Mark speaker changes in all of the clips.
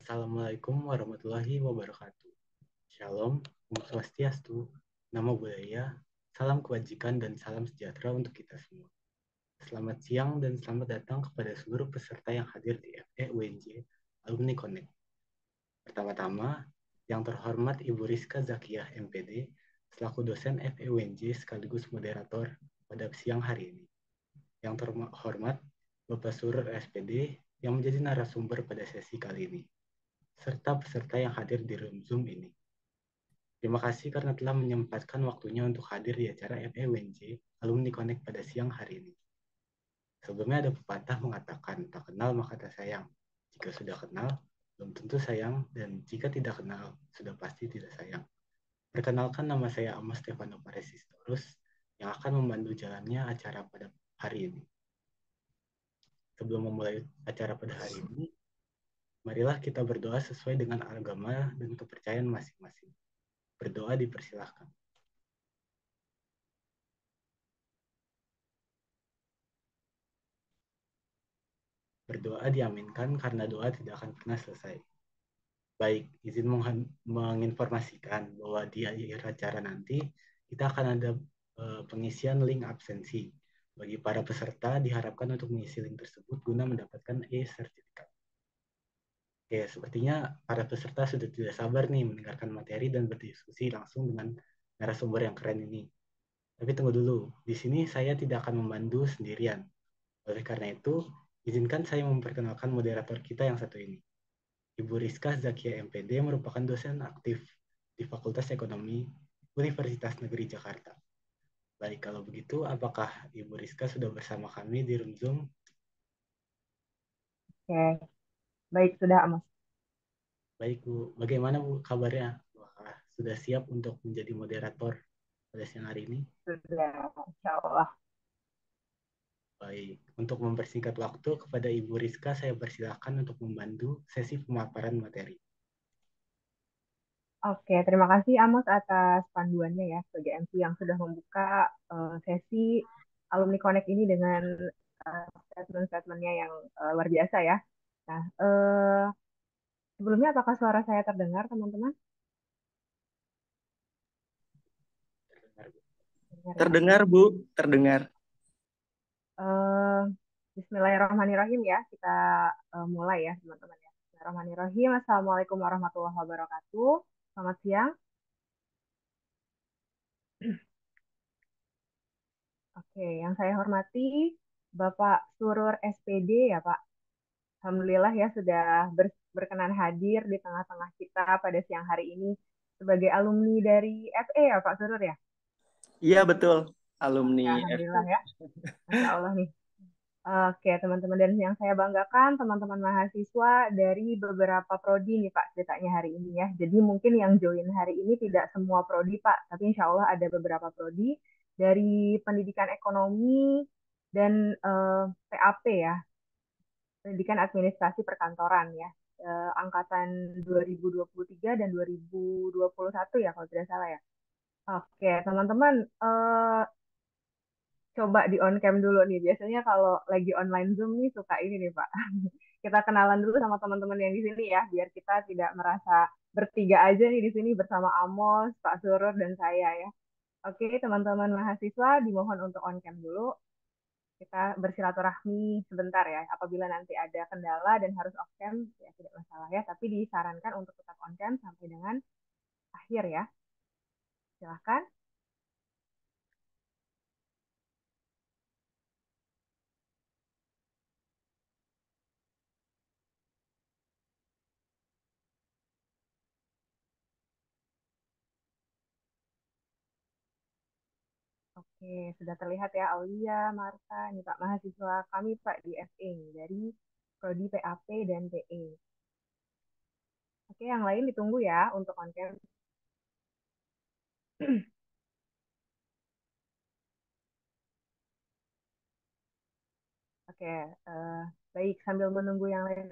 Speaker 1: Assalamualaikum warahmatullahi wabarakatuh. Shalom, Om Swastiastu, Namo Buddhaya, salam kebajikan dan salam sejahtera untuk kita semua. Selamat siang dan selamat datang kepada seluruh peserta yang hadir di FEUNJ Alumni Connect. Pertama-tama, yang terhormat Ibu Rizka Zakiyah MPD, selaku dosen FEUNJ sekaligus moderator pada siang hari ini. Yang terhormat Bapak Surur SPD yang menjadi narasumber pada sesi kali ini, serta peserta yang hadir di room Zoom ini. Terima kasih karena telah menyempatkan waktunya untuk hadir di acara FEUNJ Alumni Connect pada siang hari ini. Sebelumnya ada pepatah mengatakan, tak kenal maka tak sayang. Jika sudah kenal, belum tentu sayang, dan jika tidak kenal, sudah pasti tidak sayang. Perkenalkan, nama saya Amos Stefano Paresistorus, yang akan memandu jalannya acara pada hari ini. Sebelum memulai acara pada hari ini, marilah kita berdoa sesuai dengan agama dan kepercayaan masing-masing. Berdoa dipersilahkan. Berdoa diaminkan karena doa tidak akan pernah selesai. Baik, izin menginformasikan bahwa di akhir acara nanti kita akan ada pengisian link absensi. Bagi para peserta diharapkan untuk mengisi link tersebut guna mendapatkan e-sertifikat. Oke, sepertinya para peserta sudah tidak sabar nih mendengarkan materi dan berdiskusi langsung dengan narasumber yang keren ini. Tapi tunggu dulu, di sini saya tidak akan memandu sendirian. Oleh karena itu, izinkan saya memperkenalkan moderator kita yang satu ini. Ibu Rizka Zakia MPD merupakan dosen aktif di Fakultas Ekonomi Universitas Negeri Jakarta. Baik, kalau begitu, apakah Ibu Rizka sudah bersama kami di room Zoom?
Speaker 2: Oke, baik sudah Amos.
Speaker 1: Baik, Bu. Bagaimana, Bu, kabarnya? Apakah sudah siap untuk menjadi moderator pada siang hari ini?
Speaker 2: Sudah, Insya Allah.
Speaker 1: Baik, untuk mempersingkat waktu kepada Ibu Rizka, saya persilahkan untuk membantu sesi pemaparan materi.
Speaker 2: Oke, terima kasih Amos atas panduannya ya sebagai MC yang sudah membuka sesi Alumni Connect ini dengan statement-statementnya yang luar biasa ya. Nah, sebelumnya apakah suara saya terdengar teman-teman?
Speaker 1: Terdengar, Bu.
Speaker 2: Dengar ya.
Speaker 3: Terdengar, Bu, terdengar.
Speaker 2: Eh, Bismillahirrahmanirrahim ya, kita mulai ya teman-teman ya. Bismillahirrahmanirrahim. Assalamualaikum warahmatullahi wabarakatuh. Selamat siang. Oke, yang saya hormati Bapak Surur SPD ya Pak. Alhamdulillah ya sudah berkenan hadir di tengah-tengah kita pada siang hari ini sebagai alumni dari FE ya Pak Surur ya.
Speaker 3: Iya, betul. Alumni
Speaker 2: Ya,
Speaker 3: F.
Speaker 2: Alhamdulillah ya. Masya Allah nih. Oke, teman-teman, dan yang saya banggakan teman-teman mahasiswa dari beberapa prodi nih Pak ceritanya hari ini ya. Jadi mungkin yang join hari ini tidak semua prodi Pak, tapi insya Allah ada beberapa prodi dari pendidikan ekonomi dan PAP ya, pendidikan administrasi perkantoran ya. Angkatan 2023 dan 2021 ya kalau tidak salah ya. Oke, teman-teman, coba di on cam dulu nih. Biasanya kalau lagi online Zoom nih suka ini nih Pak. Kita kenalan dulu sama teman-teman yang di sini ya, biar kita tidak merasa bertiga aja nih di sini bersama Amos, Pak Surur, dan saya ya. Oke, teman-teman mahasiswa dimohon untuk on cam dulu. Kita bersilaturahmi sebentar ya. Apabila nanti ada kendala dan harus off cam, ya tidak masalah ya. Tapi disarankan untuk tetap on cam sampai dengan akhir ya. Silahkan. Oke, sudah terlihat ya Aulia, Marta, ini Pak mahasiswa kami Pak di FE dari Prodi PAP dan PE. Oke, yang lain ditunggu ya untuk on cam. Oke, eh, baik sambil menunggu yang lain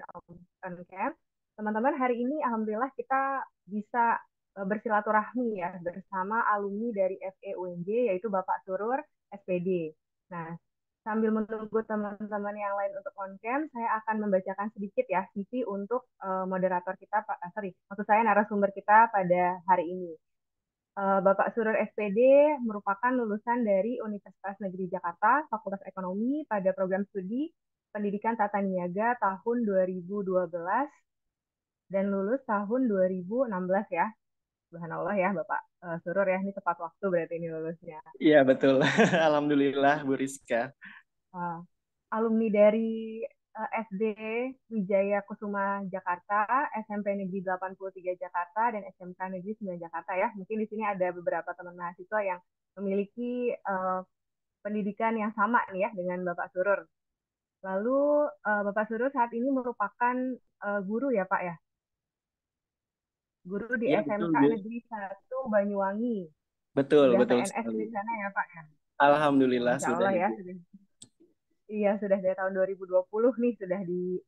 Speaker 2: on cam. Teman-teman, hari ini alhamdulillah kita bisa bersilaturahmi ya bersama alumni dari FE UNJ yaitu Bapak Surur SPD. Nah, sambil menunggu teman-teman yang lain untuk on-cam, saya akan membacakan sedikit ya CV untuk moderator kita, maksud saya narasumber kita pada hari ini. Bapak Surur SPD merupakan lulusan dari Universitas Negeri Jakarta, Fakultas Ekonomi pada program studi Pendidikan Tata Niaga tahun 2012 dan lulus tahun 2016 ya. Subhanallah ya Bapak Surur ya, ini tepat waktu berarti ini lulusnya.
Speaker 3: Iya, betul. Alhamdulillah, Bu Rizka.
Speaker 2: Alumni dari SD Wijaya Kusuma Jakarta, SMP Negeri 83 Jakarta, dan SMK Negeri 9 Jakarta ya. Mungkin di sini ada beberapa teman mahasiswa yang memiliki pendidikan yang sama nih ya dengan Bapak Surur. Lalu Bapak Surur saat ini merupakan guru ya Pak ya? Guru di
Speaker 3: Iya, betul,
Speaker 2: SMK
Speaker 3: Bu.
Speaker 2: Negeri 1 Banyuwangi.
Speaker 3: Betul,
Speaker 2: Sudah
Speaker 3: betul
Speaker 2: PNS
Speaker 3: sekali.
Speaker 2: di sana ya Pak ya? Ya,
Speaker 3: Alhamdulillah
Speaker 2: Masya
Speaker 3: sudah,
Speaker 2: Allah ya.
Speaker 3: Ibu.
Speaker 2: Iya, sudah dari tahun 2020 nih, sudah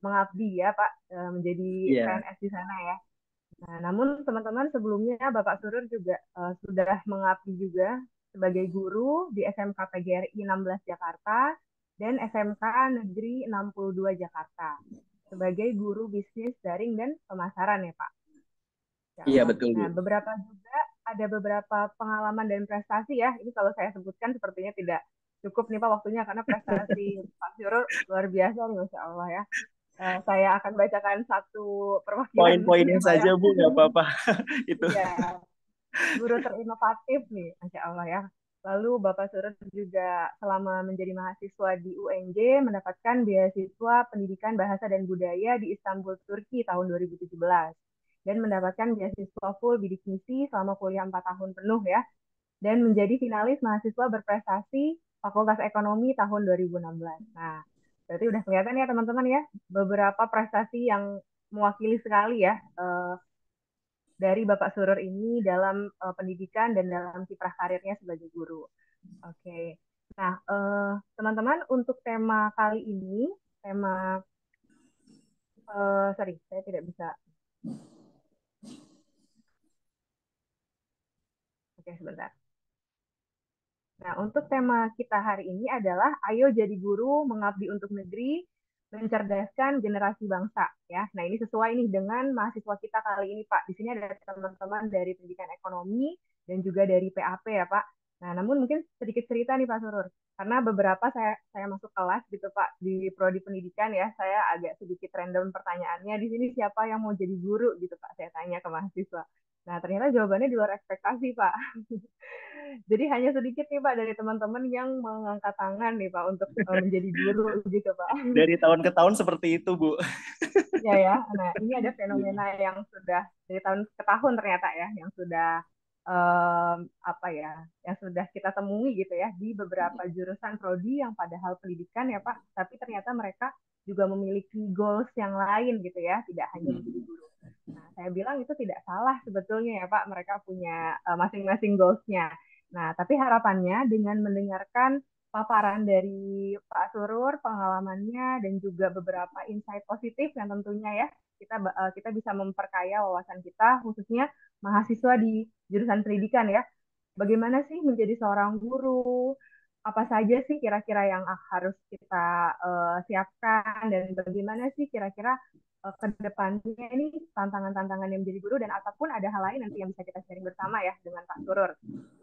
Speaker 2: mengabdi ya Pak, menjadi
Speaker 3: Iya,
Speaker 2: PNS di sana ya. Nah, namun teman-teman sebelumnya Bapak Surur juga sudah mengabdi juga sebagai guru di SMK PGRI 16 Jakarta dan SMK Negeri 62 Jakarta sebagai guru bisnis daring dan pemasaran ya Pak. Ya
Speaker 3: iya
Speaker 2: Allah.
Speaker 3: betul, Bu.
Speaker 2: Nah, ada beberapa pengalaman dan prestasi ya. Ini kalau saya sebutkan sepertinya tidak cukup nih Pak waktunya karena prestasi Pak Surur luar biasa nih Masya Allah ya. Saya akan bacakan satu perwakilan
Speaker 3: Poin-poinnya
Speaker 2: ya Pak ya.
Speaker 3: saja, Bu, nggak apa-apa. Itu.
Speaker 2: Iya, guru terinovatif nih, Masya Allah ya. Lalu Bapak Surut juga selama menjadi mahasiswa di UNJ mendapatkan beasiswa pendidikan bahasa dan budaya di Istanbul, Turki tahun 2017 dan mendapatkan beasiswa full bidik misi selama kuliah 4 tahun penuh ya dan menjadi finalis mahasiswa berprestasi Fakultas Ekonomi tahun 2016. Nah, berarti udah kelihatan ya teman-teman ya beberapa prestasi yang mewakili sekali ya dari Bapak Surur ini dalam pendidikan dan dalam kiprah karirnya sebagai guru. Oke. Nah, teman-teman untuk tema kali ini, sorry, saya tidak bisa. Oke, sebentar. Nah, untuk tema kita hari ini adalah Ayo Jadi Guru Mengabdi untuk Negeri, Mencerdaskan Generasi Bangsa. Ya, nah ini sesuai nih dengan mahasiswa kita kali ini, Pak. Di sini ada teman-teman dari Pendidikan Ekonomi dan juga dari PAP ya, Pak. Nah, namun mungkin sedikit cerita nih, Pak Surur. Karena beberapa saya masuk kelas gitu, Pak, di prodi pendidikan ya, saya agak sedikit random pertanyaannya. Di sini siapa yang mau jadi guru gitu, Pak? Saya tanya ke mahasiswa. Nah, ternyata jawabannya di luar ekspektasi, Pak. Jadi hanya sedikit nih Pak dari teman-teman yang mengangkat tangan nih Pak untuk menjadi guru gitu Pak.
Speaker 3: Dari tahun ke tahun seperti itu, Bu.
Speaker 2: Ya ya. Nah ini ada fenomena yang sudah dari tahun ke tahun ternyata ya, yang sudah apa ya, yang sudah kita temui gitu ya di beberapa jurusan prodi yang padahal pendidikan ya Pak, tapi ternyata mereka juga memiliki goals yang lain gitu ya, tidak hanya menjadi guru. Nah, saya bilang itu tidak salah sebetulnya ya Pak, mereka punya masing-masing goals-nya. Nah, tapi harapannya dengan mendengarkan paparan dari Pak Surur, pengalamannya, dan juga beberapa insight positif yang tentunya ya, kita bisa memperkaya wawasan kita, khususnya mahasiswa di jurusan pendidikan ya. Bagaimana sih menjadi seorang guru? Apa saja sih kira-kira yang harus kita siapkan, dan bagaimana sih kira-kira ke depannya ini tantangan-tantangan yang menjadi guru, dan ataupun ada hal lain nanti yang bisa kita sharing bersama ya dengan Pak Surur.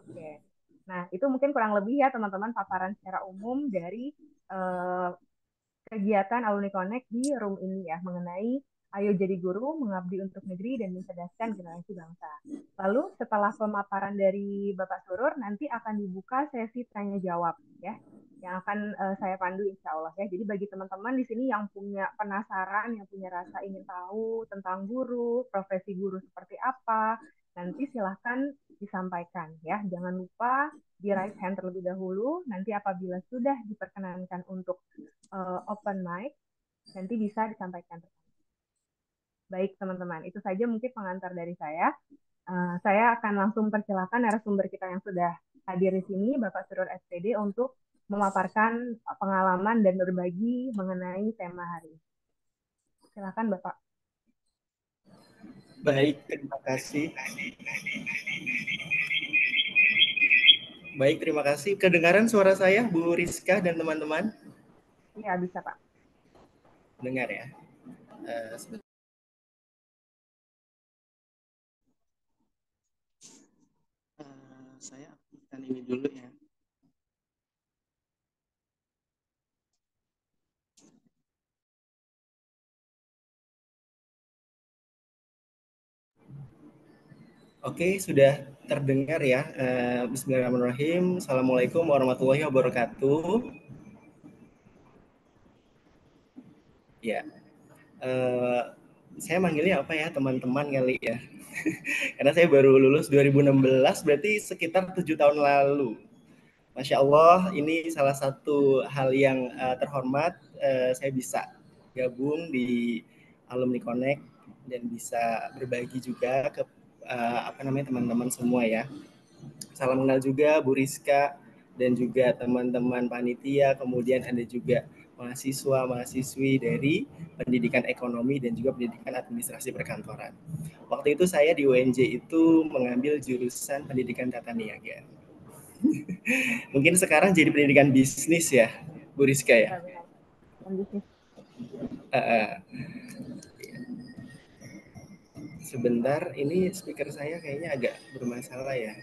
Speaker 2: Oke. Nah, itu mungkin kurang lebih ya teman-teman paparan secara umum dari eh, kegiatan Alumni Connect di room ini ya mengenai Ayo Jadi Guru Mengabdi untuk Negeri dan Mencerdaskan Generasi Bangsa. Lalu setelah pemaparan dari Bapak Surur nanti akan dibuka sesi tanya jawab ya yang akan saya pandu insya Allah ya. Jadi bagi teman-teman di sini yang punya penasaran, yang punya rasa ingin tahu tentang guru, profesi guru seperti apa, nanti silahkan disampaikan ya. Jangan lupa di raise hand terlebih dahulu. Nanti apabila sudah diperkenankan untuk open mic, nanti bisa disampaikan. Baik teman-teman, itu saja mungkin pengantar dari saya. Saya akan langsung persilakan narasumber kita yang sudah hadir di sini, Bapak Surur SPD, untuk memaparkan pengalaman dan berbagi mengenai tema hari ini. Silakan Bapak.
Speaker 3: Baik, terima kasih. Baik, terima kasih. Kedengaran suara saya, Bu Rizka dan teman-teman?
Speaker 2: Iya, bisa Pak.
Speaker 3: Dengar ya. Sebentar. Saya aktifkan ini dulu ya. Oke, sudah terdengar ya. Bismillahirrahmanirrahim. Assalamualaikum warahmatullahi wabarakatuh. Ya, eh, saya manggilnya apa ya teman-teman kali ya. Karena saya baru lulus 2016, berarti sekitar 7 tahun lalu. Masya Allah, ini salah satu hal yang terhormat. Saya bisa gabung di Alumni Connect dan bisa berbagi juga ke teman-teman semua ya. Salam kenal juga Bu Rizka dan juga teman-teman panitia, kemudian ada juga mahasiswa-mahasiswi dari pendidikan ekonomi dan juga pendidikan administrasi perkantoran. Waktu itu saya di UNJ itu mengambil jurusan pendidikan tata niaga. Mungkin sekarang jadi pendidikan bisnis ya, Bu Rizka ya.
Speaker 2: Benar-benar. Bisnis.
Speaker 3: Sebentar, ini speaker saya kayaknya agak bermasalah ya.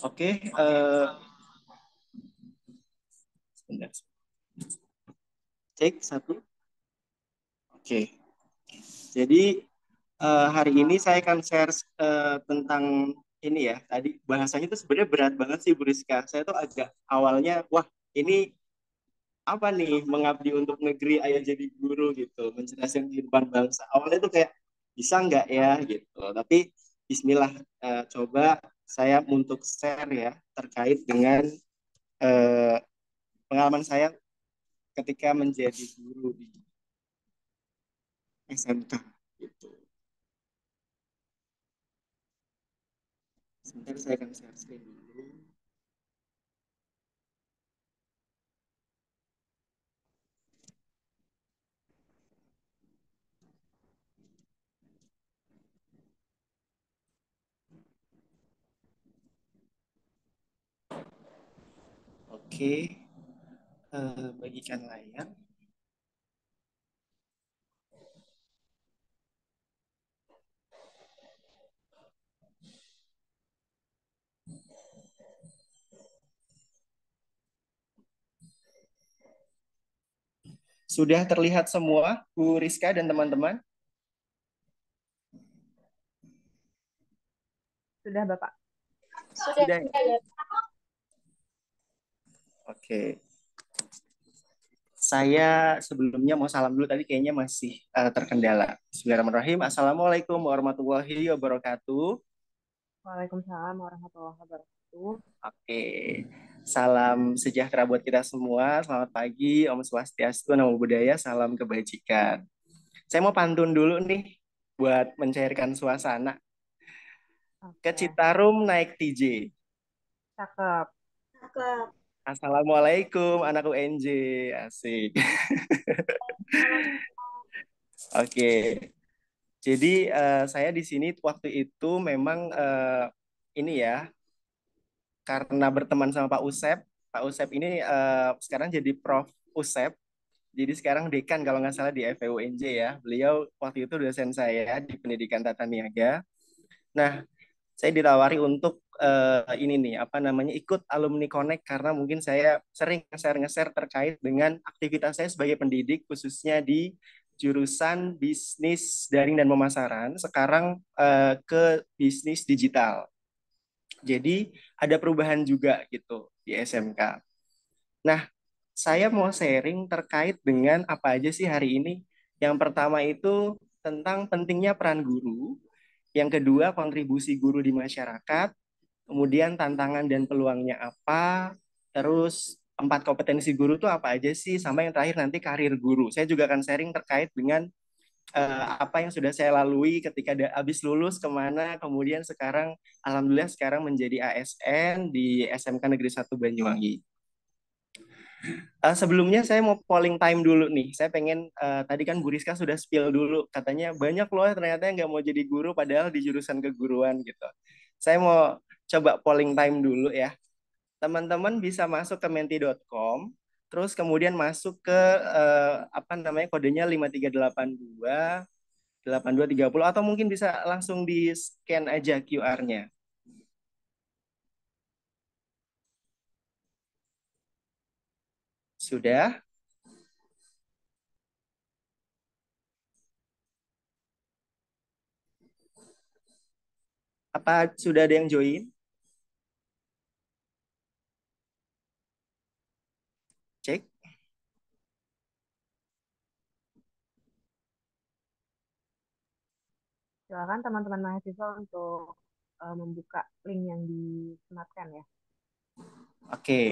Speaker 3: Oke, sebentar. Cek satu. Oke. Jadi hari ini saya akan share tentang ini ya. Tadi bahasanya itu sebenarnya berat banget sih Bu Rizka. Saya tuh agak awalnya, wah ini apa nih mengabdi untuk negeri, ayo jadi guru gitu, mencerdaskan kehidupan bangsa. Awalnya tuh kayak bisa nggak ya gitu. Tapi Bismillah, coba saya untuk share ya terkait dengan eh, pengalaman saya ketika menjadi guru di SMK gitu. Sebentar saya akan share screen dulu. Oke, bagikan layar. Sudah terlihat semua, Bu Rizka dan teman-teman?
Speaker 2: Sudah Bapak.
Speaker 3: Sudah. Oke. Saya sebelumnya mau salam dulu, tadi kayaknya masih terkendala. Bismillahirrahmanirrahim. Assalamualaikum warahmatullahi wabarakatuh.
Speaker 2: Waalaikumsalam warahmatullahi wabarakatuh.
Speaker 3: Oke. Salam sejahtera buat kita semua. Selamat pagi, Om Swastiastu, Namo Buddhaya, salam kebajikan. Saya mau pantun dulu nih buat mencairkan suasana. Ke
Speaker 2: Oke,
Speaker 3: Citarum naik TJ.
Speaker 2: cakep.
Speaker 3: Assalamualaikum anakku NJ. Asik. Oke. Jadi saya di sini waktu itu memang ini ya, karena berteman sama Pak Usep. Pak Usep ini sekarang jadi Prof Usep. Jadi sekarang dekan kalau nggak salah di FEUNJ ya. Beliau waktu itu dosen saya di pendidikan tata niaga. Nah, saya ditawari untuk ini nih, apa namanya, ikut alumni Connect karena mungkin saya sering nge-share terkait dengan aktivitas saya sebagai pendidik khususnya di jurusan bisnis daring dan pemasaran. Sekarang ke bisnis digital. Jadi ada perubahan juga gitu di SMK. Nah, saya mau sharing terkait dengan apa aja sih hari ini. Yang pertama itu tentang pentingnya peran guru. Yang kedua, kontribusi guru di masyarakat. Kemudian tantangan dan peluangnya apa. Terus 4 kompetensi guru itu apa aja sih. Sama yang terakhir nanti karir guru. Saya juga akan sharing terkait dengan apa yang sudah saya lalui ketika habis lulus kemana. Kemudian sekarang, alhamdulillah sekarang menjadi ASN di SMK Negeri 1 Banyuwangi. Sebelumnya saya mau polling time dulu nih. Saya pengen tadi kan Bu Rizka sudah spill dulu, katanya banyak loh ternyata yang nggak mau jadi guru padahal di jurusan keguruan gitu. Saya mau coba polling time dulu ya. Teman-teman bisa masuk ke menti.com, terus kemudian masuk ke apa namanya kodenya 5382 8230 atau mungkin bisa langsung di scan aja QR-nya. Sudah? Apa sudah ada yang join? Cek.
Speaker 2: Silakan teman-teman mahasiswa untuk membuka link yang disematkan ya.
Speaker 3: Oke.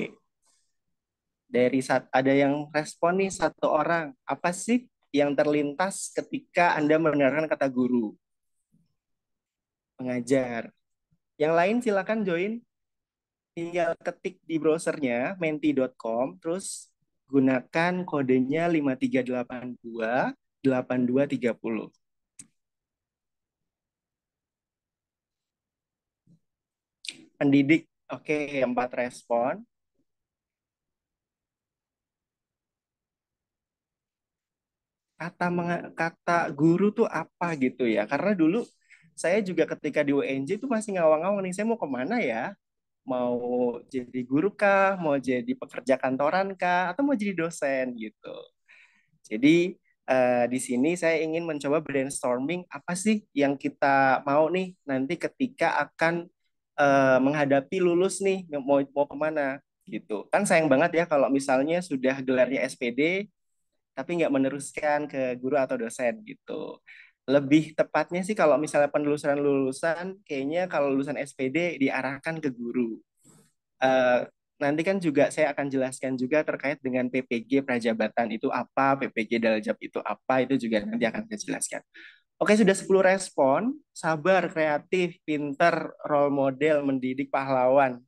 Speaker 3: Ada yang respon nih satu orang. Apa sih yang terlintas ketika Anda mendengarkan kata guru? Pengajar. Yang lain silakan join. Tinggal ketik di browsernya menti.com, terus gunakan kodenya 5382 8230. Pendidik, oke, 4 respon. Kata guru tuh apa gitu ya? Karena dulu saya juga ketika di UNJ itu masih ngawang-ngawang nih, saya mau kemana ya? Mau jadi guru kah? Mau jadi pekerja kantoran kah? Atau mau jadi dosen gitu. Jadi di sini saya ingin mencoba brainstorming apa sih yang kita mau nih nanti ketika akan menghadapi lulus nih mau kemana gitu. Kan sayang banget ya kalau misalnya sudah gelarnya SPD tapi nggak meneruskan ke guru atau dosen gitu. Lebih tepatnya sih kalau misalnya penelusuran lulusan, kayaknya kalau lulusan SPD diarahkan ke guru. Eh, Nanti kan juga saya akan jelaskan juga terkait dengan PPG Prajabatan itu apa, PPG Daljab itu apa, itu juga nanti akan saya jelaskan. Oke, sudah 10 respon. Sabar, kreatif, pinter, role model, mendidik, pahlawan.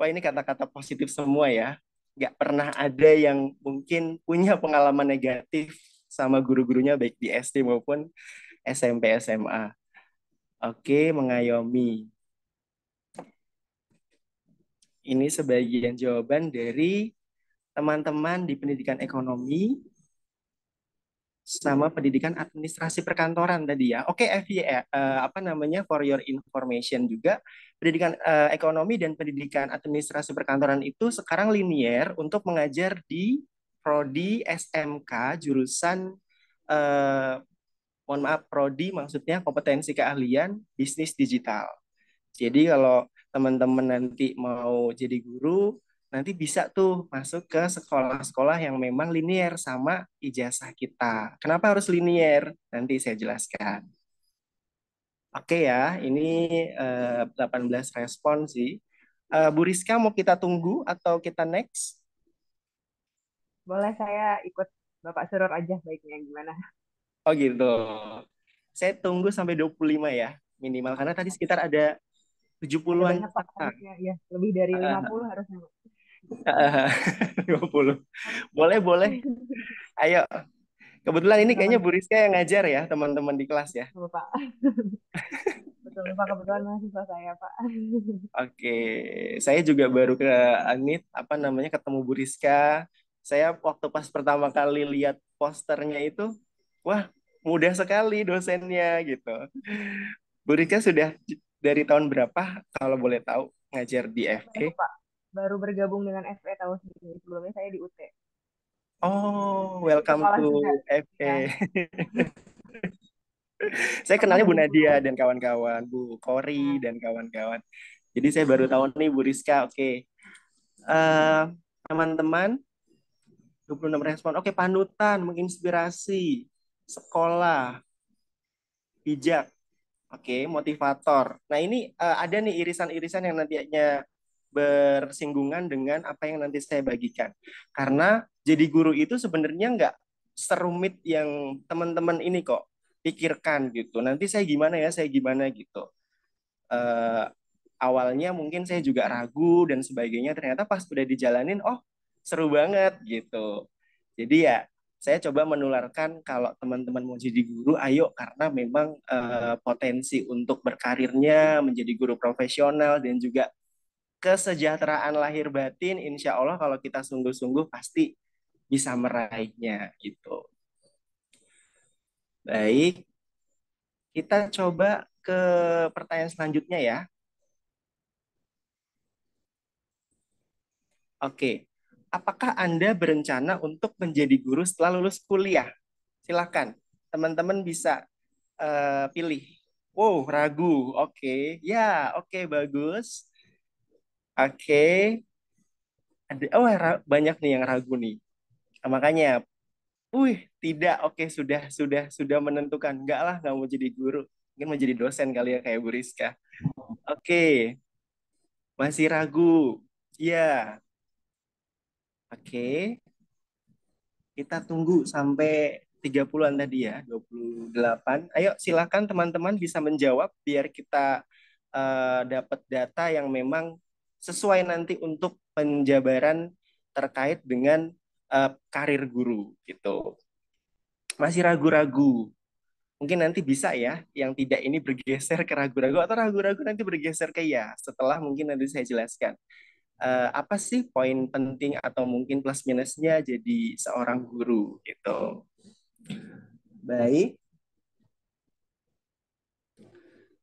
Speaker 3: Wah, ini kata-kata positif semua ya. Nggak pernah ada yang mungkin punya pengalaman negatif sama guru-gurunya baik di SD maupun SMP, SMA. Oke, mengayomi. Ini sebagian jawaban dari teman-teman di pendidikan ekonomi sama pendidikan administrasi perkantoran tadi ya. Oke, FY, apa namanya, for your information juga, pendidikan ekonomi dan pendidikan administrasi perkantoran itu sekarang linier untuk mengajar di prodi SMK jurusan eh, mohon maaf, prodi maksudnya kompetensi keahlian bisnis digital. Jadi kalau teman-teman nanti mau jadi guru, nanti bisa tuh masuk ke sekolah-sekolah yang memang linier sama ijazah kita. Kenapa harus linier? Nanti saya jelaskan. Oke ya, ini 18 respon sih. Bu Rizka mau kita tunggu atau kita next?
Speaker 2: Boleh saya ikut Bapak Suror aja baiknya gimana?
Speaker 3: Oh gitu. Saya tunggu sampai 25 ya, minimal. Karena tadi sekitar ada
Speaker 2: Ada
Speaker 3: 70-an
Speaker 2: banyak Pak
Speaker 3: peserta.
Speaker 2: harusnya ya, lebih dari 50 harusnya.
Speaker 3: 20. Boleh, boleh. Ayo. Kebetulan ini
Speaker 2: Teman-teman
Speaker 3: kayaknya Bu Rizka yang ngajar ya, teman-teman di kelas ya.
Speaker 2: Bapak. Betul Pak, kebetulan mahasiswa saya Pak.
Speaker 3: Oke, saya juga baru ke Anit, apa namanya, ketemu Bu Rizka. Saya waktu pas pertama kali lihat posternya itu, wah, mudah sekali dosennya gitu. Bu Rizka sudah dari tahun berapa kalau boleh tahu ngajar di
Speaker 2: Baru
Speaker 3: FE?
Speaker 2: Pak, baru bergabung dengan FE tahun ini. Sebelumnya saya di UT.
Speaker 3: Oh,
Speaker 2: Di
Speaker 3: welcome
Speaker 2: sekolah juga.
Speaker 3: to
Speaker 2: Ya,
Speaker 3: FE. Saya
Speaker 2: pernah
Speaker 3: kenalnya Bu
Speaker 2: jadi guru.
Speaker 3: Nadia dan kawan-kawan, Bu Kori
Speaker 2: Nah,
Speaker 3: dan kawan-kawan. Jadi saya baru tahu nih Bu Rizka, oke. Eh, Teman-teman, 26 respon. Oke, panutan, menginspirasi, sekolah, bijak, oke, motivator. Nah, ini ada nih irisan-irisan yang nantinya bersinggungan dengan apa yang nanti saya bagikan. Karena jadi guru itu sebenarnya nggak serumit yang teman-teman ini kok pikirkan gitu. Nanti saya gimana ya, saya gimana gitu. Eh, Awalnya mungkin saya juga ragu dan sebagainya. Ternyata pas udah dijalanin, oh seru banget gitu. Jadi ya saya coba menularkan kalau teman-teman mau jadi guru, ayo karena memang potensi untuk berkarirnya menjadi guru profesional dan juga kesejahteraan lahir batin, insya Allah kalau kita sungguh-sungguh pasti bisa meraihnya gitu. Baik, kita coba ke pertanyaan selanjutnya ya. Oke, apakah Anda berencana untuk menjadi guru setelah lulus kuliah? Silakan, teman-teman bisa pilih. Wow, ragu. Oke, ya, oke, bagus. Oke, ada, oh banyak nih yang ragu nih. Makanya, tidak. Oke, sudah menentukan. Enggak lah, nggak mau jadi guru. Mungkin mau jadi dosen kali ya kayak Bu Rizka. Oke, masih ragu. Iya, oke. Kita tunggu sampai 30-an tadi ya, 28. Ayo silakan teman-teman bisa menjawab biar kita dapat data yang memang sesuai nanti untuk penjabaran terkait dengan karir guru gitu. Masih ragu-ragu. Mungkin nanti bisa ya yang tidak ini bergeser ke ragu-ragu atau ragu-ragu nanti bergeser ke ya. Setelah mungkin nanti saya jelaskan apa sih poin penting atau mungkin plus minusnya jadi seorang guru gitu. Baik,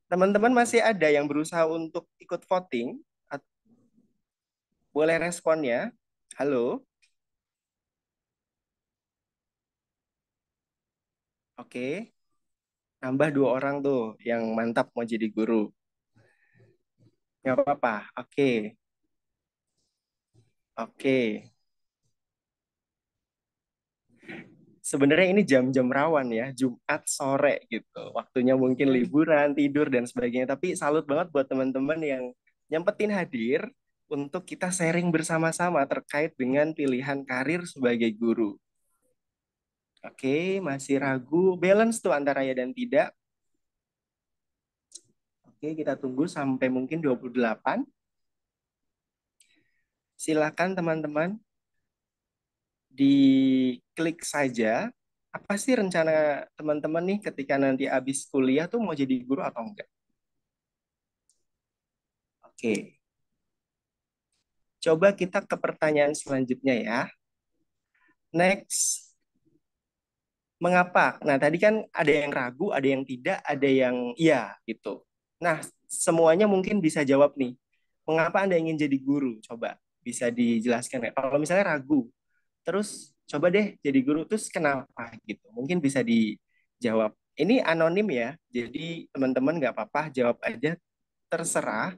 Speaker 3: teman-teman masih ada yang berusaha untuk ikut voting? Boleh responnya? Halo? Oke, nambah 2 orang tuh yang mantap mau jadi guru. Nggak apa-apa, oke. Oke, sebenarnya ini jam-jam rawan ya, Jumat sore gitu. Waktunya mungkin liburan, tidur, dan sebagainya. Tapi salut banget buat teman-teman yang nyempetin hadir untuk kita sharing bersama-sama terkait dengan pilihan karir sebagai guru. Oke, masih ragu. Balance tuh antara ya dan tidak. Oke, kita tunggu sampai mungkin 28. Silakan teman-teman diklik saja. Apa sih rencana teman-teman nih ketika nanti habis kuliah tuh mau jadi guru atau enggak? Oke, coba kita ke pertanyaan selanjutnya ya. Next, mengapa? Nah, tadi kan ada yang ragu, ada yang tidak, ada yang iya gitu. Nah, semuanya mungkin bisa jawab nih. Mengapa Anda ingin jadi guru? Coba bisa dijelaskan ya. Kalau misalnya ragu, terus coba deh jadi guru, terus kenapa gitu? Mungkin bisa dijawab. Ini anonim ya, jadi teman-teman nggak apa-apa, jawab aja, terserah.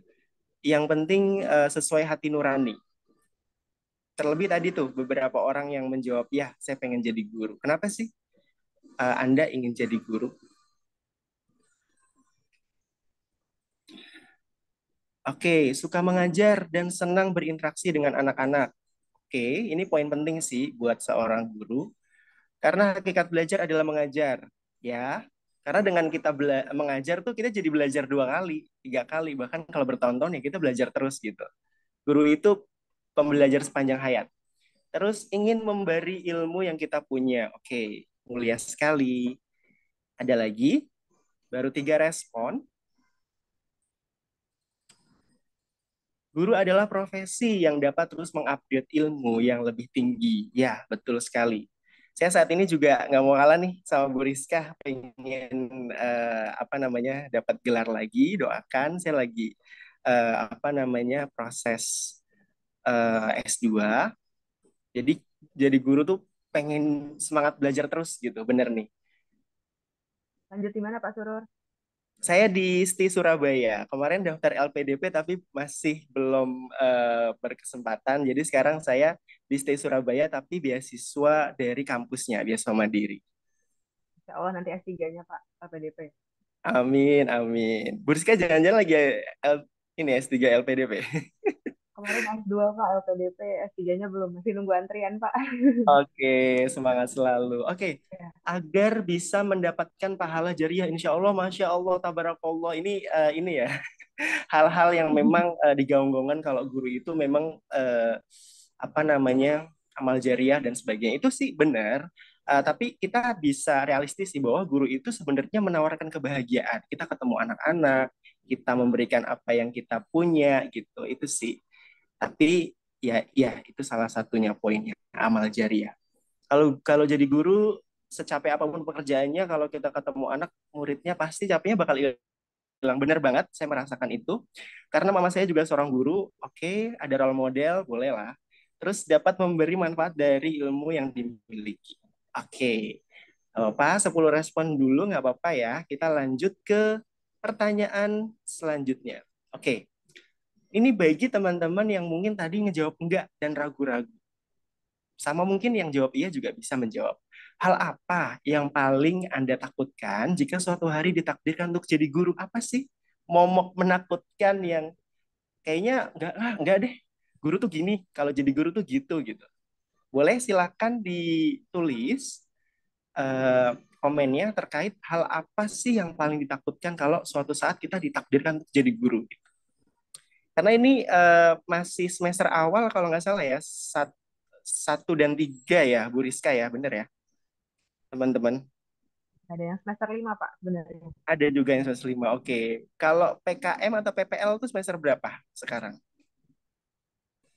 Speaker 3: Yang penting sesuai hati nurani. Terlebih tadi tuh beberapa orang yang menjawab, ya saya pengen jadi guru. Kenapa sih Anda ingin jadi guru? Oke, suka mengajar dan senang berinteraksi dengan anak-anak. Oke, ini poin penting sih buat seorang guru. Karena hakikat belajar adalah mengajar, ya. Karena dengan kita mengajar tuh kita jadi belajar 2 kali, 3 kali, bahkan kalau bertahun-tahun ya kita belajar terus gitu. Guru itu pembelajar sepanjang hayat. Terus ingin memberi ilmu yang kita punya. Oke, mulia sekali. Ada lagi, baru 3 respon. Guru adalah profesi yang dapat terus mengupdate ilmu yang lebih tinggi. Ya, betul sekali. Saya saat ini juga nggak mau kalah nih sama Bu Rizka, pengen apa namanya dapat gelar lagi. Doakan, saya lagi apa namanya proses S2. Jadi guru tuh pengen semangat belajar terus gitu, bener nih.
Speaker 2: Lanjut di mana Pak Surur?
Speaker 3: Saya di STI Surabaya. Kemarin daftar LPDP tapi masih belum berkesempatan. Jadi sekarang saya di STI Surabaya tapi beasiswa dari kampusnya, beasiswa mandiri.
Speaker 2: Insya Allah nanti S3-nya Pak, LPDP.
Speaker 3: Amin, amin. Bu Rizka jangan-jangan lagi ini S3 LPDP.
Speaker 2: Kemarin S2 Pak, LPDP, S3-nya belum. Masih nunggu antrian Pak.
Speaker 3: Oke, semangat selalu. Oke,
Speaker 2: Ya.
Speaker 3: agar bisa mendapatkan pahala jariah, insya Allah, masya Allah, tabarakallah. Ini ya, hal-hal yang memang digaung-gaungkan kalau guru itu memang apa namanya amal jariah dan sebagainya itu sih benar. Tapi kita bisa realistis sih bahwa guru itu sebenarnya menawarkan kebahagiaan. Kita ketemu anak-anak, kita memberikan apa yang kita punya gitu. Itu sih. Tapi ya itu salah satunya poinnya amal jariah. Kalau kalau jadi guru secapek apapun pekerjaannya, kalau kita ketemu anak muridnya pasti capeknya bakal hilang. Bener banget, saya merasakan itu. Karena mama saya juga seorang guru, oke, ada role model, boleh lah. Terus dapat memberi manfaat dari ilmu yang dimiliki. Oke, Pak, 10 respon dulu nggak apa-apa ya. Kita lanjut ke pertanyaan selanjutnya. Oke, ini bagi teman-teman yang mungkin tadi ngejawab enggak dan ragu-ragu. Sama mungkin yang jawab iya juga bisa menjawab. Hal apa yang paling Anda takutkan jika suatu hari ditakdirkan untuk jadi guru? Apa sih momok menakutkan yang kayaknya enggak lah, enggak deh. Guru tuh gini, kalau jadi guru tuh gitu gitu. Boleh silakan ditulis komennya terkait hal apa sih yang paling ditakutkan kalau suatu saat kita ditakdirkan untuk jadi guru. Karena ini masih semester awal kalau nggak salah ya, 1 dan 3 ya, Bu Rizka ya, bener ya, teman-teman.
Speaker 2: Ada yang semester 5, Pak, sebenarnya.
Speaker 3: Ada juga yang semester 5. Oke. Kalau PKM atau PPL itu semester berapa sekarang?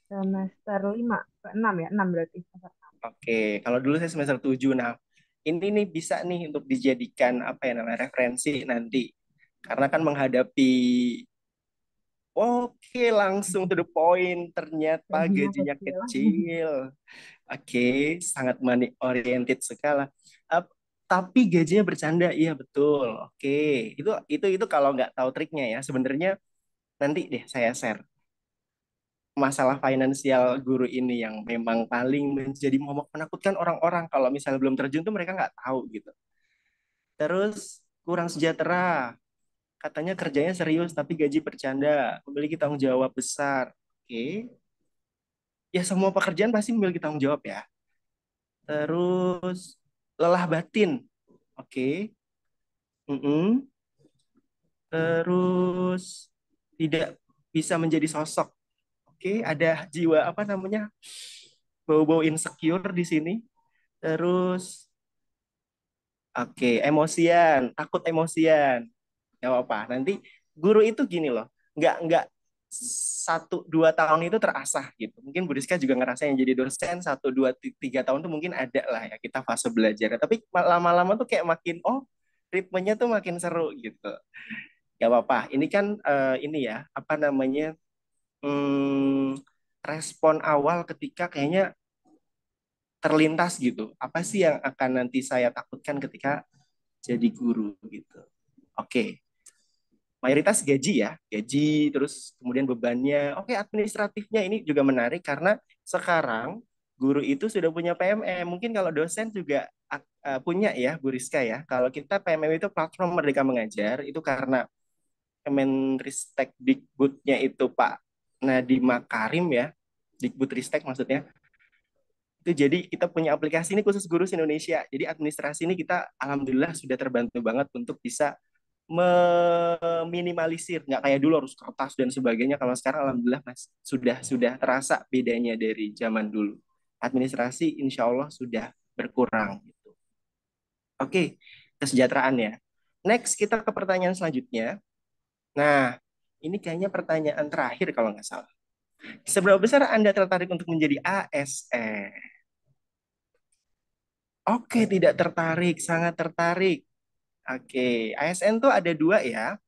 Speaker 2: Semester 5, ke 6 ya? 6 berarti. Semester 6.
Speaker 3: Oke. Kalau dulu saya semester 7. Nah, ini nih bisa nih untuk dijadikan apa ya namanya referensi nanti. Karena kan menghadapi oke langsung to the point ternyata
Speaker 2: Gajinya
Speaker 3: gajinya
Speaker 2: kecil.
Speaker 3: kecil. Oke, sangat money oriented sekali. Ap- tapi gajinya bercanda, iya betul. Oke, itu kalau nggak tahu triknya ya. Sebenarnya nanti deh saya share masalah finansial guru ini yang memang paling menjadi momok menakutkan orang-orang kalau misalnya belum terjun tuh mereka nggak tahu gitu. Terus kurang sejahtera, katanya kerjanya serius tapi gaji bercanda, memiliki tanggung jawab besar. Oke, ya semua pekerjaan pasti memiliki tanggung jawab ya. Terus lelah batin, oke. Mm-mm. Terus tidak bisa menjadi sosok. Oke, ada jiwa apa namanya? Bau-bau insecure di sini. Terus oke, emosian, takut emosian. Gak apa-apa. Nanti guru itu gini loh, nggak 1 2 tahun itu terasah gitu. Mungkin Bu Rizka juga ngerasain jadi dosen 1 2 3 tahun tuh mungkin ada lah ya kita fase belajar. Tapi lama-lama tuh kayak makin ritmenya tuh makin seru gitu. Gak apa-apa. Ini kan ini ya apa namanya hmm, respon awal ketika kayaknya terlintas gitu. Apa sih yang akan nanti saya takutkan ketika jadi guru gitu. Oke, mayoritas gaji ya, gaji terus kemudian bebannya. Oke, administratifnya ini juga menarik karena sekarang guru itu sudah punya PMM. Mungkin kalau dosen juga punya ya, Bu Rizka ya. Kalau kita PMM itu platform Merdeka Mengajar itu karena Kemenristek Dikbudnya itu Pak Nadiem Makarim ya, Dikbudristek maksudnya. Itu jadi kita punya aplikasi ini khusus guru Indonesia. Jadi administrasi ini kita alhamdulillah sudah terbantu banget untuk bisa meminimalisir, nggak kayak dulu harus kertas dan sebagainya. Kalau sekarang alhamdulillah Mas sudah terasa bedanya dari zaman dulu. Administrasi insya Allah sudah berkurang gitu. Oke, kesejahteraan ya. Next kita ke pertanyaan selanjutnya. Nah, ini kayaknya pertanyaan terakhir kalau nggak salah. Seberapa besar Anda tertarik untuk menjadi ASN? Oke, tidak tertarik, sangat tertarik. Oke, ASN tuh ada 2 ya.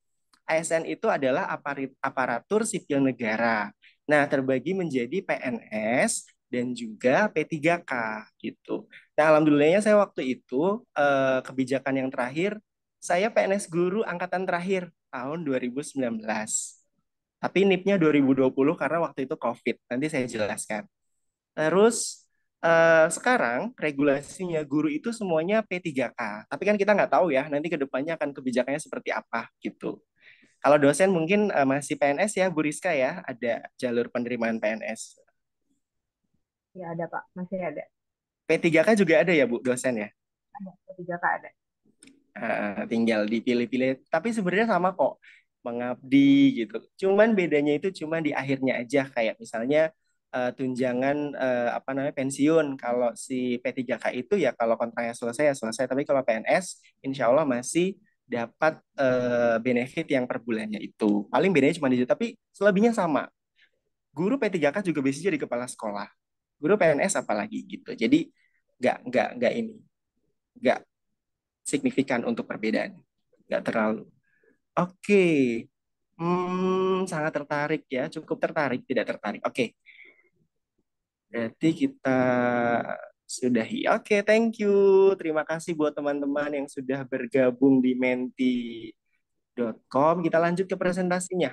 Speaker 3: ASN itu adalah aparatur sipil negara. Nah, terbagi menjadi PNS dan juga P3K gitu. Nah, alhamdulillahnya saya waktu itu kebijakan yang terakhir, saya PNS guru angkatan terakhir tahun 2019. Tapi NIP-nya 2020 karena waktu itu COVID. Nanti saya jelaskan. Terus sekarang regulasinya guru itu semuanya P3K. Tapi kan kita nggak tahu ya, nanti ke depannya akan kebijakannya seperti apa gitu. Kalau dosen mungkin masih PNS ya, Bu Rizka ya, ada jalur penerimaan PNS.
Speaker 2: Ya ada, Pak. Masih ada.
Speaker 3: P3K juga ada ya, Bu, dosen ya?
Speaker 2: Ada. Ketiga, Kak, ada.
Speaker 3: Tinggal dipilih-pilih. Tapi sebenarnya sama kok, mengabdi gitu. Cuman bedanya itu cuma di akhirnya aja, kayak misalnya tunjangan apa namanya pensiun. Kalau si P3K itu ya kalau kontraknya selesai ya selesai. Tapi kalau PNS, insya Allah masih dapat benefit yang per bulannya itu. Paling bedanya cuma di situ. Tapi selebihnya sama. Guru P3K juga bisa jadi kepala sekolah. Guru PNS apalagi gitu. Jadi nggak ini, nggak signifikan untuk perbedaan. Nggak terlalu. Oke. Sangat tertarik ya. Cukup tertarik, tidak tertarik. Oke. Berarti kita sudahi. Oke, thank you. Terima kasih buat teman-teman yang sudah bergabung di menti.com. Kita lanjut ke presentasinya.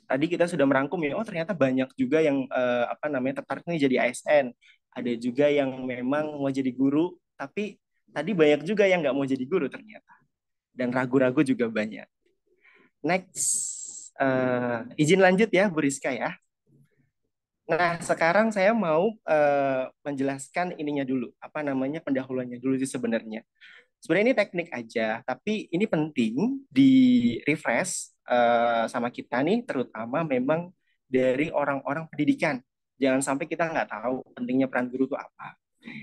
Speaker 3: Tadi kita sudah merangkum ya, oh ternyata banyak juga yang apa namanya tertarik nih jadi ASN. Ada juga yang memang mau jadi guru, tapi tadi banyak juga yang nggak mau jadi guru ternyata. Dan ragu-ragu juga banyak. Next, izin lanjut ya Bu Rizka ya. Nah, sekarang saya mau menjelaskan ininya dulu, apa namanya pendahuluannya dulu sih sebenarnya. Sebenarnya ini teknik aja, tapi ini penting di refresh sama kita nih, terutama memang dari orang-orang pendidikan. Jangan sampai kita nggak tahu pentingnya peran guru itu apa.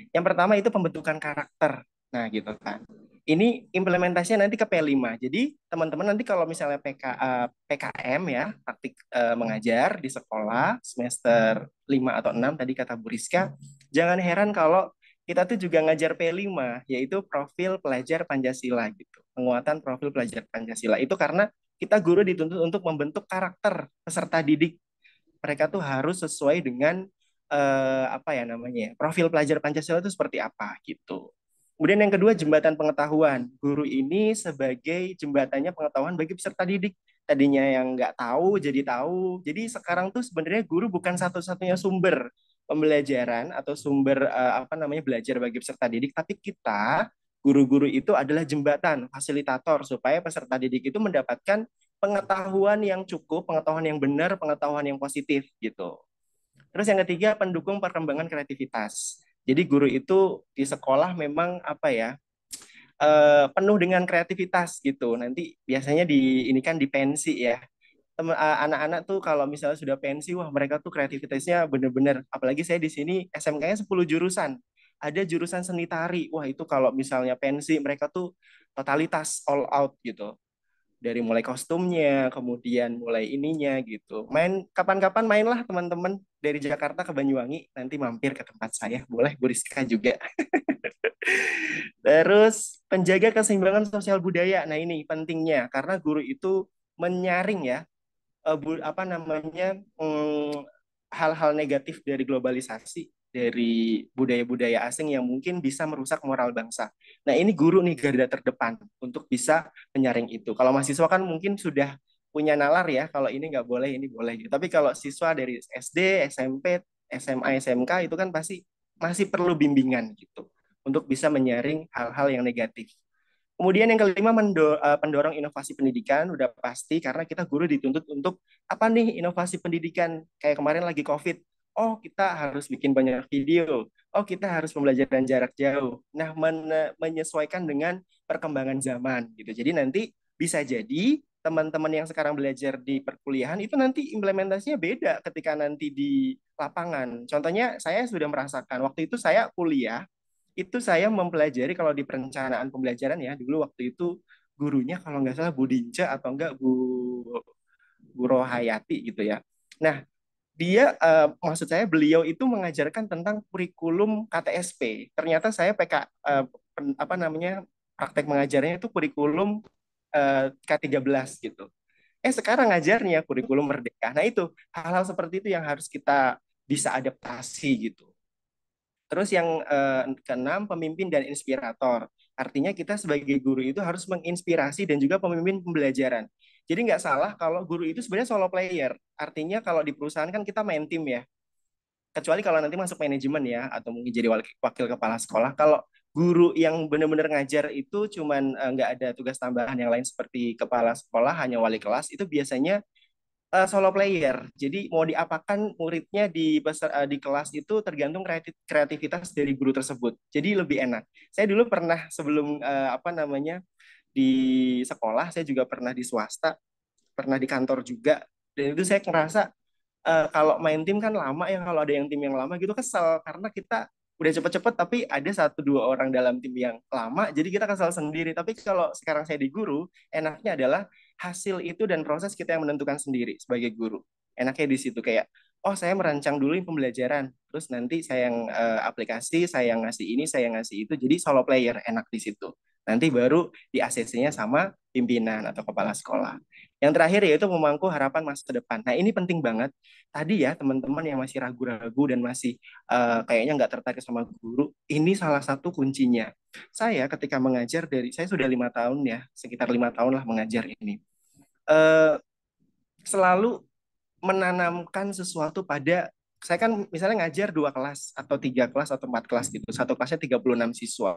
Speaker 3: Yang pertama itu pembentukan karakter. Nah, gitu kan. Ini implementasinya nanti ke P5. Jadi, teman-teman nanti kalau misalnya PKM ya, praktik mengajar di sekolah semester 5 atau 6 tadi kata Bu Rizka, jangan heran kalau kita tuh juga ngajar P5, yaitu profil pelajar Pancasila gitu. Penguatan profil pelajar Pancasila. Itu karena kita guru dituntut untuk membentuk karakter peserta didik. Mereka tuh harus sesuai dengan apa ya namanya profil pelajar Pancasila itu seperti apa gitu. Kemudian yang kedua jembatan pengetahuan. Guru ini sebagai jembatannya pengetahuan bagi peserta didik. Tadinya yang nggak tahu jadi tahu. Jadi sekarang tuh sebenarnya guru bukan satu-satunya sumber pembelajaran atau sumber apa namanya belajar bagi peserta didik, tapi kita guru-guru itu adalah jembatan, fasilitator supaya peserta didik itu mendapatkan pengetahuan yang cukup, pengetahuan yang benar, pengetahuan yang positif gitu. Terus yang ketiga, pendukung perkembangan kreativitas. Jadi guru itu di sekolah memang apa ya, penuh dengan kreativitas gitu. Nanti biasanya di ini kan di pensi ya. Anak-anak tuh kalau misalnya sudah pensi, wah mereka tuh kreativitasnya bener-bener. Apalagi saya di sini SMK-nya 10 jurusan. Ada jurusan seni tari. Wah itu kalau misalnya pensi mereka tuh totalitas all out gitu dari mulai kostumnya, kemudian mulai ininya gitu. Main kapan-kapan mainlah teman-teman dari Jakarta ke Banyuwangi, nanti mampir ke tempat saya, boleh Bu Rizka juga. Terus penjaga keseimbangan sosial budaya. Nah, ini pentingnya karena guru itu menyaring ya apa namanya hal-hal negatif dari globalisasi dari budaya-budaya asing yang mungkin bisa merusak moral bangsa. Nah, ini guru nih garda terdepan untuk bisa menyaring itu. Kalau mahasiswa kan mungkin sudah punya nalar ya, kalau ini nggak boleh, ini boleh. Tapi kalau siswa dari SD, SMP, SMA, SMK itu kan pasti masih perlu bimbingan gitu untuk bisa menyaring hal-hal yang negatif. Kemudian yang kelima pendorong inovasi pendidikan udah pasti karena kita guru dituntut untuk apa nih inovasi pendidikan kayak kemarin lagi COVID. Oh kita harus bikin banyak video. Oh kita harus pembelajaran jarak jauh. Nah menyesuaikan dengan perkembangan zaman gitu. Jadi nanti bisa jadi teman-teman yang sekarang belajar di perkuliahan itu nanti implementasinya beda ketika nanti di lapangan. Contohnya saya sudah merasakan waktu itu saya kuliah itu saya mempelajari kalau di perencanaan pembelajaran ya dulu waktu itu gurunya kalau nggak salah Bu Dinca atau enggak Bu Rohayati gitu ya. Nah dia maksud saya beliau itu mengajarkan tentang kurikulum KTSP. Ternyata saya apa namanya praktek mengajarnya itu kurikulum K13 gitu. Sekarang ngajarnya kurikulum Merdeka. Nah itu hal-hal seperti itu yang harus kita bisa adaptasi gitu. Terus yang keenam, pemimpin dan inspirator. Artinya kita sebagai guru itu harus menginspirasi dan juga pemimpin pembelajaran. Jadi nggak salah kalau guru itu sebenarnya solo player. Artinya kalau di perusahaan kan kita main tim ya. Kecuali kalau nanti masuk manajemen ya, atau mungkin jadi wakil kepala sekolah. Kalau guru yang benar-benar ngajar itu cuman nggak ada tugas tambahan yang lain seperti kepala sekolah, hanya wali kelas, itu biasanya solo player. Jadi mau diapakan muridnya di kelas itu tergantung kreativitas dari guru tersebut. Jadi lebih enak. Saya dulu pernah sebelum apa namanya di sekolah, saya juga pernah di swasta, pernah di kantor juga. Dan itu saya ngerasa kalau main tim kan lama ya, kalau ada yang tim yang lama gitu kesel karena kita udah cepet-cepet tapi ada satu dua orang dalam tim yang lama jadi kita kesel sendiri. Tapi kalau sekarang saya di guru, enaknya adalah hasil itu dan proses kita yang menentukan sendiri sebagai guru. Enaknya di situ kayak, oh saya merancang dulu pembelajaran, terus nanti saya yang aplikasi, saya yang ngasih ini, saya yang ngasih itu, jadi solo player enak di situ. Nanti baru di ACC-nya sama pimpinan atau kepala sekolah. Yang terakhir yaitu memangku harapan masa depan. Nah ini penting banget. Tadi ya teman-teman yang masih ragu-ragu dan masih kayaknya nggak tertarik sama guru, ini salah satu kuncinya. Saya ketika mengajar saya sudah 5 tahun ya, sekitar 5 tahun lah mengajar ini. Eh, Selalu menanamkan sesuatu pada saya kan misalnya ngajar 2 kelas atau 3 kelas atau 4 kelas gitu. Satu kelasnya 36 siswa.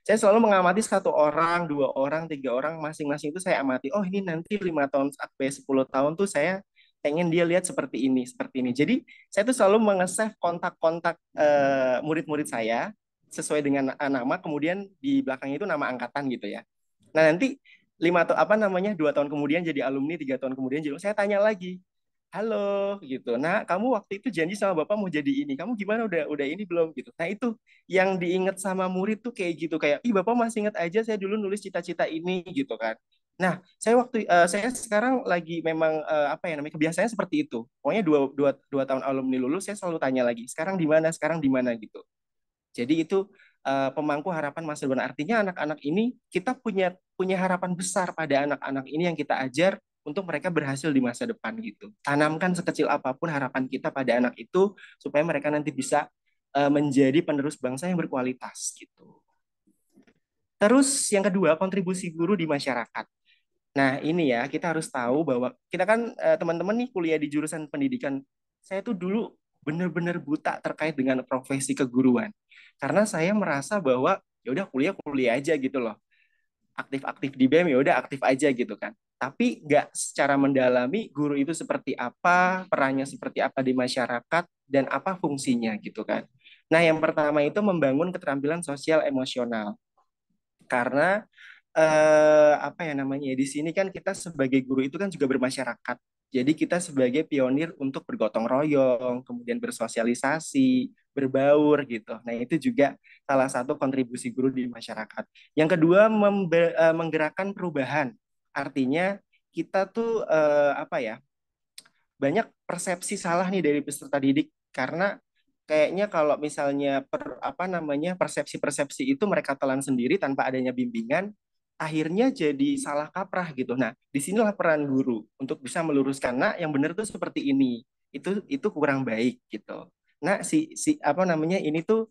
Speaker 3: Saya selalu mengamati satu orang, 2 orang, 3 orang, masing-masing itu saya amati. Oh ini nanti 5 tahun sampai 10 tahun tuh saya pengen dia lihat seperti ini, seperti ini. Jadi saya tuh selalu menge-save kontak-kontak murid-murid saya sesuai dengan nama, kemudian di belakangnya itu nama angkatan gitu ya. Nah nanti 2 tahun kemudian jadi alumni, 3 tahun kemudian jadi saya tanya lagi, halo gitu. Nah, kamu waktu itu janji sama bapak mau jadi ini. Kamu gimana udah ini belum gitu. Nah, itu yang diingat sama murid tuh kayak gitu kayak, ih bapak masih ingat aja saya dulu nulis cita-cita ini gitu kan. Nah, saya sekarang lagi memang apa ya namanya kebiasaannya seperti itu. Pokoknya dua tahun alumni lulus saya selalu tanya lagi, sekarang di mana? Sekarang di mana gitu. Jadi itu pemangku harapan masa depan. Artinya anak-anak ini kita punya punya harapan besar pada anak-anak ini yang kita ajar untuk mereka berhasil di masa depan gitu. Tanamkan sekecil apapun harapan kita pada anak itu supaya mereka nanti bisa menjadi penerus bangsa yang berkualitas gitu. Terus yang kedua, kontribusi guru di masyarakat. Nah, ini ya, kita harus tahu bahwa kita kan teman-teman nih kuliah di jurusan pendidikan. Saya tuh dulu benar-benar buta terkait dengan profesi keguruan. Karena saya merasa bahwa ya udah kuliah-kuliah aja gitu loh. Aktif-aktif di BEM ya udah aktif aja gitu kan. Tapi nggak secara mendalami guru itu seperti apa, perannya seperti apa di masyarakat dan apa fungsinya gitu kan. Nah, yang pertama itu membangun keterampilan sosial emosional. Karena apa ya namanya ya, di sini kan kita sebagai guru itu kan juga bermasyarakat. Jadi kita sebagai pionir untuk bergotong royong, kemudian bersosialisasi, berbaur gitu. Nah, itu juga salah satu kontribusi guru di masyarakat. Yang kedua, menggerakkan perubahan. Artinya kita tuh apa ya? Banyak persepsi salah nih dari peserta didik karena kayaknya kalau misalnya apa namanya persepsi-persepsi itu mereka telan sendiri tanpa adanya bimbingan, akhirnya jadi salah kaprah gitu. Nah, disinilah peran guru untuk bisa meluruskan, nah yang benar tuh seperti ini, itu kurang baik gitu. Nah, si apa namanya ini tuh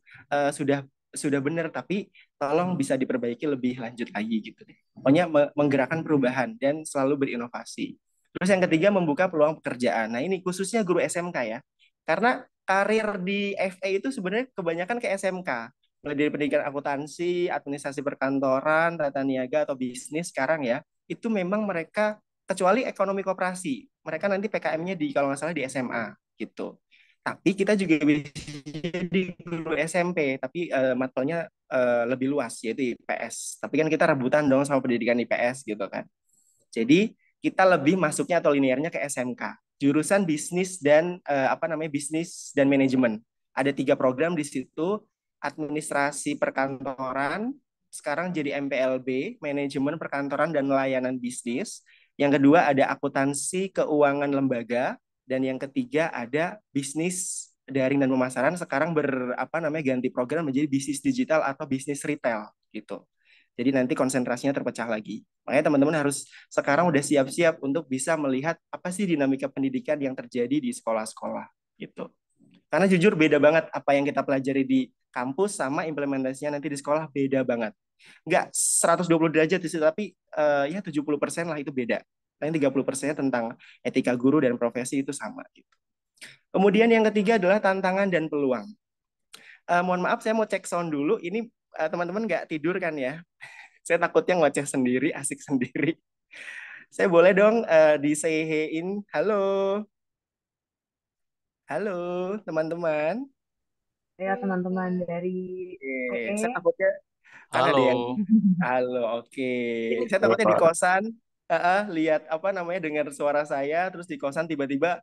Speaker 3: sudah benar tapi tolong bisa diperbaiki lebih lanjut lagi gitu deh. Pokoknya menggerakkan perubahan dan selalu berinovasi. Terus yang ketiga membuka peluang pekerjaan. Nah, ini khususnya guru SMK ya. Karena karir di FA itu sebenarnya kebanyakan ke SMK. Mulai dari pendidikan akuntansi, administrasi perkantoran, tata niaga atau bisnis sekarang ya. Itu memang mereka kecuali ekonomi koperasi. Mereka nanti PKM-nya di kalau nggak salah di SMA gitu. Tapi kita juga bisa di guru SMP, tapi matkulnya lebih luas yaitu IPS. Tapi kan kita rebutan dong sama pendidikan IPS gitu kan. Jadi kita lebih masuknya atau linearnya ke SMK. Jurusan bisnis dan apa namanya bisnis dan manajemen. Ada 3 program di situ. Administrasi perkantoran, sekarang jadi MPLB, manajemen perkantoran dan layanan bisnis. Yang kedua ada akuntansi keuangan lembaga dan yang ketiga ada bisnis daring dan pemasaran sekarang apa namanya ganti program menjadi bisnis digital atau bisnis retail gitu. Jadi nanti konsentrasinya terpecah lagi. Makanya teman-teman harus sekarang udah siap-siap untuk bisa melihat apa sih dinamika pendidikan yang terjadi di sekolah-sekolah gitu. Karena jujur beda banget apa yang kita pelajari di kampus sama implementasinya nanti di sekolah beda banget. Enggak 120 derajat sih, tapi ya 70% lah itu beda. Paling 30% tentang etika guru dan profesi itu sama gitu. Kemudian yang ketiga adalah tantangan dan peluang. Mohon maaf saya mau cek sound dulu. Ini teman-teman nggak tidur kan ya? Saya takutnya ngoceh sendiri, asik sendiri. Saya boleh dong di say hey-in. Halo. Halo, teman-teman.
Speaker 2: Ya, teman-teman dari
Speaker 3: Oke,
Speaker 2: PE.
Speaker 3: saya takutnya kan ada yang
Speaker 4: Halo.
Speaker 3: halo, oke. Saya
Speaker 4: Halo,
Speaker 3: takutnya di
Speaker 4: Pak.
Speaker 3: kosan lihat apa namanya dengar suara saya terus di kosan tiba-tiba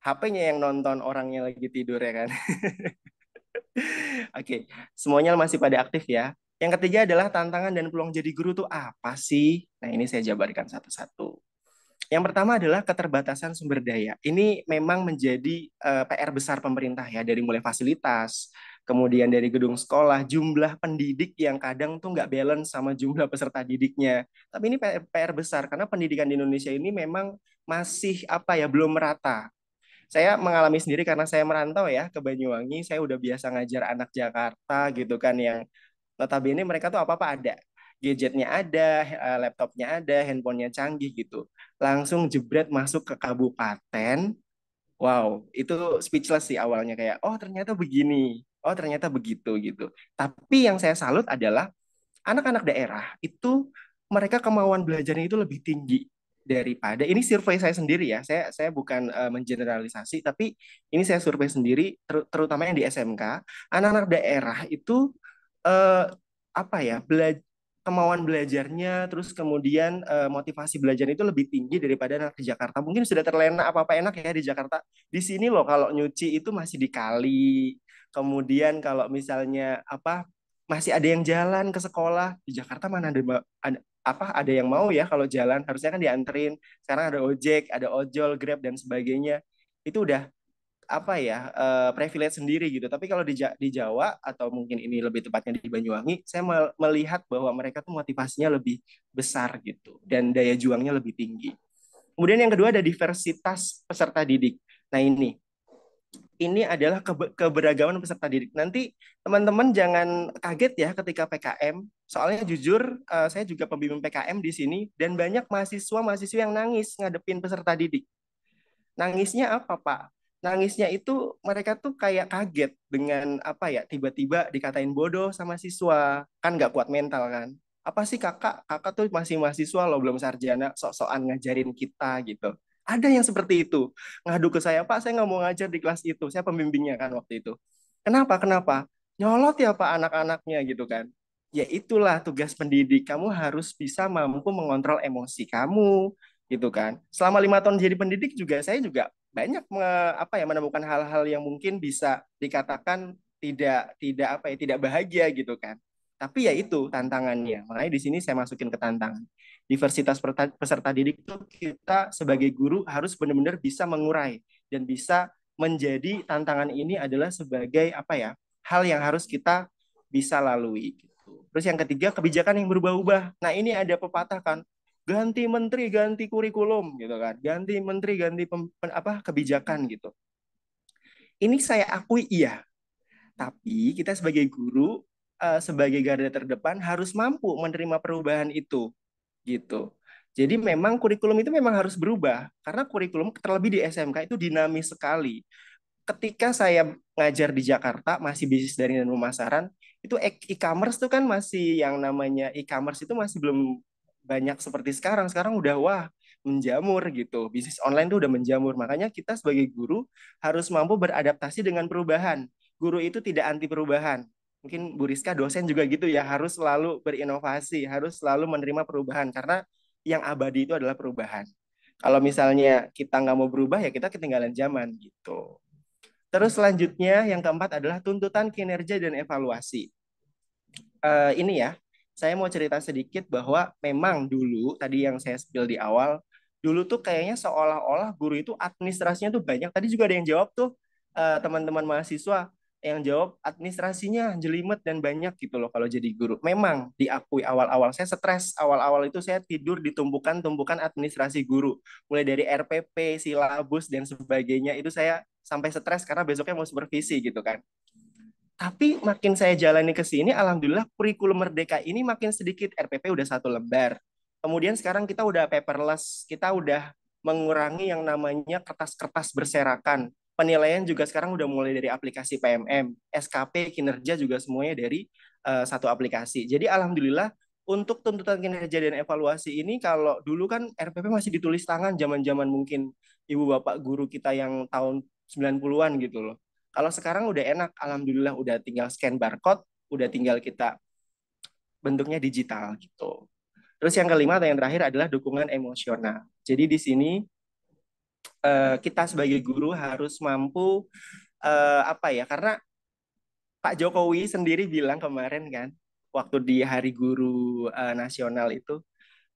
Speaker 3: HP-nya yang nonton, orangnya lagi tidur ya kan. Oke, semuanya masih pada aktif ya. Yang ketiga adalah tantangan dan peluang jadi guru tuh apa sih? Nah, ini saya jabarkan satu-satu. Yang pertama adalah keterbatasan sumber daya. Ini memang menjadi PR besar pemerintah ya, dari mulai fasilitas, kemudian dari gedung sekolah, jumlah pendidik yang kadang tuh nggak balance sama jumlah peserta didiknya. Tapi ini PR besar karena pendidikan di Indonesia ini memang masih apa ya, belum merata. Saya mengalami sendiri karena saya merantau ya ke Banyuwangi. Saya udah biasa ngajar anak Jakarta gitu kan, yang notabene mereka tuh apa-apa ada. Gadgetnya ada, laptopnya ada, handphonenya canggih gitu. Langsung jebret masuk ke kabupaten. Wow, itu speechless sih awalnya, kayak, oh ternyata begini, oh ternyata begitu gitu. Tapi yang saya salut adalah anak-anak daerah itu, mereka kemauan belajarnya itu lebih tinggi daripada, ini survei saya sendiri ya, saya bukan mengeneralisasi, tapi ini saya survei sendiri, terutama yang di SMK, anak-anak daerah itu eh, apa ya, kemauan belajarnya, terus kemudian motivasi belajar itu lebih tinggi daripada anak di Jakarta. Mungkin sudah terlena apa-apa enak ya di Jakarta. Di sini loh kalau nyuci itu masih dikali. Kemudian kalau misalnya apa, masih ada yang jalan ke sekolah. Di Jakarta mana ada yang mau ya kalau jalan, harusnya kan dianterin. Sekarang ada ojek, ada ojol, Grab dan sebagainya. Itu udah apa ya, privilege sendiri gitu. Tapi kalau di Jawa, atau mungkin ini lebih tepatnya di Banyuwangi, saya melihat bahwa mereka tuh motivasinya lebih besar gitu, dan daya juangnya lebih tinggi. Kemudian yang kedua ada diversitas peserta didik. Nah, ini adalah keberagaman peserta didik. Nanti teman-teman jangan kaget ya ketika PKM. Soalnya jujur, saya juga pembimbing PKM di sini, dan banyak mahasiswa-mahasiswa yang nangis ngadepin peserta didik. Nangisnya apa, Pak? Nangisnya itu mereka tuh kayak kaget dengan apa ya, tiba-tiba dikatain bodoh sama siswa. Kan nggak kuat mental kan. Apa sih kakak? Kakak tuh masih mahasiswa loh, belum sarjana, sok-sokan ngajarin kita gitu. Ada yang seperti itu. Ngadu ke saya, Pak, saya nggak mau ngajar di kelas itu. Saya pembimbingnya kan waktu itu. Kenapa? Kenapa? Nyolot ya Pak anak-anaknya gitu kan. Ya itulah tugas pendidik. Kamu harus bisa mampu mengontrol emosi kamu, gitu kan. Selama 5 tahun jadi pendidik juga, saya juga banyak apa ya, menemukan hal-hal yang mungkin bisa dikatakan tidak tidak apa ya, tidak bahagia gitu kan. Tapi ya itu tantangannya. Makanya di sini saya masukin ke tantangan. Diversitas peserta didik itu, kita sebagai guru harus benar-benar bisa mengurai dan bisa menjadi tantangan ini adalah sebagai apa ya, hal yang harus kita bisa lalui gitu. Terus yang ketiga, kebijakan yang berubah-ubah. Nah, ini ada pepatah kan, ganti menteri ganti kurikulum gitu kan, ganti menteri ganti kebijakan gitu. Ini saya akui iya, tapi kita sebagai guru, sebagai garda terdepan harus mampu menerima perubahan itu gitu. Jadi memang kurikulum itu memang harus berubah, karena kurikulum terlebih di SMK itu dinamis sekali. Ketika saya ngajar di Jakarta, masih bisnis daring dan pemasaran, itu e-commerce itu kan masih, yang namanya e-commerce itu masih belum banyak seperti sekarang. Sekarang udah wah, menjamur gitu. Bisnis online itu udah menjamur. Makanya kita sebagai guru harus mampu beradaptasi dengan perubahan. Guru itu tidak anti perubahan. Mungkin Bu Rizka dosen juga gitu ya, harus selalu berinovasi, harus selalu menerima perubahan, karena yang abadi itu adalah perubahan. Kalau misalnya kita nggak mau berubah, ya kita ketinggalan zaman gitu. Terus selanjutnya yang keempat adalah tuntutan kinerja dan evaluasi. Ini ya, saya mau cerita sedikit bahwa memang dulu tadi yang saya spill di awal, dulu tuh kayaknya seolah-olah guru itu administrasinya tuh banyak. Tadi juga ada yang jawab tuh, teman-teman mahasiswa yang jawab administrasinya jelimet dan banyak gitu loh kalau jadi guru. Memang diakui awal-awal saya stres, awal-awal itu saya tidur di tumpukan-tumpukan administrasi guru. Mulai dari RPP, silabus dan sebagainya, itu saya sampai stres karena besoknya mau supervisi gitu kan. Tapi makin saya jalani ke sini, alhamdulillah kurikulum Merdeka ini makin sedikit. RPP udah 1 lembar. Kemudian sekarang kita udah paperless, kita udah mengurangi yang namanya kertas-kertas berserakan. Penilaian juga sekarang udah mulai dari aplikasi PMM, SKP, kinerja juga semuanya dari satu aplikasi. Jadi alhamdulillah untuk tuntutan kinerja dan evaluasi ini, kalau dulu kan RPP masih ditulis tangan, zaman-zaman mungkin ibu bapak guru kita yang tahun 90-an gitu loh. Kalau sekarang udah enak, alhamdulillah udah tinggal scan barcode, udah tinggal kita bentuknya digital gitu. Terus yang kelima atau yang terakhir adalah dukungan emosional. Jadi di sini kita sebagai guru harus mampu apa ya? Karena Pak Jokowi sendiri bilang kemarin kan, waktu di Hari Guru Nasional itu,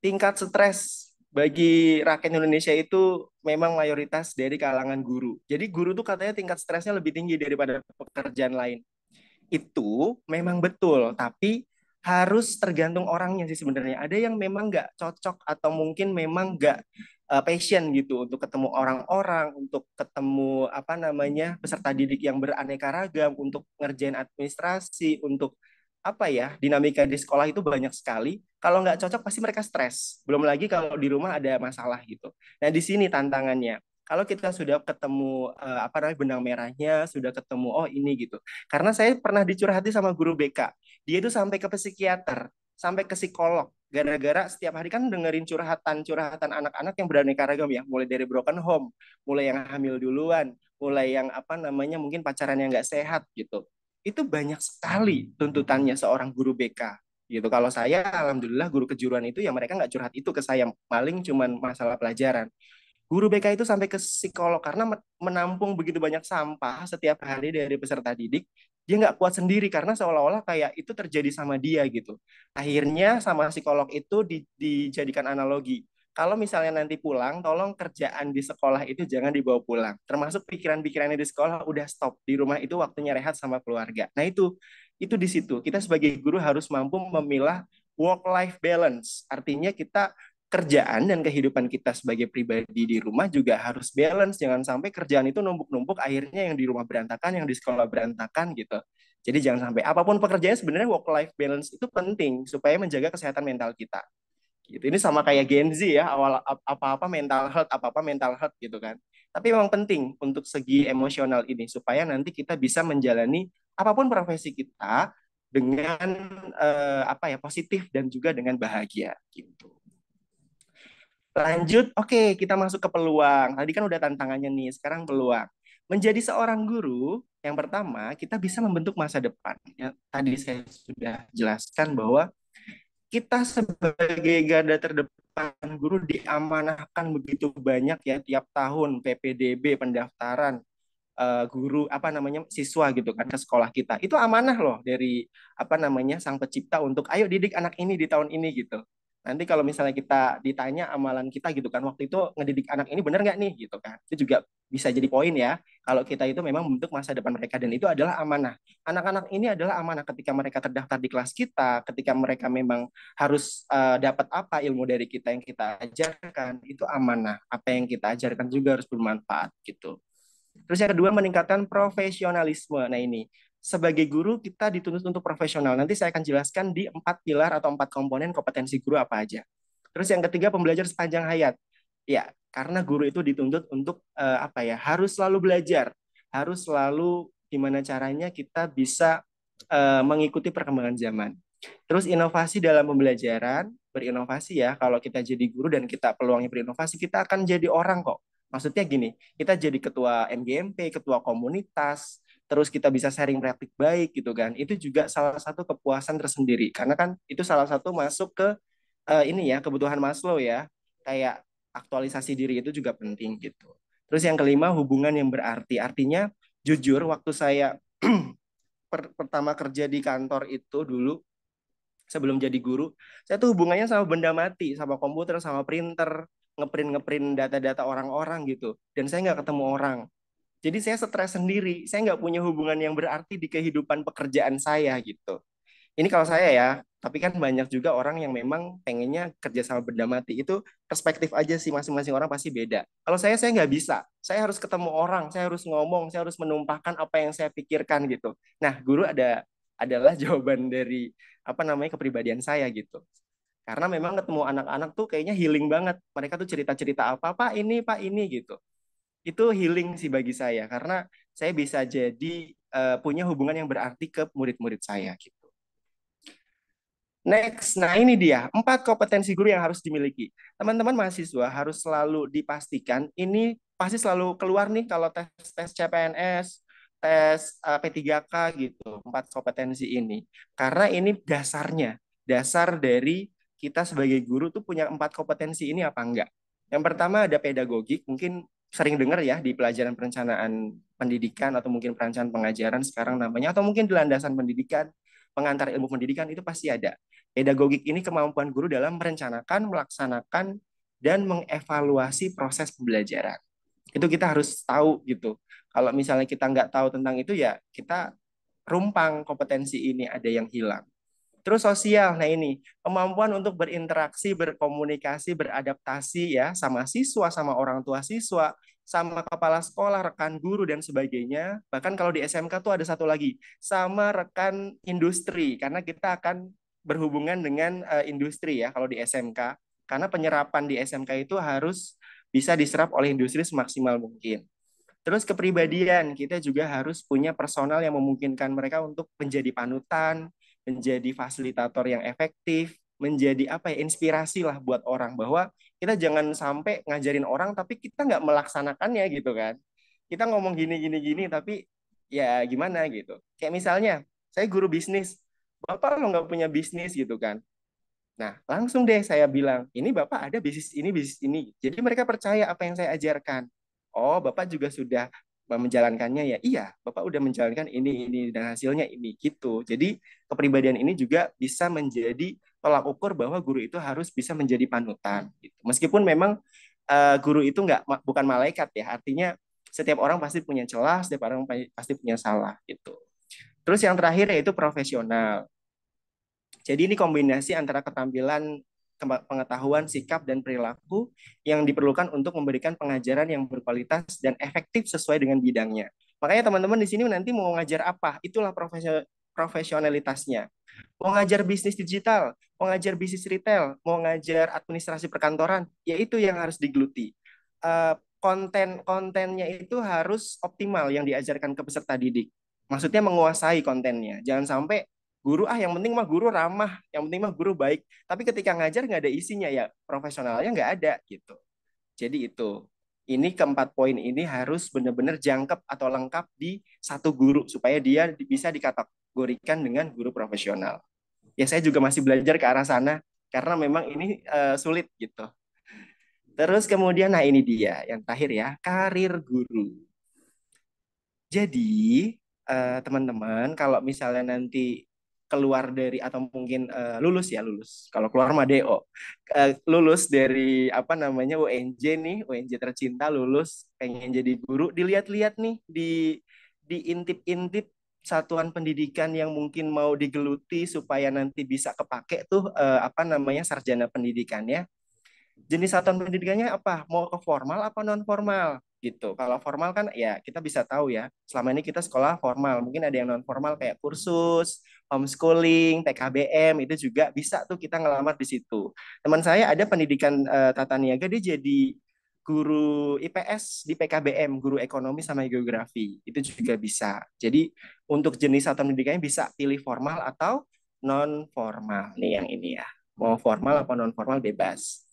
Speaker 3: tingkat stres bagi rakyat Indonesia itu memang mayoritas dari kalangan guru. Jadi guru tuh katanya tingkat stresnya lebih tinggi daripada pekerjaan lain. Itu memang betul, tapi harus tergantung orangnya sih sebenarnya. Ada yang memang nggak cocok atau mungkin memang nggak passion gitu untuk ketemu orang-orang, untuk ketemu apa namanya peserta didik yang beraneka ragam, untuk ngerjain administrasi, untuk apa ya dinamika di sekolah itu banyak sekali. Kalau nggak cocok pasti mereka stres. Belum lagi kalau di rumah ada masalah gitu. Nah di sini tantangannya. Kalau kita sudah ketemu apa namanya benang merahnya, sudah ketemu oh ini gitu. Karena saya pernah dicurhati sama guru BK. Dia itu sampai ke psikiater, sampai ke psikolog. Gara-gara setiap hari kan dengerin curhatan-curhatan anak-anak yang beraneka ragam ya. Mulai dari broken home, mulai yang hamil duluan, mulai yang apa namanya mungkin pacaran yang nggak sehat gitu. Itu banyak sekali tuntutannya seorang guru BK gitu. Kalau saya, alhamdulillah guru kejuruan itu ya mereka nggak curhat itu ke saya, paling cuman masalah pelajaran. Guru BK itu sampai ke psikolog karena menampung begitu banyak sampah setiap hari dari peserta didik, dia nggak kuat sendiri karena seolah-olah kayak itu terjadi sama dia gitu. Akhirnya sama psikolog itu dijadikan analogi. Kalau misalnya nanti pulang, tolong kerjaan di sekolah itu jangan dibawa pulang. Termasuk pikiran-pikirannya di sekolah udah stop. Di rumah itu waktunya rehat sama keluarga. Nah itu di situ. Kita sebagai guru harus mampu memilah work-life balance. Artinya kita kerjaan dan kehidupan kita sebagai pribadi di rumah juga harus balance. Jangan sampai kerjaan itu numpuk-numpuk, akhirnya yang di rumah berantakan, yang di sekolah berantakan gitu. Jadi jangan sampai apapun pekerjaannya sebenarnya work life balance itu penting supaya menjaga kesehatan mental kita. Gitu. Ini sama kayak Gen Z ya, awal apa-apa mental health gitu kan. Tapi memang penting untuk segi emosional ini supaya nanti kita bisa menjalani apapun profesi kita dengan apa ya positif dan juga dengan bahagia gitu. Lanjut, oke, kita masuk ke peluang. Tadi kan udah tantangannya nih, sekarang peluang. Menjadi seorang guru, yang pertama, kita bisa membentuk masa depan. Ya, tadi saya sudah jelaskan bahwa kita sebagai garda terdepan guru diamanahkan begitu banyak ya tiap tahun PPDB pendaftaran guru apa namanya siswa gitu kan ke sekolah kita. Itu amanah loh dari apa namanya sang pencipta untuk ayo didik anak ini di tahun ini gitu. Nanti kalau misalnya kita ditanya amalan kita gitu kan, waktu itu ngedidik anak ini benar nggak nih gitu kan. Itu juga bisa jadi poin ya. Kalau kita itu memang membentuk masa depan mereka dan itu adalah amanah. Anak-anak ini adalah amanah ketika mereka terdaftar di kelas kita, ketika mereka memang harus dapat apa ilmu dari kita yang kita ajarkan, itu amanah. Apa yang kita ajarkan juga harus bermanfaat gitu. Terus yang kedua meningkatkan profesionalisme. Nah ini sebagai guru kita dituntut untuk profesional. Nanti saya akan jelaskan di 4 pilar atau 4 komponen kompetensi guru apa aja. Terus yang ketiga pembelajar sepanjang hayat. Ya, karena guru itu dituntut untuk apa ya? Harus selalu belajar, harus selalu gimana caranya kita bisa mengikuti perkembangan zaman. Terus inovasi dalam pembelajaran, berinovasi ya. Kalau kita jadi guru dan kita peluangnya berinovasi, kita akan jadi orang kok. Maksudnya gini, kita jadi ketua MGMP, ketua komunitas, terus kita bisa sharing praktik baik gitu kan. Itu juga salah satu kepuasan tersendiri. Karena kan itu salah satu masuk ke ini ya, kebutuhan Maslow ya. Kayak aktualisasi diri itu juga penting gitu. Terus yang kelima, hubungan yang berarti. Artinya jujur waktu saya pertama kerja di kantor itu dulu sebelum jadi guru, saya tuh hubungannya sama benda mati, sama komputer, sama printer, ngeprint data-data orang-orang gitu. Dan saya nggak ketemu orang. Jadi saya stres sendiri. Saya nggak punya hubungan yang berarti di kehidupan pekerjaan saya gitu. Ini kalau saya ya, tapi kan banyak juga orang yang memang pengennya kerja sama benda mati. Itu perspektif aja sih masing-masing orang pasti beda. Kalau saya nggak bisa. Saya harus ketemu orang, saya harus ngomong, saya harus menumpahkan apa yang saya pikirkan gitu. Nah, guru adalah jawaban dari apa namanya kepribadian saya gitu. Karena memang ketemu anak-anak tuh kayaknya healing banget. Mereka tuh cerita-cerita apa, Pak ini gitu. Itu healing sih bagi saya karena saya bisa jadi punya hubungan yang berarti ke murid-murid saya gitu. Next, nah ini dia 4 kompetensi guru yang harus dimiliki. Teman-teman mahasiswa harus selalu dipastikan ini pasti selalu keluar nih kalau tes CPNS, tes P3K gitu, 4 kompetensi ini. Karena ini dasar dari kita sebagai guru tuh punya 4 kompetensi ini apa enggak. Yang pertama ada pedagogik, mungkin sering dengar ya di pelajaran perencanaan pendidikan atau mungkin perencanaan pengajaran sekarang namanya, atau mungkin di landasan pendidikan, pengantar ilmu pendidikan itu pasti ada. Pedagogik ini kemampuan guru dalam merencanakan, melaksanakan, dan mengevaluasi proses pembelajaran. Itu kita harus tahu gitu. Kalau misalnya kita nggak tahu tentang itu ya kita rumpang kompetensi ini, ada yang hilang. Terus sosial, nah ini kemampuan untuk berinteraksi, berkomunikasi, beradaptasi ya sama siswa, sama orang tua siswa, sama kepala sekolah, rekan guru dan sebagainya. Bahkan kalau di SMK tuh ada satu lagi, sama rekan industri karena kita akan berhubungan dengan industri ya kalau di SMK. Karena penyerapan di SMK itu harus bisa diserap oleh industri semaksimal mungkin. Terus kepribadian, kita juga harus punya personal yang memungkinkan mereka untuk menjadi panutan, menjadi fasilitator yang efektif, menjadi apa ya, inspirasi lah buat orang, bahwa kita jangan sampai ngajarin orang tapi kita nggak melaksanakannya gitu kan. Kita ngomong gini gini gini tapi ya gimana gitu. Kayak misalnya saya guru bisnis, bapak lo nggak punya bisnis gitu kan. Nah, langsung deh saya bilang, ini Bapak ada bisnis ini, bisnis ini. Jadi mereka percaya apa yang saya ajarkan. Oh, Bapak juga sudah menjalankannya ya? Iya, Bapak udah menjalankan ini, dan hasilnya ini, gitu. Jadi kepribadian ini juga bisa menjadi tolak ukur bahwa guru itu harus bisa menjadi panutan. Gitu. Meskipun memang guru itu bukan malaikat ya, artinya setiap orang pasti punya celah, setiap orang pasti punya salah. Gitu. Terus yang terakhir yaitu profesional. Jadi ini kombinasi antara ketampilan, pengetahuan, sikap, dan perilaku yang diperlukan untuk memberikan pengajaran yang berkualitas dan efektif sesuai dengan bidangnya. Makanya teman-teman di sini nanti mau ngajar apa, itulah profesionalitasnya. Mau ngajar bisnis digital, mau ngajar bisnis retail, mau ngajar administrasi perkantoran, ya itu yang harus digeluti. Kontennya itu harus optimal yang diajarkan ke peserta didik. Maksudnya menguasai kontennya. Jangan sampai guru yang penting mah guru ramah, yang penting mah guru baik. Tapi ketika ngajar nggak ada isinya ya profesionalnya nggak ada gitu. Jadi itu. Ini keempat poin ini harus benar-benar jangkep atau lengkap di satu guru supaya dia bisa dikategorikan dengan guru profesional. Ya saya juga masih belajar ke arah sana karena memang ini sulit gitu. Terus kemudian nah ini dia yang terakhir ya, karir guru. Jadi teman-teman kalau misalnya nanti keluar dari atau mungkin lulus ya lulus. Kalau keluar mah DO. Lulus dari apa namanya UNJ nih, UNJ tercinta lulus pengen jadi guru, dilihat-lihat nih diintip-intip satuan pendidikan yang mungkin mau digeluti supaya nanti bisa kepake tuh apa namanya sarjana pendidikannya. Jenis satuan pendidikannya apa? Mau ke formal apa non formal gitu. Kalau formal kan ya kita bisa tahu ya. Selama ini kita sekolah formal, mungkin ada yang non formal kayak kursus, homeschooling, PKBM itu juga bisa tuh kita ngelamar di situ. Teman saya ada pendidikan tata niaga, dia jadi guru IPS di PKBM, guru ekonomi sama geografi. Itu juga bisa. Jadi untuk jenis satuan pendidikannya bisa pilih formal atau non formal nih yang ini ya. Mau formal atau non formal bebas.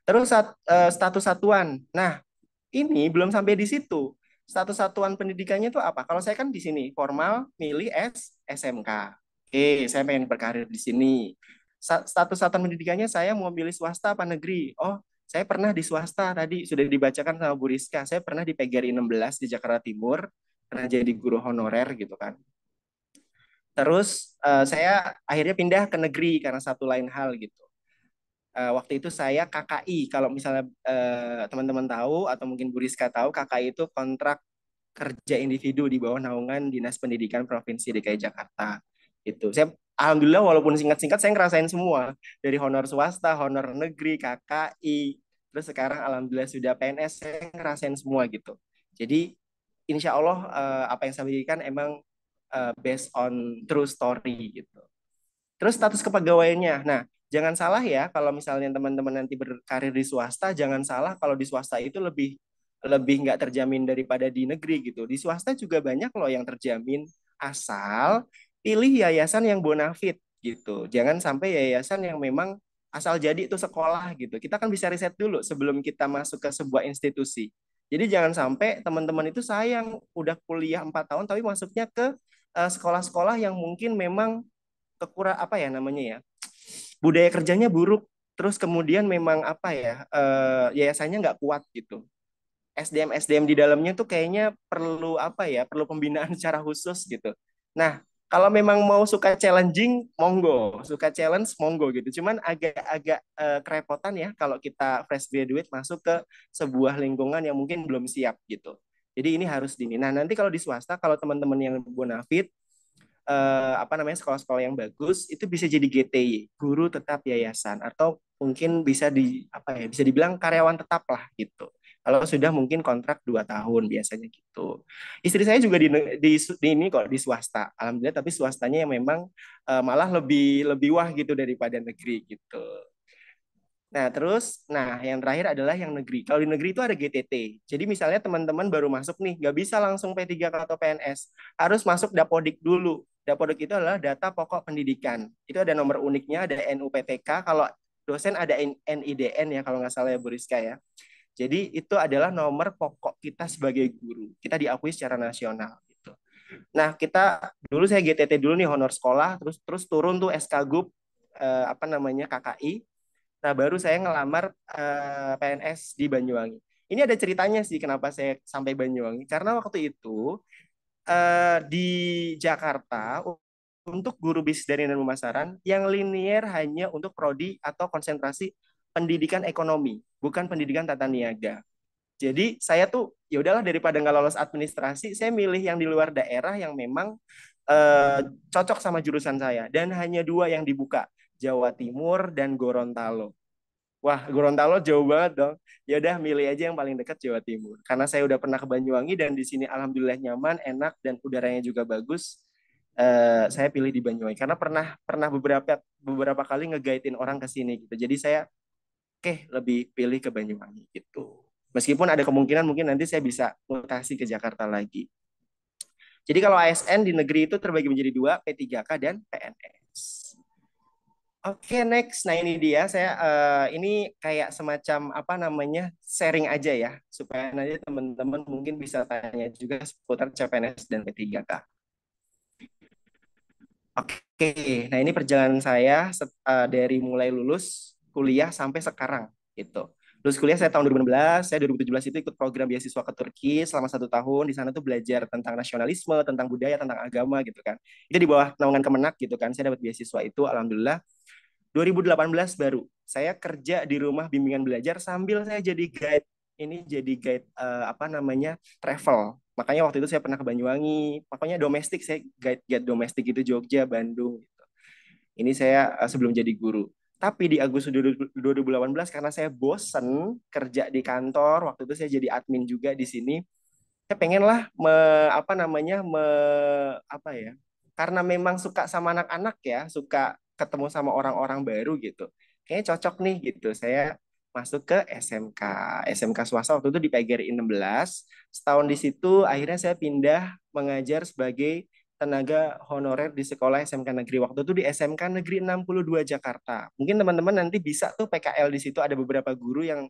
Speaker 3: Terus status satuan. Nah, ini belum sampai di situ. Status satuan pendidikannya itu apa? Kalau saya kan di sini formal milih SMK. Oke, saya pengen berkarir di sini. Status satuan pendidikannya saya mau pilih swasta apa negeri. Oh, saya pernah di swasta tadi sudah dibacakan sama Bu Rizka. Saya pernah di PGRI 16 di Jakarta Timur, pernah jadi guru honorer gitu kan. Terus saya akhirnya pindah ke negeri karena satu lain hal gitu. Waktu itu saya KKI. Kalau misalnya teman-teman tahu atau mungkin Bu Rizka tahu, KKI itu kontrak kerja individu di bawah naungan Dinas Pendidikan Provinsi DKI Jakarta. Itu. Saya alhamdulillah walaupun singkat-singkat saya ngerasain semua dari honor swasta, honor negeri, KKI, terus sekarang alhamdulillah sudah PNS, saya ngerasain semua gitu. Jadi insya Allah apa yang saya berikan emang based on true story gitu. Terus status kepegawaiannya. Nah, jangan salah ya kalau misalnya teman-teman nanti berkarir di swasta, jangan salah kalau di swasta itu lebih lebih nggak terjamin daripada di negeri gitu. Di swasta juga banyak loh yang terjamin asal pilih yayasan yang bonafit gitu. Jangan sampai yayasan yang memang asal jadi itu sekolah gitu. Kita kan bisa riset dulu sebelum kita masuk ke sebuah institusi. Jadi jangan sampai teman-teman itu sayang udah kuliah 4 tahun tapi masuknya ke sekolah-sekolah yang mungkin memang kekurang apa ya namanya ya budaya kerjanya buruk terus kemudian memang apa ya yayasannya nggak kuat gitu SDM di dalamnya tuh kayaknya perlu apa ya, perlu pembinaan secara khusus gitu. Nah, kalau memang mau suka challenging, monggo, suka challenge, monggo gitu. Cuman agak-agak kerepotan ya kalau kita fresh graduate masuk ke sebuah lingkungan yang mungkin belum siap gitu. Jadi ini harus dini. Nah, nanti kalau di swasta, kalau teman-teman yang bonafit, apa namanya, sekolah-sekolah yang bagus itu bisa jadi GTY, guru tetap yayasan, atau mungkin bisa di apa ya, bisa dibilang karyawan tetap lah gitu. Kalau sudah mungkin kontrak 2 tahun biasanya gitu. Istri saya juga di ini kok di swasta, alhamdulillah, tapi swastanya yang memang malah lebih lebih wah gitu daripada negeri gitu. Nah, terus, yang terakhir adalah yang negeri. Kalau di negeri itu ada GTT. Jadi misalnya teman-teman baru masuk nih, nggak bisa langsung P3K atau PNS. Harus masuk Dapodik dulu. Dapodik itu adalah data pokok pendidikan. Itu ada nomor uniknya, ada NUPTK. Kalau dosen ada NIDN ya, kalau nggak salah ya Bu Rizka ya. Jadi itu adalah nomor pokok kita sebagai guru. Kita diakui secara nasional gitu. Nah, dulu saya GTT dulu nih, honor sekolah, terus turun tuh SKGUP, apa namanya, KKI. Nah, baru saya ngelamar PNS di Banyuwangi. Ini ada ceritanya sih kenapa saya sampai Banyuwangi. Karena waktu itu di Jakarta untuk guru bisnis dan pemasaran yang linier hanya untuk prodi atau konsentrasi pendidikan ekonomi, bukan pendidikan tata niaga. Jadi saya tuh ya udahlah, daripada nggak lolos administrasi, saya milih yang di luar daerah yang memang eh, cocok sama jurusan saya. Dan hanya 2 yang dibuka, Jawa Timur dan Gorontalo. Wah, Gorontalo jauh banget dong. Ya udah, milih aja yang paling dekat, Jawa Timur. Karena saya udah pernah ke Banyuwangi dan di sini alhamdulillah nyaman, enak, dan udaranya juga bagus. Saya pilih di Banyuwangi karena pernah pernah beberapa kali nge-guide-in orang ke sini gitu. Jadi saya lebih pilih ke Banyuwangi gitu. Meskipun ada kemungkinan mungkin nanti saya bisa mutasi ke Jakarta lagi. Jadi kalau ASN di negeri itu terbagi menjadi 2, P3K dan PNS. Oke, next. Nah, ini dia, saya ini kayak semacam apa namanya, sharing aja ya, supaya nanti teman-teman mungkin bisa tanya juga seputar CPNS dan P3K. Oke, nah ini perjalanan saya dari mulai lulus kuliah sampai sekarang gitu. Lulus kuliah saya tahun 2016, saya 2017 itu ikut program beasiswa ke Turki selama 1 tahun. Di sana tuh belajar tentang nasionalisme, tentang budaya, tentang agama gitu kan. Itu di bawah naungan Kemenak gitu kan. Saya dapat beasiswa itu, alhamdulillah. 2018 baru saya kerja di rumah bimbingan belajar sambil saya jadi guide, jadi guide apa namanya, travel. Makanya waktu itu saya pernah ke Banyuwangi, pokoknya domestik, saya guide guide domestik itu, Jogja, Bandung gitu. Ini saya sebelum jadi guru. Tapi di Agustus 2018 karena saya bosen kerja di kantor, waktu itu saya jadi admin juga di sini. Saya pengen lah apa namanya, apa ya, karena memang suka sama anak-anak ya, suka ketemu sama orang-orang baru gitu. Kayaknya cocok nih gitu. Saya masuk ke SMK swasta waktu itu di PGRI 16. Setahun di situ akhirnya saya pindah mengajar sebagai tenaga honorer di sekolah SMK negeri. Waktu itu di SMK Negeri 62 Jakarta. Mungkin teman-teman nanti bisa tuh PKL di situ, ada beberapa guru yang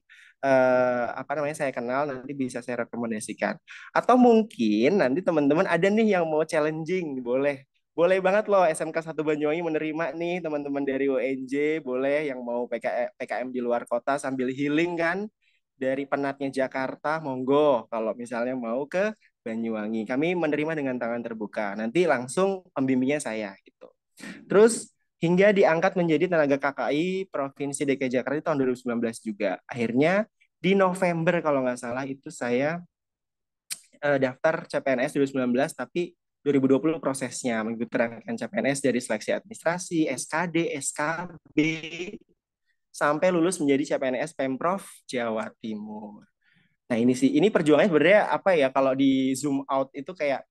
Speaker 3: apa namanya, saya kenal, nanti bisa saya rekomendasikan. Atau mungkin nanti teman-teman ada nih yang mau challenging, boleh. Boleh banget loh, SMK 1 Banyuwangi menerima nih teman-teman dari UNJ, boleh yang mau PKM di luar kota sambil healing kan dari penatnya Jakarta, monggo. Kalau misalnya mau ke Banyuwangi, kami menerima dengan tangan terbuka. Nanti langsung pembimbingnya saya gitu. Terus hingga diangkat menjadi tenaga KKI Provinsi DKI Jakarta di tahun 2019 juga. Akhirnya di November kalau nggak salah itu saya daftar CPNS 2019, tapi 2020 prosesnya mengikuti rangkaian CPNS dari seleksi administrasi, SKD, SKB, sampai lulus menjadi CPNS Pemprov Jawa Timur. Nah ini sih, ini perjuangannya sebenarnya apa ya, kalau di zoom out itu kayak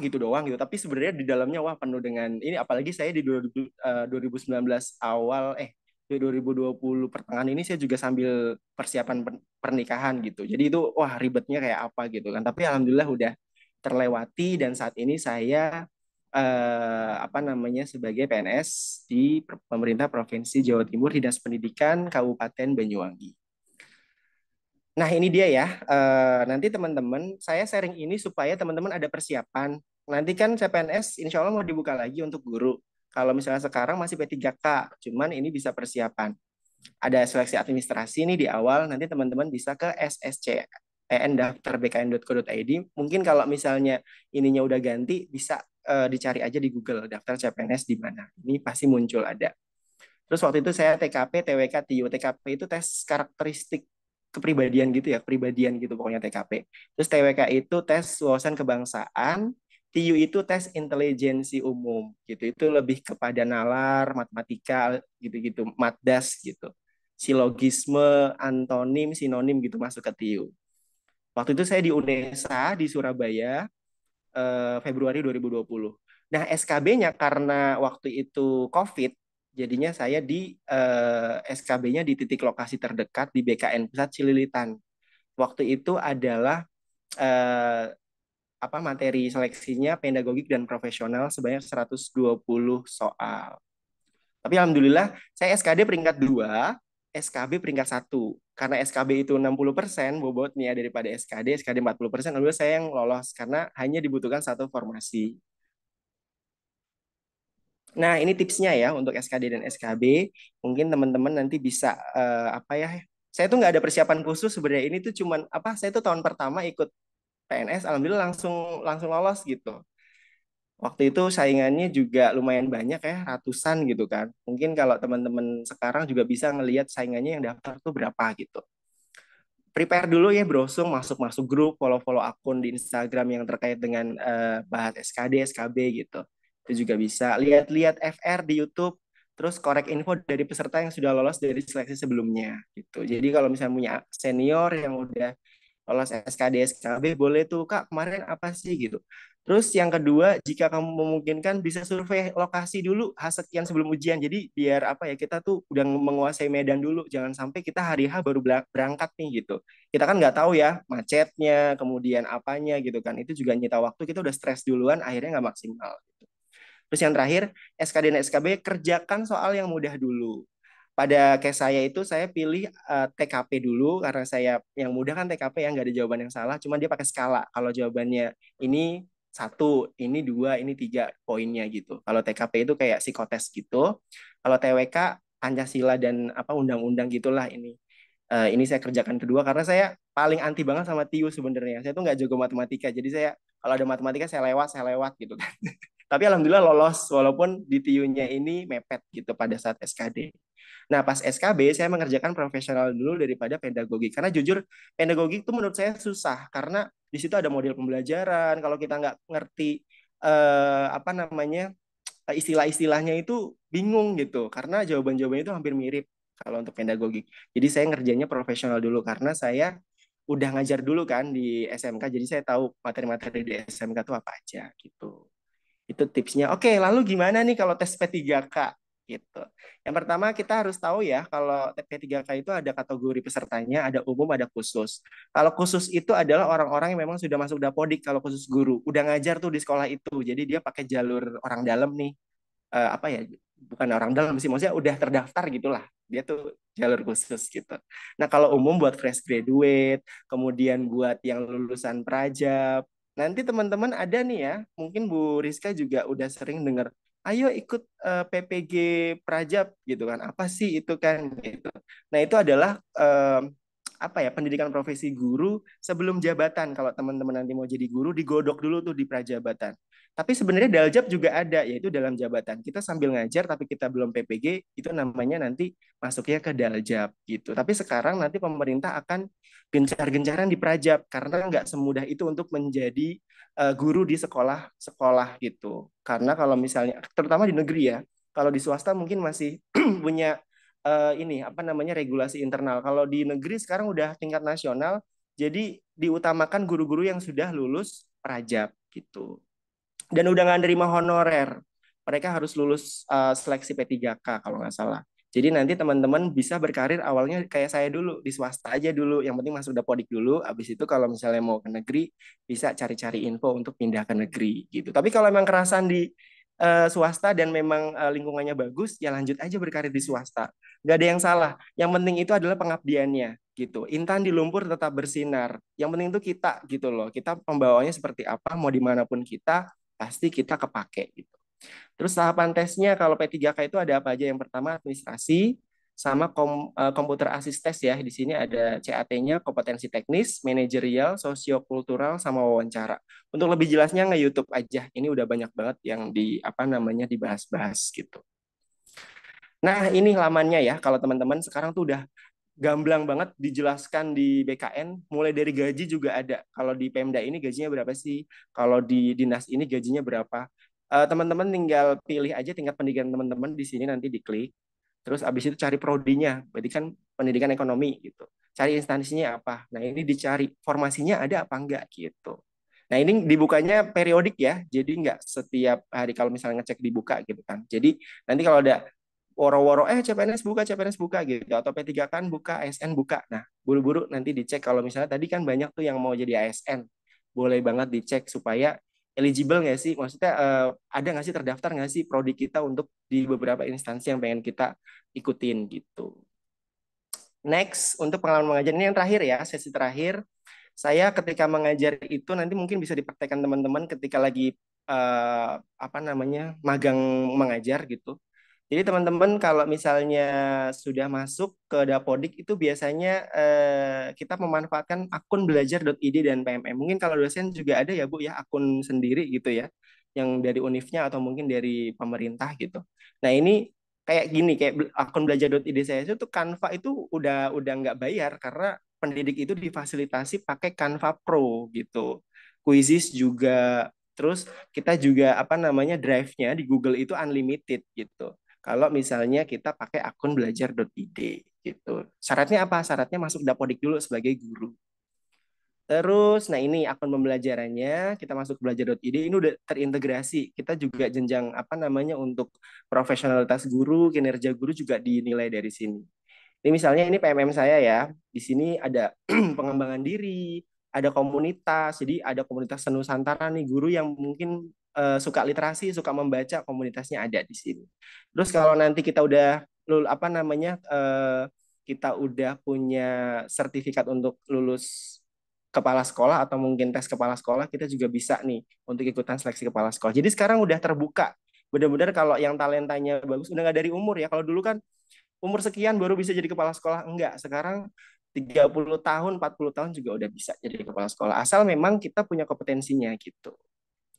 Speaker 3: gitu doang gitu, tapi sebenarnya di dalamnya wah penuh dengan ini, apalagi saya di 2019 awal, di 2020 pertengahan ini saya juga sambil persiapan pernikahan gitu, jadi itu wah ribetnya kayak apa gitu kan, tapi alhamdulillah udah terlewati dan saat ini saya apa namanya, sebagai PNS di pemerintah Provinsi Jawa Timur, Dinas Pendidikan Kabupaten Banyuwangi. Nah, ini dia ya. Nanti teman-teman, saya sharing ini supaya teman-teman ada persiapan. Nanti kan CPNS insya Allah mau dibuka lagi untuk guru. Kalau misalnya sekarang masih P3K, cuman ini bisa persiapan. Ada seleksi administrasi nih di awal, nanti teman-teman bisa ke SSC, en.bkn.co.id. Mungkin kalau misalnya ininya udah ganti, bisa dicari aja di Google daftar CPNS di mana. Ini pasti muncul ada. Terus waktu itu saya TKP, TWK, TIO. TKP itu tes karakteristik kepribadian gitu ya, kepribadian gitu pokoknya TKP. Terus TWK itu tes wawasan kebangsaan, TIO itu tes intelijensi umum gitu. Itu lebih kepada nalar, matematika gitu-gitu, matdas gitu. Silogisme, antonim, sinonim gitu masuk ke TIO. Waktu itu saya di UNESA di Surabaya, Februari 2020. Nah, SKB-nya karena waktu itu COVID, jadinya saya di SKB-nya di titik lokasi terdekat di BKN Pusat Cililitan. Waktu itu adalah eh, apa materi seleksinya pedagogik dan profesional sebanyak 120 soal. Tapi alhamdulillah saya SKD peringkat 2, SKB peringkat 1. Karena SKB itu 60% bobotnya daripada SKD 40%, alhamdulillah saya yang lolos karena hanya dibutuhkan satu formasi. Nah, ini tipsnya ya untuk SKD dan SKB. Mungkin teman-teman nanti bisa apa ya? Saya tuh nggak ada persiapan khusus sebenarnya. Ini tuh cuman apa? Saya tuh tahun pertama ikut PNS, alhamdulillah langsung langsung lolos gitu. Waktu itu saingannya juga lumayan banyak ya, ratusan gitu kan. Mungkin kalau teman-teman sekarang juga bisa ngelihat saingannya yang daftar tuh berapa gitu. Prepare dulu ya, browsing, masuk-masuk grup, follow-follow akun di Instagram yang terkait dengan bahas SKD, SKB gitu. Itu juga bisa. Lihat-lihat FR di YouTube, terus korek info dari peserta yang sudah lolos dari seleksi sebelumnya gitu. Jadi kalau misalnya punya senior yang udah lolos SKD, SKB, boleh tuh, Kak, kemarin apa sih gitu. Terus yang kedua, jika kamu memungkinkan bisa survei lokasi dulu sekian sebelum ujian. Jadi biar apa ya, kita tuh udah menguasai medan dulu. Jangan sampai kita hari H baru berangkat nih gitu. Kita kan nggak tahu ya macetnya, kemudian apanya gitu kan. Itu juga nyita waktu, kita udah stres duluan, akhirnya nggak maksimal. Terus yang terakhir, SKD dan SKB kerjakan soal yang mudah dulu. Pada case saya itu saya pilih TKP dulu karena saya yang mudah kan TKP yang nggak ada jawaban yang salah, cuma dia pakai skala. Kalau jawabannya ini satu, ini dua, ini tiga poinnya gitu. Kalau TKP itu kayak psikotes gitu. Kalau TWK Pancasila dan apa undang-undang gitulah ini. Ini saya kerjakan kedua karena saya paling anti banget sama TIU sebenarnya. Saya tuh nggak jago matematika, jadi saya kalau ada matematika saya lewat gitu kan. Tapi alhamdulillah lolos walaupun di TIU-nya ini mepet gitu pada saat SKD. Nah, pas SKB saya mengerjakan profesional dulu daripada pedagogik. Karena jujur pedagogik itu menurut saya susah karena di situ ada model pembelajaran. Kalau kita nggak ngerti apa namanya istilah-istilahnya itu bingung gitu. Karena jawaban-jawabannya itu hampir mirip kalau untuk pedagogik. Jadi saya ngerjainnya profesional dulu karena saya udah ngajar dulu kan di SMK. Jadi saya tahu materi-materi di SMK itu apa aja gitu. Itu tipsnya. Oke, lalu gimana nih kalau tes P3K? Gitu. Yang pertama kita harus tahu ya kalau P3K itu ada kategori pesertanya, ada umum, ada khusus. Kalau khusus itu adalah orang-orang yang memang sudah masuk Dapodik kalau khusus guru. Udah ngajar tuh di sekolah itu. Jadi dia pakai jalur orang dalam nih. Apa ya? Bukan orang dalam sih, maksudnya udah terdaftar gitulah. Dia tuh jalur khusus gitu. Nah, kalau umum buat fresh graduate, kemudian buat yang lulusan Prajab, nanti teman-teman ada nih ya, mungkin Bu Rizka juga udah sering dengar, ayo ikut PPG Prajab gitu kan. Apa sih itu kan gitu. Nah, itu adalah apa ya, pendidikan profesi guru sebelum jabatan. Kalau teman-teman nanti mau jadi guru digodok dulu tuh di prajabatan. Tapi sebenarnya daljab juga ada, yaitu dalam jabatan. Kita sambil ngajar tapi kita belum PPG, itu namanya nanti masuknya ke daljab gitu. Tapi sekarang nanti pemerintah akan gencar-gencaran di prajab karena nggak semudah itu untuk menjadi guru di sekolah-sekolah gitu. Karena kalau misalnya, terutama di negeri ya, kalau di swasta mungkin masih punya ini apa namanya regulasi internal. Kalau di negeri sekarang udah tingkat nasional, jadi diutamakan guru-guru yang sudah lulus prajab gitu. Dan udah nggak nerima honorer. Mereka harus lulus seleksi P3K kalau nggak salah. Jadi nanti teman-teman bisa berkarir awalnya kayak saya dulu, di swasta aja dulu. Yang penting masuk Dapodik dulu. Habis itu kalau misalnya mau ke negeri, bisa cari-cari info untuk pindah ke negeri gitu. Tapi kalau memang kerasan di swasta dan memang lingkungannya bagus, ya lanjut aja berkarir di swasta. Nggak ada yang salah. Yang penting itu adalah pengabdiannya gitu. Intan di lumpur tetap bersinar. Yang penting itu kita gitu loh. Kita pembawanya seperti apa, mau dimanapun kita, pasti kita kepake gitu. Terus tahapan tesnya kalau P3K itu ada apa aja? Yang pertama administrasi, sama komputer assist test ya. Di sini ada CAT-nya, kompetensi teknis, manajerial, sosiokultural, sama wawancara. Untuk lebih jelasnya nge-YouTube aja. Ini udah banyak banget yang dibahas-bahas gitu. Nah, ini lamannya ya. Kalau teman-teman sekarang tuh udah gamblang banget dijelaskan di BKN, mulai dari gaji juga ada. Kalau di Pemda ini gajinya berapa sih? Kalau di dinas ini gajinya berapa? Teman-teman tinggal pilih aja tingkat pendidikan teman-teman di sini nanti diklik. Terus abis itu cari prodinya, berarti kan pendidikan ekonomi gitu. Cari instansinya apa. Nah, ini dicari formasinya ada apa enggak gitu. Nah, ini dibukanya periodik ya. Jadi enggak setiap hari kalau misalnya ngecek dibuka gitu kan. Jadi nanti kalau ada woro-woro CPNS buka gitu atau P3 kan buka, ASN buka. Nah, buru-buru nanti dicek kalau misalnya tadi kan banyak tuh yang mau jadi ASN. Boleh banget dicek supaya eligible nggak sih? Maksudnya ada nggak sih terdaftar nggak sih prodi kita untuk di beberapa instansi yang pengen kita ikutin gitu. Next, untuk pengalaman mengajar ini yang terakhir ya, sesi terakhir. Saya ketika mengajar itu nanti mungkin bisa dipraktekkan teman-teman ketika lagi magang mengajar gitu. Jadi teman-teman kalau misalnya sudah masuk ke Dapodik itu biasanya kita memanfaatkan akun belajar.id dan PMM. Mungkin kalau dosen juga ada ya Bu ya akun sendiri gitu ya, yang dari univnya atau mungkin dari pemerintah gitu. Nah ini kayak gini, kayak akun belajar.id saya itu tuh Canva itu udah nggak bayar karena pendidik itu difasilitasi pakai Canva Pro gitu. Quizzes juga, terus kita juga drive-nya di Google itu unlimited gitu. Kalau misalnya kita pakai akun belajar.id gitu. Syaratnya apa? Syaratnya masuk Dapodik dulu sebagai guru. Terus, nah ini akun pembelajarannya, kita masuk belajar.id, ini udah terintegrasi. Kita juga jenjang untuk profesionalitas guru, kinerja guru juga dinilai dari sini. Ini misalnya ini PMM saya ya. Di sini ada pengembangan diri, ada komunitas. Jadi ada komunitas senusantara nih guru yang mungkin suka literasi, suka membaca, komunitasnya ada di sini. Terus kalau nanti kita udah kita udah punya sertifikat untuk lulus kepala sekolah atau mungkin tes kepala sekolah, kita juga bisa nih untuk ikutan seleksi kepala sekolah. Jadi sekarang udah terbuka. Benar-benar kalau yang talentanya bagus udah nggak dari umur ya. Kalau dulu kan umur sekian baru bisa jadi kepala sekolah. Enggak, sekarang 30 tahun, 40 tahun juga udah bisa jadi kepala sekolah. Asal memang kita punya kompetensinya gitu.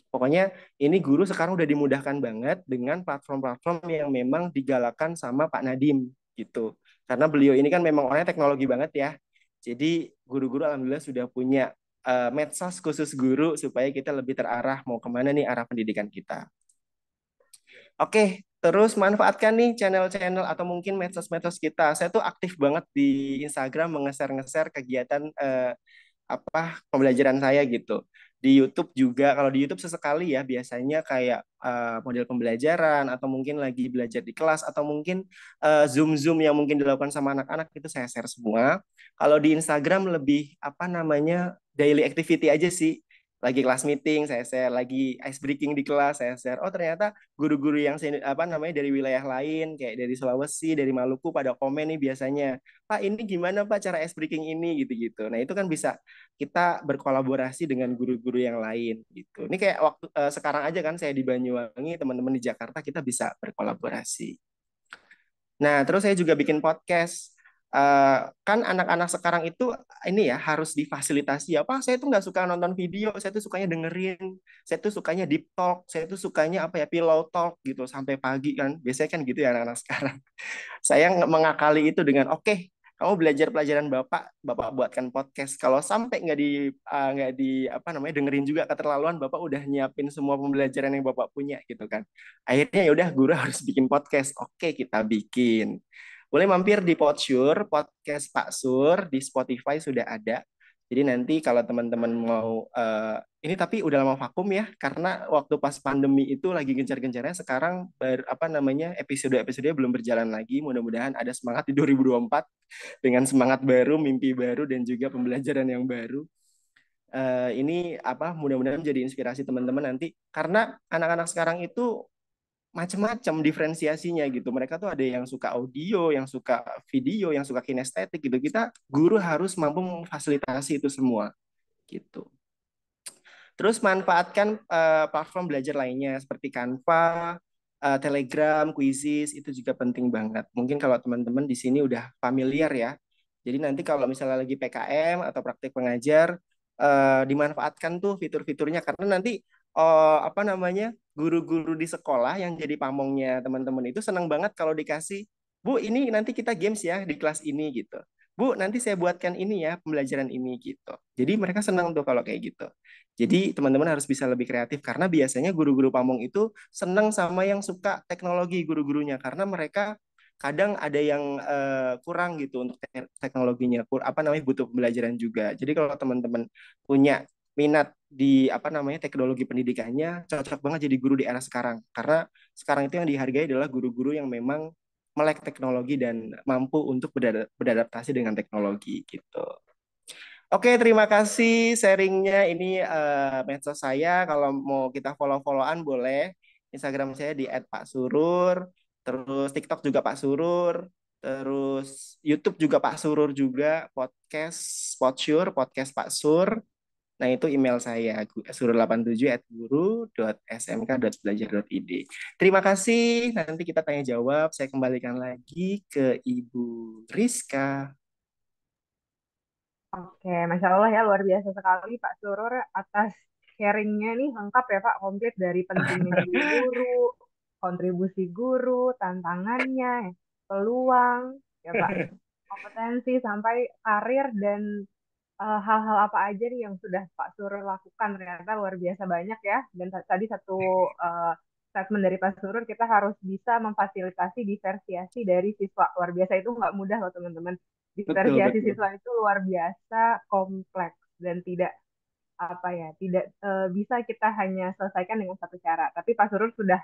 Speaker 3: Pokoknya ini guru sekarang udah dimudahkan banget dengan platform-platform yang memang digalakan sama Pak Nadiem gitu. Karena beliau ini kan memang orangnya teknologi banget ya. Jadi guru-guru alhamdulillah sudah punya medsos khusus guru supaya kita lebih terarah mau kemana nih arah pendidikan kita. Oke, terus manfaatkan nih channel-channel atau mungkin medsos-medsos kita. Saya tuh aktif banget di Instagram nge-share kegiatan pembelajaran saya gitu. Di YouTube juga, kalau di YouTube sesekali ya biasanya kayak model pembelajaran atau mungkin lagi belajar di kelas atau mungkin Zoom-Zoom yang mungkin dilakukan sama anak-anak itu saya share semua. Kalau di Instagram lebih daily activity aja sih. Lagi kelas meeting saya share, lagi ice breaking di kelas saya share. Oh ternyata guru-guru yang dari wilayah lain kayak dari Sulawesi, dari Maluku pada komen nih biasanya. Pak ini gimana Pak cara ice breaking ini gitu-gitu. Nah itu kan bisa kita berkolaborasi dengan guru-guru yang lain gitu. Ini kayak waktu sekarang aja kan saya di Banyuwangi, teman-teman di Jakarta kita bisa berkolaborasi. Nah, terus saya juga bikin podcast. Kan anak-anak sekarang itu ini ya harus difasilitasi. Apa? Saya tuh nggak suka nonton video, saya tuh sukanya dengerin, saya tuh sukanya deep talk, saya tuh sukanya pillow talk gitu sampai pagi kan. Biasanya kan gitu ya anak-anak sekarang. Saya mengakali itu dengan oke, kamu belajar pelajaran bapak buatkan podcast. Kalau sampai nggak di dengerin juga keterlaluan, bapak udah nyiapin semua pembelajaran yang bapak punya gitu kan. Akhirnya ya udah guru harus bikin podcast. Oke, kita bikin. Boleh mampir di Podsure, podcast Pak Sur di Spotify sudah ada. Jadi nanti kalau teman-teman mau ini tapi udah lama vakum ya karena waktu pas pandemi itu lagi gencar-gencarnya, sekarang episode-episode belum berjalan lagi. Mudah-mudahan ada semangat di 2024 dengan semangat baru, mimpi baru dan juga pembelajaran yang baru. Ini mudah-mudahan menjadi inspirasi teman-teman nanti karena anak-anak sekarang itu macam-macam diferensiasinya gitu. Mereka tuh ada yang suka audio, yang suka video, yang suka kinestetik gitu. Kita guru harus mampu memfasilitasi itu semua gitu. Terus manfaatkan platform belajar lainnya seperti Canva, Telegram, Quizizz itu juga penting banget. Mungkin kalau teman-teman di sini udah familiar ya. Jadi nanti kalau misalnya lagi PKM atau praktik pengajar, dimanfaatkan tuh fitur-fiturnya karena nanti apa namanya guru-guru di sekolah yang jadi pamongnya teman-teman itu senang banget kalau dikasih, Bu, ini nanti kita games ya di kelas ini gitu. Bu, nanti saya buatkan ini ya pembelajaran ini gitu. Jadi mereka senang tuh kalau kayak gitu. Jadi teman-teman harus bisa lebih kreatif karena biasanya guru-guru pamong itu senang sama yang suka teknologi guru-gurunya karena mereka kadang ada yang kurang gitu untuk teknologinya, apa namanya butuh pembelajaran juga. Jadi kalau teman-teman punya minat di apa namanya teknologi pendidikannya, cocok banget jadi guru di era sekarang. Karena sekarang itu yang dihargai adalah guru-guru yang memang melek teknologi dan mampu untuk beradaptasi dengan teknologi gitu. Oke, terima kasih sharingnya. Ini medsos saya. Kalau mau kita follow-followan boleh. Instagram saya di @paksurur. Terus TikTok juga Pak Surur. Terus YouTube juga Pak Surur juga. Podcast Podsure, podcast Pak Sur. Nah, itu email saya, surur87@guru.smk.belajar.id. Terima kasih. Nanti kita tanya jawab. Saya kembalikan lagi ke Ibu Rizka.
Speaker 2: Oke, Masya Allah ya, luar biasa sekali Pak Surur atas sharingnya nih lengkap ya Pak, komplit dari pentingnya jadi guru, kontribusi guru, tantangannya, peluang, ya Pak, kompetensi sampai karir dan hal-hal apa aja nih yang sudah Pak Surur lakukan ternyata luar biasa banyak ya. Dan tadi satu statement dari Pak Surur, kita harus bisa memfasilitasi diversiasi dari siswa. Luar biasa itu nggak mudah loh teman-teman.
Speaker 3: Betul,
Speaker 2: Diversiasi
Speaker 3: betul.
Speaker 2: siswa itu luar biasa kompleks dan tidak apa ya, tidak bisa kita hanya selesaikan dengan satu cara. Tapi Pak Surur sudah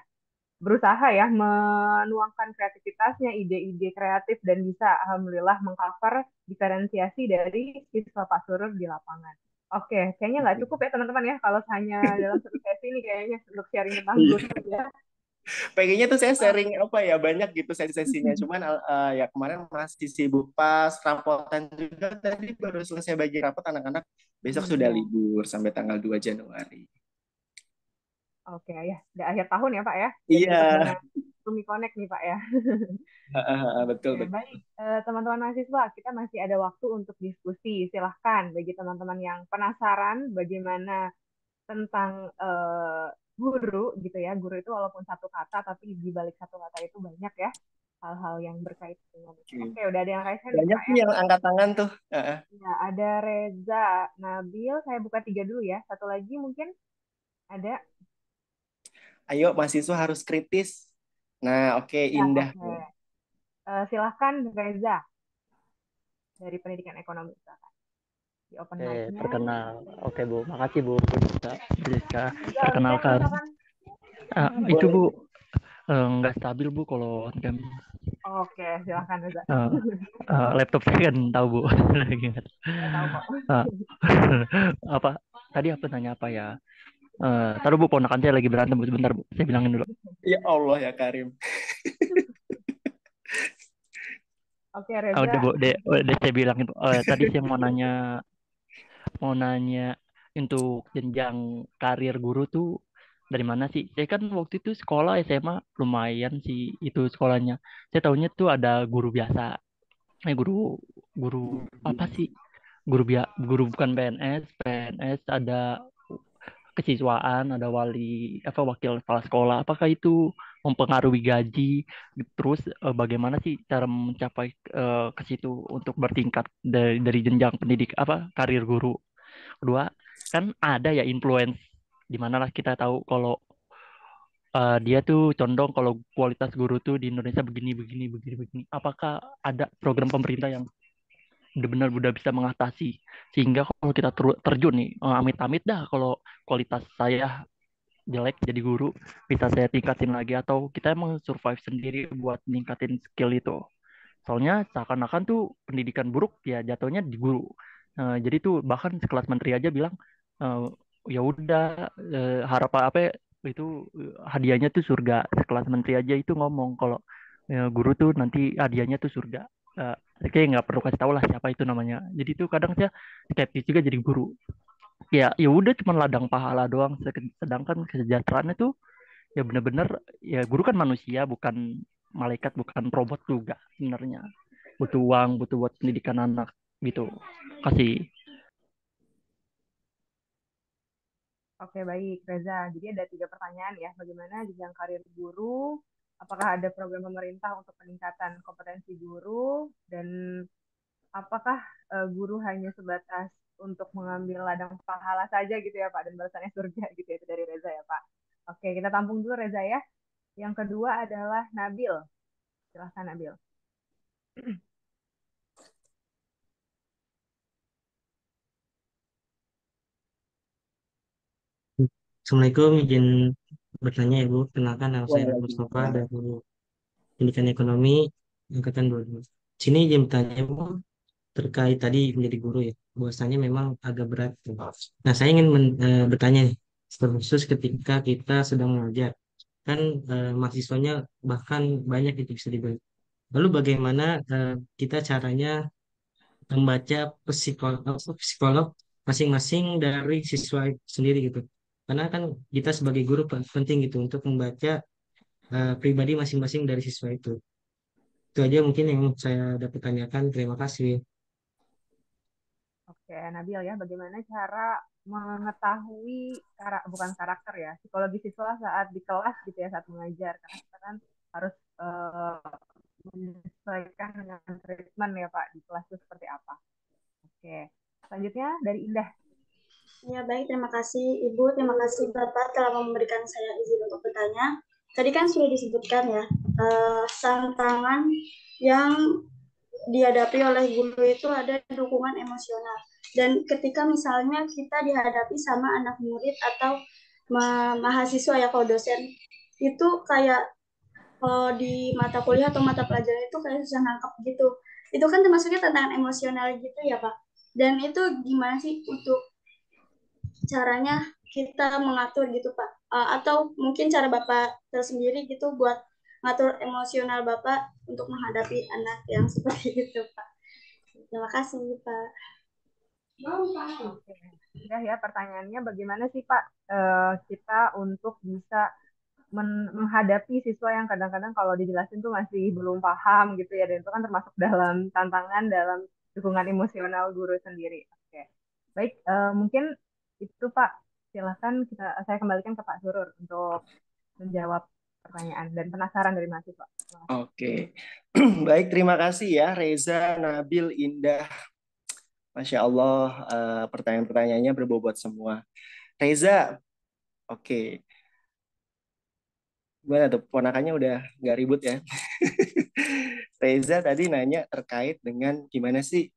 Speaker 2: berusaha ya menuangkan kreativitasnya, ide-ide kreatif dan bisa alhamdulillah mengcover diferensiasi dari siswa Pak Surur di lapangan. Oke, kayaknya nggak cukup ya teman-teman ya kalau hanya dalam satu sesi ini kayaknya untuk sharing tentang
Speaker 3: Iya.
Speaker 2: guru ya.
Speaker 3: Pengennya tuh saya sharing apa ya banyak gitu sesi-sesinya. Cuman ya kemarin masih sibuk pas rapotan juga tadi baru selesai bagi rapot anak-anak. Besok sudah
Speaker 2: Iya.
Speaker 3: libur sampai tanggal 2 Januari.
Speaker 2: Oke ya, udah akhir tahun ya Pak ya. Dan
Speaker 3: Iya,
Speaker 2: tetap dengan Lumi Connect nih Pak ya.
Speaker 3: betul
Speaker 2: Oke,
Speaker 3: betul.
Speaker 2: baik. Teman-teman mahasiswa, kita masih ada waktu untuk diskusi. Silahkan bagi teman-teman yang penasaran bagaimana tentang guru gitu ya. Guru itu walaupun satu kata, tapi di balik satu kata itu banyak ya hal-hal yang berkaitan dengan itu.
Speaker 3: Oke.
Speaker 2: Oke, udah ada yang raise hand nih
Speaker 3: Banyak
Speaker 2: Pak
Speaker 3: sih
Speaker 2: ya.
Speaker 3: yang angkat tangan tuh.
Speaker 2: Ya, ada Reza, Nabil. Saya buka tiga dulu ya. Satu lagi mungkin ada.
Speaker 3: Ayo mahasiswa harus kritis. Nah, oke,
Speaker 2: Ya,
Speaker 3: Indah.
Speaker 2: oke. Silahkan Reza dari Pendidikan Ekonomi. Silahkan. Di open mic-nya.
Speaker 4: Perkenal. Oke Bu, makasih Bu Rizka.
Speaker 2: Reza on cam
Speaker 4: Perkenalkan.
Speaker 2: silakan.
Speaker 4: Itu Bu nggak stabil Bu kalau on cam.
Speaker 2: Oke, silahkan Reza.
Speaker 4: Laptop saya kan tahu Bu. Lagi nggak tahu.
Speaker 2: Saya tahu kok.
Speaker 4: Apa tadi apa nanya apa ya? Taruh Bu, ponakan saya lagi berantem Bu, sebentar Bu. Saya bilangin dulu.
Speaker 3: Ya Allah ya Karim.
Speaker 2: Oke, Reza.
Speaker 4: Udah Bu, udah saya bilangin. Tadi saya mau nanya untuk jenjang karir guru tuh dari mana sih? Saya kan waktu itu sekolah SMA lumayan sih itu sekolahnya. Saya tahunya tuh ada guru biasa. Guru guru apa sih? Guru bukan PNS, PNS ada kesiswaan, ada wakil kepala sekolah. Apakah itu mempengaruhi gaji? Terus bagaimana sih cara mencapai ke situ untuk bertingkat dari jenjang pendidik apa karir guru? Kedua, kan ada ya influence di mana lah kita tahu kalau dia tuh condong kalau kualitas guru tuh di Indonesia begini begini begini begini. Apakah ada program pemerintah yang benar-benar udah bisa mengatasi sehingga kalau kita terjun nih amit-amit dah kalau kualitas saya jelek jadi guru bisa saya tingkatin lagi atau kita emang survive sendiri buat ningkatin skill itu. Soalnya seakan-akan tuh pendidikan buruk ya jatuhnya di guru. Jadi tuh bahkan sekelas menteri aja bilang eh, ya udah harapan apa ya, itu hadiahnya tuh surga. Sekelas menteri aja itu ngomong kalau guru tuh nanti hadiahnya tuh surga. Kayak nggak perlu kasih tahu lah siapa itu namanya. Jadi tuh kadang saya skeptis juga jadi guru. Ya udah cuma ladang pahala doang. Sedangkan kesejahteraan itu ya bener-bener ya guru kan manusia, bukan malaikat, bukan robot juga sebenarnya. Butuh uang, butuh buat pendidikan anak gitu. Kasih.
Speaker 2: Oke, baik, Reza. Jadi ada 3 pertanyaan ya. Bagaimana jenjang karir guru? Apakah ada program pemerintah untuk peningkatan kompetensi guru? Dan apakah guru hanya sebatas untuk mengambil ladang pahala saja gitu ya, Pak? Dan balasannya surga gitu ya, itu dari Reza ya, Pak. Oke, kita tampung dulu Reza ya. Yang kedua adalah Nabil. Silahkan Nabil.
Speaker 5: Assalamualaikum, izin bertanya Ibu. Kenalkan nama saya Mustafa
Speaker 3: Waalaikumsalam.
Speaker 5: dari Pendidikan Ekonomi Angkatan 22. Sini izin bertanya Ibu terkait tadi menjadi guru ya. Bahwasanya memang agak berat. Nah, saya ingin bertanya nih, khusus ketika kita sedang mengajar, kan mahasiswanya bahkan banyak itu bisa dibilang. Lalu bagaimana kita caranya membaca psikolog masing-masing dari siswa sendiri gitu. Karena kan kita sebagai guru penting gitu untuk membaca pribadi masing-masing dari siswa itu. Itu aja mungkin yang saya dapat tanyakan. Terima kasih.
Speaker 2: Oke, Nabil ya, bagaimana cara mengetahui bukan karakter ya, psikologi siswa saat di kelas gitu ya, saat mengajar, karena kita kan harus menyesuaikan dengan treatment ya Pak di kelas itu seperti apa. Oke, selanjutnya dari Indah.
Speaker 6: Ya, baik. Terima kasih Ibu. Terima kasih Bapak telah memberikan saya izin untuk bertanya. Tadi kan sudah disebutkan ya, tantangan yang dihadapi oleh guru itu ada dukungan emosional. Dan ketika misalnya kita dihadapi sama anak murid atau mahasiswa ya, kalau dosen itu kayak di mata kuliah atau mata pelajaran itu kayak susah nangkep gitu. Itu kan termasuknya tantangan emosional gitu ya Pak. Dan itu gimana sih untuk caranya kita mengatur gitu Pak? Atau mungkin cara Bapak tersendiri gitu buat ngatur emosional Bapak untuk menghadapi anak yang seperti itu Pak. Terima kasih Pak.
Speaker 2: Oke, udah ya pertanyaannya bagaimana sih Pak kita untuk bisa menghadapi siswa yang kadang-kadang kalau dijelasin tuh masih belum paham gitu ya, dan itu kan termasuk dalam tantangan dalam dukungan emosional guru sendiri. Oke, baik, mungkin itu Pak, silakan saya kembalikan ke Pak Surur untuk menjawab pertanyaan dan penasaran dari mahasiswa.
Speaker 3: Oke. Baik, terima kasih ya Reza, Nabil, Indah. Masya Allah, pertanyaan-pertanyaannya berbobot semua. Reza, oke. Gimana tuh, ponakannya udah nggak ribut ya? Reza tadi nanya terkait dengan gimana sih,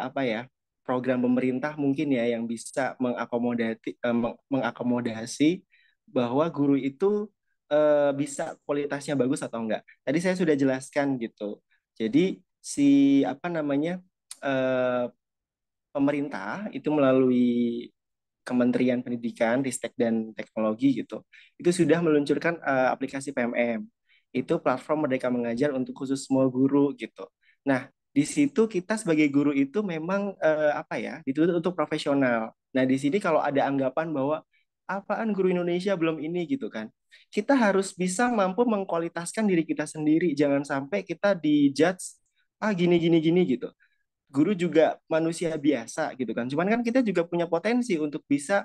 Speaker 3: apa ya, program pemerintah mungkin ya yang bisa mengakomodasi bahwa guru itu bisa kualitasnya bagus atau enggak. Tadi saya sudah jelaskan gitu. Jadi si apa namanya, eh, pemerintah itu melalui Kementerian Pendidikan, Ristek dan Teknologi gitu, itu sudah meluncurkan aplikasi PMM. Itu platform Merdeka Mengajar untuk khusus semua guru gitu. Nah, di situ kita sebagai guru itu memang apa ya, dituntut untuk profesional. Nah, di sini kalau ada anggapan bahwa apaan guru Indonesia belum ini gitu kan. Kita harus bisa mampu mengkualitaskan diri kita sendiri, jangan sampai kita dijudge gini gini gini gitu. Guru juga manusia biasa gitu kan. Cuman kan kita juga punya potensi untuk bisa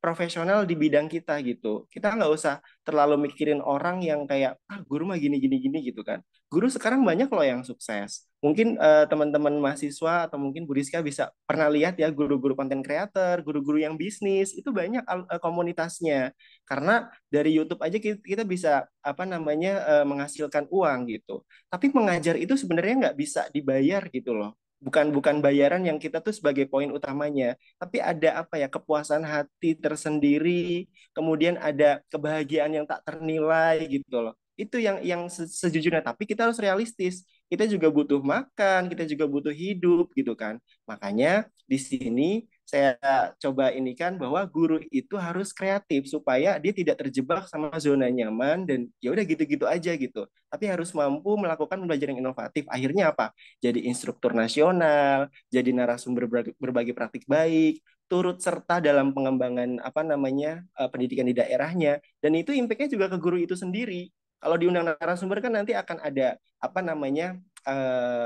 Speaker 3: profesional di bidang kita gitu. Kita nggak usah terlalu mikirin orang yang kayak guru mah gini gini gini gitu kan. Guru sekarang banyak loh yang sukses. Mungkin teman-teman mahasiswa atau mungkin Bu Rizka bisa pernah lihat ya guru-guru konten creator, guru-guru yang bisnis itu banyak komunitasnya. Karena dari YouTube aja kita bisa apa namanya menghasilkan uang gitu. Tapi mengajar itu sebenarnya nggak bisa dibayar gitu loh. Bukan bukan bayaran yang kita tuh sebagai poin utamanya, tapi ada apa ya, kepuasan hati tersendiri, kemudian ada kebahagiaan yang tak ternilai gitu loh. Itu yang sejujurnya, tapi kita harus realistis. Kita juga butuh makan, kita juga butuh hidup gitu kan. Makanya di sini saya coba ini kan bahwa guru itu harus kreatif supaya dia tidak terjebak sama zona nyaman dan ya udah gitu-gitu aja gitu. Tapi harus mampu melakukan pembelajaran yang inovatif. Akhirnya apa? Jadi instruktur nasional, jadi narasumber berbagi praktik baik, turut serta dalam pengembangan apa namanya pendidikan di daerahnya. Dan itu impact-nya juga ke guru itu sendiri. Kalau diundang narasumber kan nanti akan ada apa namanya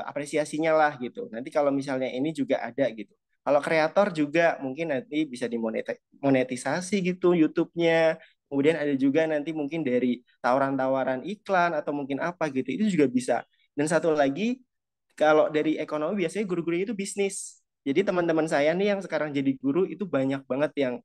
Speaker 3: apresiasinya lah gitu. Nanti kalau misalnya ini juga ada gitu. Kalau kreator juga mungkin nanti bisa dimonetisasi gitu YouTube-nya. Kemudian ada juga nanti mungkin dari tawaran-tawaran iklan atau mungkin apa gitu. Itu juga bisa. Dan satu lagi, kalau dari ekonomi biasanya guru-gurunya itu bisnis. Jadi teman-teman saya nih yang sekarang jadi guru itu banyak banget yang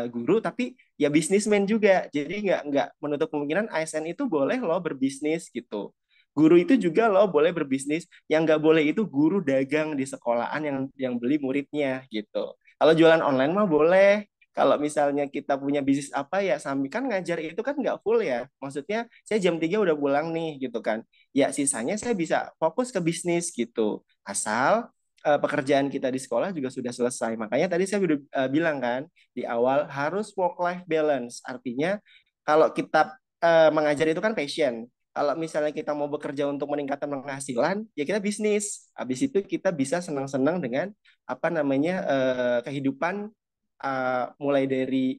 Speaker 3: guru tapi ya bisnismen juga. Jadi nggak menutup kemungkinan ASN itu boleh loh berbisnis gitu. Guru itu juga loh boleh berbisnis. Yang nggak boleh itu guru dagang di sekolahan yang beli muridnya gitu. Kalau jualan online mah boleh. Kalau misalnya kita punya bisnis apa ya sambil kan ngajar itu kan nggak full ya. Maksudnya saya jam 3 udah pulang nih gitu kan. Ya sisanya saya bisa fokus ke bisnis gitu. Asal pekerjaan kita di sekolah juga sudah selesai. Makanya tadi saya udah bilang kan di awal harus work life balance. Artinya kalau kita mengajar itu kan passion. Kalau misalnya kita mau bekerja untuk meningkatkan penghasilan, ya kita bisnis. Habis itu kita bisa senang-senang dengan apa namanya kehidupan mulai dari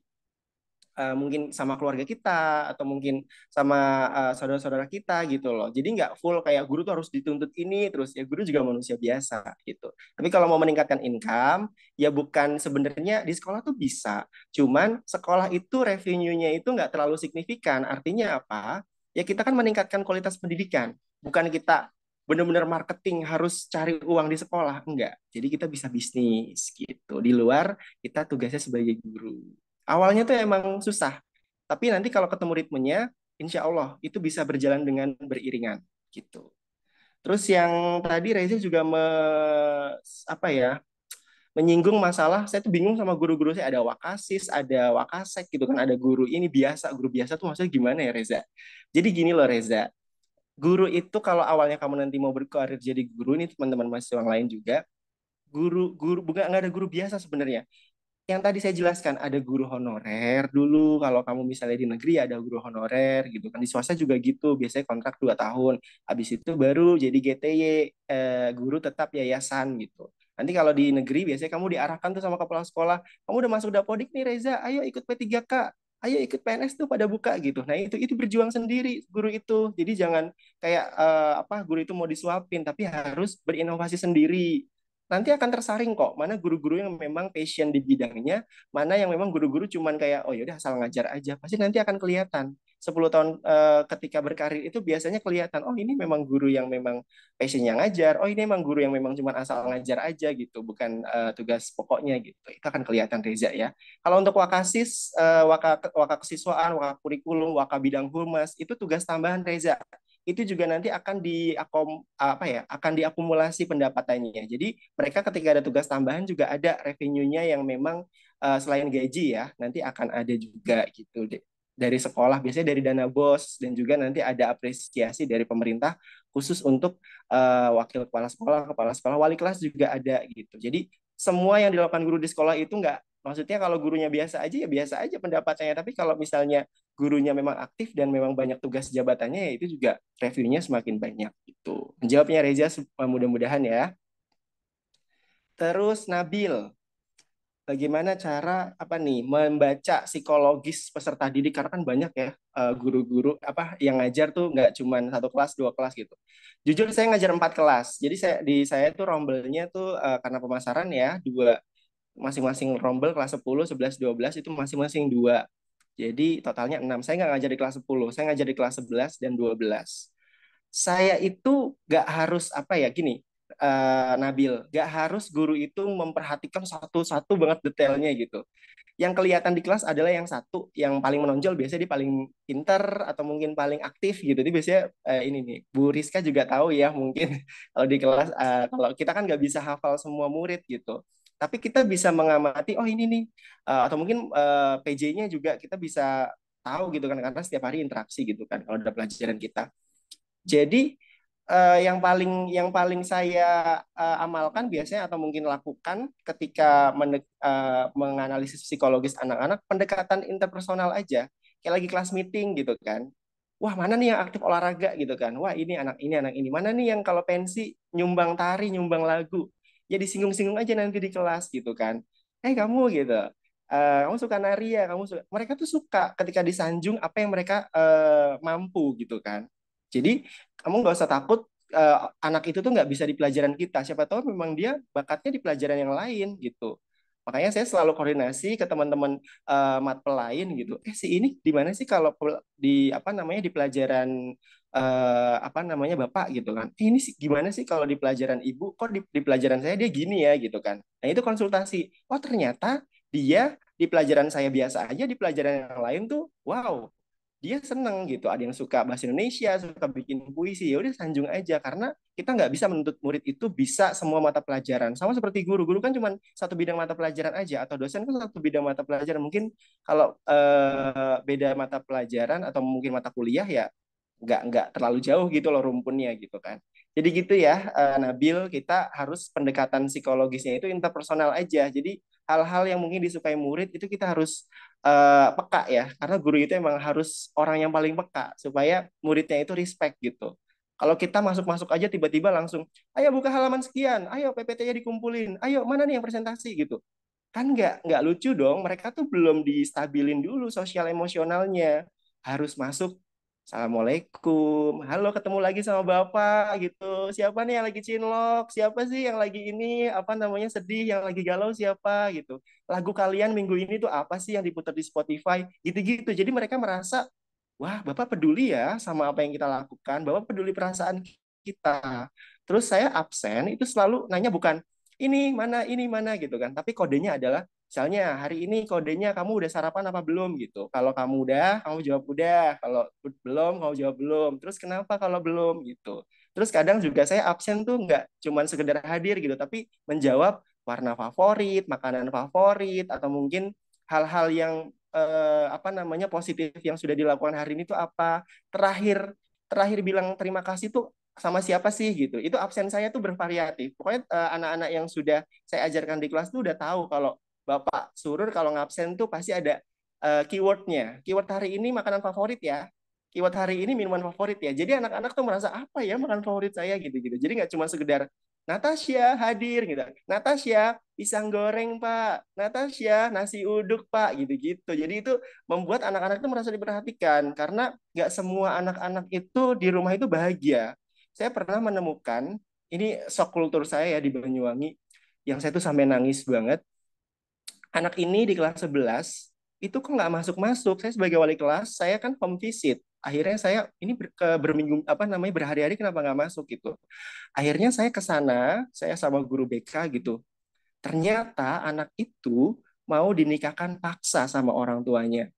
Speaker 3: mungkin sama keluarga kita atau mungkin sama saudara-saudara kita gitu loh. Jadi nggak full kayak guru tuh harus dituntut ini terus ya guru juga manusia biasa gitu. Tapi kalau mau meningkatkan income ya bukan sebenarnya di sekolah tuh bisa. Cuman sekolah itu revenue-nya itu nggak terlalu signifikan. Artinya apa? Ya kita kan meningkatkan kualitas pendidikan. Bukan kita benar-benar marketing harus cari uang di sekolah. Enggak. Jadi kita bisa bisnis gitu. Di luar kita tugasnya sebagai guru. Awalnya tuh emang susah, tapi nanti kalau ketemu ritmenya, insya Allah itu bisa berjalan dengan beriringan gitu. Terus yang tadi Reza juga apa ya menyinggung masalah, saya tuh bingung sama guru-guru saya ada wakasis, ada wakasek gitu kan, ada guru biasa tuh maksudnya gimana ya Reza? Jadi gini loh Reza, guru itu kalau awalnya kamu nanti mau berkarir jadi guru ini teman-teman mahasiswa yang lain juga, guru bukan nggak ada guru biasa sebenarnya yang tadi saya jelaskan ada guru honorer dulu kalau kamu misalnya di negeri ada guru honorer gitu kan di swasta juga gitu biasanya kontrak 2 tahun habis itu baru jadi GTY guru tetap yayasan gitu nanti kalau di negeri biasanya kamu diarahkan tuh sama kepala sekolah kamu udah masuk Dapodik nih Reza ayo ikut P3K ayo ikut PNS tuh pada buka gitu nah itu berjuang sendiri guru itu jadi jangan kayak apa guru itu mau disuapin tapi harus berinovasi sendiri nanti akan tersaring kok mana guru-guru yang memang passion di bidangnya mana yang memang guru-guru cuman kayak oh yaudah asal ngajar aja pasti nanti akan kelihatan 10 tahun ketika berkarir itu biasanya kelihatan oh ini memang guru yang memang passionnya ngajar oh ini memang guru yang memang cuman asal ngajar aja gitu bukan tugas pokoknya gitu itu akan kelihatan Reza ya kalau untuk wakasis waka kesiswaan waka kurikulum waka bidang humas itu tugas tambahan Reza itu juga nanti akan akan diakumulasi pendapatannya. Jadi mereka ketika ada tugas tambahan juga ada revenue-nya yang memang selain gaji ya, nanti akan ada juga gitu dari sekolah biasanya dari dana BOS dan juga nanti ada apresiasi dari pemerintah khusus untuk wakil kepala sekolah, wali kelas juga ada gitu. Jadi semua yang dilakukan guru di sekolah itu enggak maksudnya kalau gurunya biasa aja ya biasa aja pendapatannya tapi kalau misalnya gurunya memang aktif dan memang banyak tugas jabatannya ya itu juga reviewnya semakin banyak gitu. Menjawabnya Reza mudah-mudahan ya. Terus Nabil, bagaimana cara apa nih membaca psikologis peserta didik karena kan banyak ya guru-guru apa yang ngajar tuh nggak cuma 1 kelas 2 kelas gitu. Jujur saya ngajar 4 kelas. Jadi saya tuh rombelnya tuh karena pemasaran ya dua masing-masing rombel kelas 10, 11, 12 itu masing-masing dua. Jadi totalnya 6. Saya nggak ngajar di kelas 10, saya ngajar di kelas 11 dan 12. Saya itu nggak harus apa ya gini, Nabil, nggak harus guru itu memperhatikan satu-satu banget detailnya gitu. Yang kelihatan di kelas adalah yang satu, yang paling menonjol biasanya dia paling pinter atau mungkin paling aktif gitu. Jadi biasanya ini nih, Bu Rizka juga tahu ya mungkin kalau di kelas kalau kita kan nggak bisa hafal semua murid gitu. Tapi kita bisa mengamati, oh ini nih, atau mungkin PJ-nya juga kita bisa tahu gitu kan karena setiap hari interaksi gitu kan kalau ada pelajaran kita. Jadi yang paling saya amalkan biasanya atau mungkin lakukan ketika menganalisis psikologis anak-anak, pendekatan interpersonal aja. Kayak lagi kelas meeting gitu kan. Wah, mana nih yang aktif olahraga gitu kan. Wah, ini anak ini, anak ini. Mana nih yang kalau pensi nyumbang tari, nyumbang lagu. Ya disinggung-singgung aja nanti di kelas gitu kan. Kamu gitu. Kamu suka nari ya, kamu suka. Mereka tuh suka ketika disanjung apa yang mereka mampu gitu kan. Jadi kamu nggak usah takut anak itu tuh nggak bisa di pelajaran kita. Siapa tahu memang dia bakatnya di pelajaran yang lain gitu. Makanya saya selalu koordinasi ke teman-teman matpel lain gitu. Si ini di mana sih kalau di apa namanya di pelajaran apa namanya Bapak gitu kan. Ini sih gimana sih kalau di pelajaran Ibu? Kok di pelajaran saya dia gini ya gitu kan. Nah, itu konsultasi. Oh, ternyata dia di pelajaran saya biasa aja, di pelajaran yang lain tuh wow, dia seneng gitu. Ada yang suka bahasa Indonesia, suka bikin puisi, ya udah sanjung aja karena kita nggak bisa menuntut murid itu bisa semua mata pelajaran. Sama seperti guru kan cuma satu bidang mata pelajaran aja, atau dosen kan satu bidang mata pelajaran. Mungkin kalau beda mata pelajaran atau mungkin mata kuliah ya nggak terlalu jauh gitu loh rumpunnya gitu kan. Jadi gitu ya, Nabil, kita harus pendekatan psikologisnya itu interpersonal aja. Jadi hal-hal yang mungkin disukai murid itu kita harus peka ya, karena guru itu emang harus orang yang paling peka supaya muridnya itu respect gitu. Kalau kita masuk-masuk aja tiba-tiba langsung, ayo buka halaman sekian, ayo PPT-nya dikumpulin, ayo mana nih yang presentasi gitu. Kan nggak lucu dong, mereka tuh belum distabilin dulu sosial emosionalnya. Harus masuk, Assalamualaikum, halo ketemu lagi sama Bapak gitu. Siapa nih yang lagi cinlok? Siapa sih yang lagi ini, apa namanya sedih, yang lagi galau siapa gitu. Lagu kalian minggu ini tuh apa sih yang diputar di Spotify? Gitu-gitu. Jadi mereka merasa, wah Bapak peduli ya sama apa yang kita lakukan, Bapak peduli perasaan kita. Terus saya absen itu selalu nanya bukan, ini mana gitu kan. Tapi kodenya adalah misalnya hari ini kodenya kamu udah sarapan apa belum gitu. Kalau kamu udah, kamu jawab udah. Kalau belum, kamu jawab belum. Terus kenapa kalau belum gitu. Terus kadang juga saya absen tuh nggak cuman sekedar hadir gitu, tapi menjawab warna favorit, makanan favorit, atau mungkin hal-hal yang apa namanya positif yang sudah dilakukan hari ini tuh apa. Terakhir terakhir bilang terima kasih tuh sama siapa sih gitu. Itu absen saya tuh bervariatif. Pokoknya anak-anak yang sudah saya ajarkan di kelas tuh udah tahu kalau Bapak Surur kalau ngabsen tuh pasti ada keywordnya. Keyword hari ini makanan favorit ya. Keyword hari ini minuman favorit ya. Jadi anak-anak tuh merasa apa ya makanan favorit saya gitu-gitu. Jadi nggak cuma sekedar Natasha hadir gitu. Natasha pisang goreng Pak. Natasha nasi uduk Pak gitu-gitu. Jadi itu membuat anak-anak itu merasa diperhatikan karena nggak semua anak-anak itu di rumah itu bahagia. Saya pernah menemukan ini shock kultur saya ya di Banyuwangi yang saya tuh sampai nangis banget. Anak ini di kelas 11 itu kok nggak masuk-masuk. Saya sebagai wali kelas, saya kan home visit. Akhirnya saya ini berminggu apa namanya berhari-hari kenapa nggak masuk gitu. Akhirnya saya ke sana, saya sama guru BK gitu. Ternyata anak itu mau dinikahkan paksa sama orang tuanya.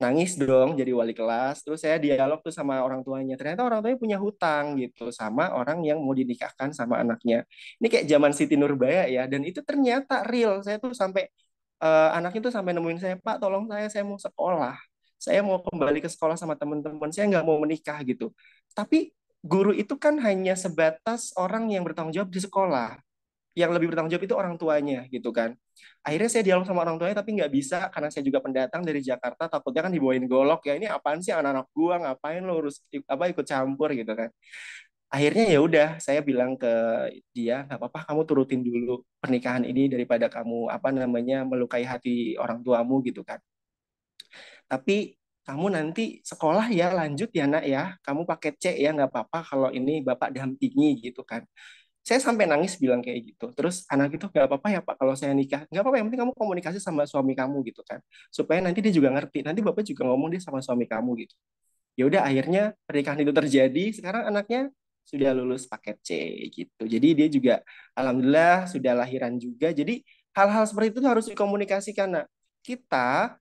Speaker 3: Nangis dong jadi wali kelas. Terus saya dialog tuh sama orang tuanya. Ternyata orang tuanya punya hutang gitu sama orang yang mau dinikahkan sama anaknya. Ini kayak zaman Siti Nurbaya ya. Dan itu ternyata real. Saya tuh sampai anaknya tuh sampai nemuin saya, Pak, tolong saya mau sekolah. Saya mau kembali ke sekolah sama teman-teman. Saya nggak mau menikah gitu. Tapi guru itu kan hanya sebatas orang yang bertanggung jawab di sekolah, yang lebih bertanggung jawab itu orang tuanya gitu kan. Akhirnya saya dialog sama orang tuanya tapi nggak bisa karena saya juga pendatang dari Jakarta, takutnya kan dibawain golok ya, ini apaan sih anak-anak gua, ngapain lo urus apa ikut campur gitu kan. Akhirnya ya udah saya bilang ke dia, nggak apa-apa kamu turutin dulu pernikahan ini daripada kamu apa namanya melukai hati orang tuamu gitu kan. Tapi kamu nanti sekolah ya lanjut ya nak ya, kamu pakai C ya nggak apa-apa kalau ini bapak dampingi gitu kan. Saya sampai nangis bilang kayak gitu. Terus anak itu nggak apa-apa ya Pak kalau saya nikah. Nggak apa-apa, yang penting kamu komunikasi sama suami kamu gitu kan. Supaya nanti dia juga ngerti. Nanti Bapak juga ngomong dia sama suami kamu gitu. Ya udah akhirnya pernikahan itu terjadi. Sekarang anaknya sudah lulus paket C gitu. Jadi dia juga alhamdulillah sudah lahiran juga. Jadi hal-hal seperti itu harus dikomunikasikan. Nah, kita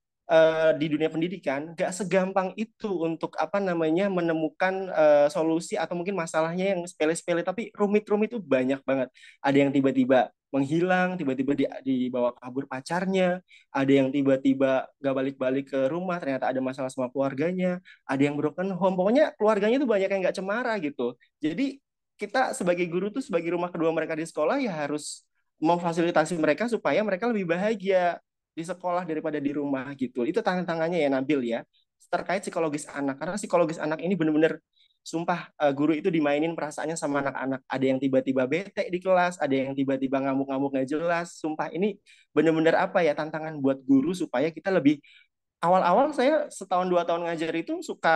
Speaker 3: di dunia pendidikan nggak segampang itu untuk apa namanya menemukan solusi atau mungkin masalahnya yang sepele-sepele tapi rumit-rumit itu banyak banget. Ada yang tiba-tiba menghilang, tiba-tiba dibawa kabur pacarnya, ada yang tiba-tiba nggak balik-balik ke rumah, ternyata ada masalah sama keluarganya, ada yang broken home, pokoknya keluarganya itu banyak yang nggak cemara gitu. Jadi kita sebagai guru tuh sebagai rumah kedua mereka di sekolah ya harus memfasilitasi mereka supaya mereka lebih bahagia di sekolah daripada di rumah gitu. Itu tantangannya ya Nabil ya. Terkait psikologis anak karena psikologis anak ini benar-benar sumpah guru itu dimainin perasaannya sama anak-anak. Ada yang tiba-tiba bete di kelas, ada yang tiba-tiba ngamuk-ngamuk nggak jelas. Sumpah ini benar-benar apa ya tantangan buat guru supaya kita lebih awal-awal saya setahun 2 tahun ngajar itu suka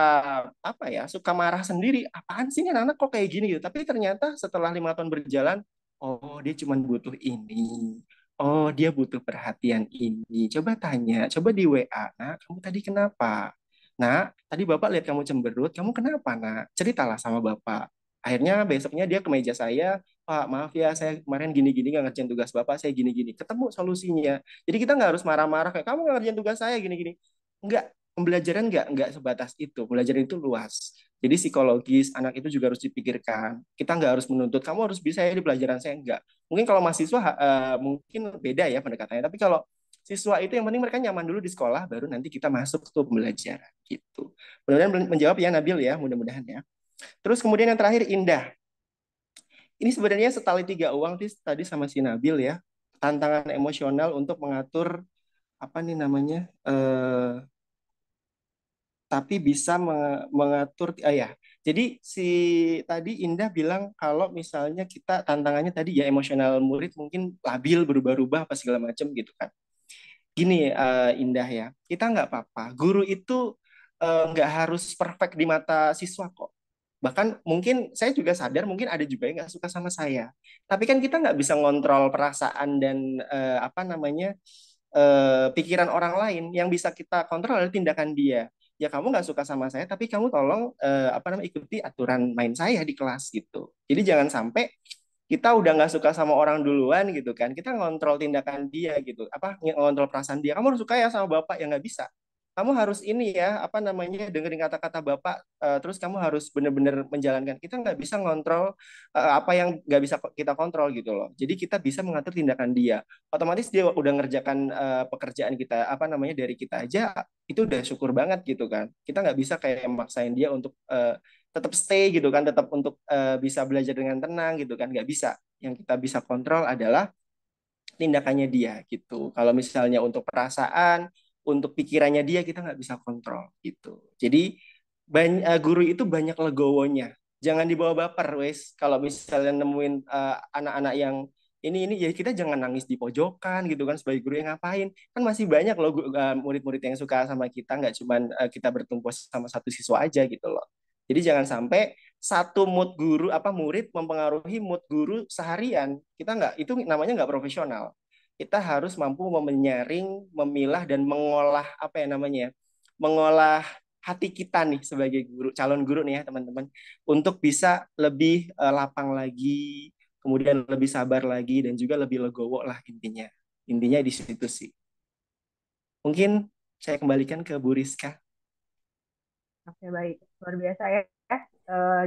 Speaker 3: apa ya suka marah sendiri apaan sih ini anak kok kayak gini gitu tapi ternyata setelah 5 tahun berjalan oh dia cuma butuh ini oh dia butuh perhatian ini coba tanya coba di WA nak kamu tadi kenapa nak tadi bapak lihat kamu cemberut kamu kenapa nak ceritalah sama bapak akhirnya besoknya dia ke meja saya Pak maaf ya saya kemarin gini-gini nggak ngerjain tugas bapak saya gini-gini ketemu solusinya jadi kita nggak harus marah-marah kayak kamu nggak ngerjain tugas saya gini-gini. Enggak, pembelajaran enggak sebatas itu. Pembelajaran itu luas. Jadi psikologis anak itu juga harus dipikirkan. Kita enggak harus menuntut kamu harus bisa ya di pelajaran saya enggak. Mungkin kalau mahasiswa mungkin beda ya pendekatannya. Tapi kalau siswa itu yang penting mereka nyaman dulu di sekolah, baru nanti kita masuk ke pembelajaran gitu. Mudah-mudahan menjawab ya Nabil ya, mudah-mudahan ya. Terus kemudian yang terakhir Indah. Ini sebenarnya setali tiga uang tadi sama si Nabil ya. Tantangan emosional untuk mengatur apa nih namanya tapi bisa mengatur ya. Jadi si tadi Indah bilang kalau misalnya kita tantangannya tadi ya emosional murid mungkin labil berubah-ubah apa segala macam gitu kan. Gini Indah ya, kita nggak apa-apa. Guru itu nggak harus perfect di mata siswa kok. Bahkan mungkin saya juga sadar mungkin ada juga yang nggak suka sama saya. Tapi kan kita nggak bisa ngontrol perasaan dan apa namanya pikiran orang lain. Yang bisa kita kontrol adalah tindakan dia. Ya kamu nggak suka sama saya, tapi kamu tolong apa namanya ikuti aturan main saya di kelas gitu. Jadi jangan sampai kita udah nggak suka sama orang duluan gitu kan, kita ngontrol tindakan dia gitu, apa ngontrol perasaan dia. Kamu harus suka ya sama bapak yang nggak bisa. Kamu harus ini ya, apa namanya, dengerin kata-kata bapak, terus kamu harus benar-benar menjalankan. Kita nggak bisa ngontrol apa yang nggak bisa kita kontrol gitu loh. Jadi kita bisa mengatur tindakan dia otomatis dia udah ngerjakan pekerjaan kita apa namanya dari kita aja itu udah syukur banget gitu kan kita nggak bisa kayak maksain dia untuk tetap stay gitu kan tetap untuk bisa belajar dengan tenang gitu kan nggak bisa yang kita bisa kontrol adalah tindakannya dia gitu kalau misalnya untuk perasaan untuk pikirannya dia kita nggak bisa kontrol gitu jadi guru itu banyak legowonya jangan dibawa baper wes kalau misalnya nemuin anak-anak yang ini ya kita jangan nangis di pojokan gitu kan sebagai guru yang ngapain kan masih banyak loh murid-murid yang suka sama kita nggak cuman kita bertumpu sama satu siswa aja gitu loh jadi jangan sampai satu mood guru apa murid mempengaruhi mood guru seharian kita nggak itu namanya nggak profesional kita harus mampu menyaring memilah dan mengolah apa ya namanya mengolah hati kita nih sebagai guru calon guru nih ya teman-teman untuk bisa lebih lapang lagi kemudian lebih sabar lagi dan juga lebih legowo lah intinya di situ sih mungkin saya kembalikan ke Bu Rizka.
Speaker 2: Oke, baik. Luar biasa ya.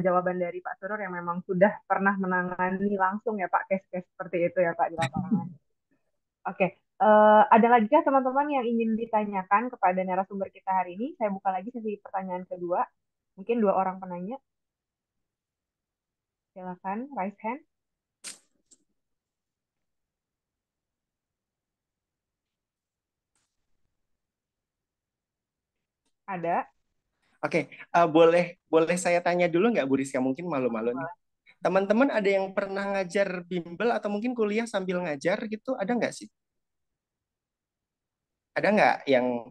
Speaker 2: Jawaban dari Pak Surur yang memang sudah pernah menangani langsung ya Pak case-case seperti itu ya Pak di lapangan. Oke, ada lagi kah teman-teman yang ingin ditanyakan kepada narasumber kita hari ini? Saya buka lagi sesi pertanyaan kedua. Mungkin 2 orang penanya. Silakan, raise hand. Ada?
Speaker 3: Oke, boleh saya tanya dulu nggak Bu Rizka? Mungkin malu-malu nih. Teman-teman ada yang pernah ngajar bimbel atau mungkin kuliah sambil ngajar gitu? Ada nggak sih? Ada nggak yang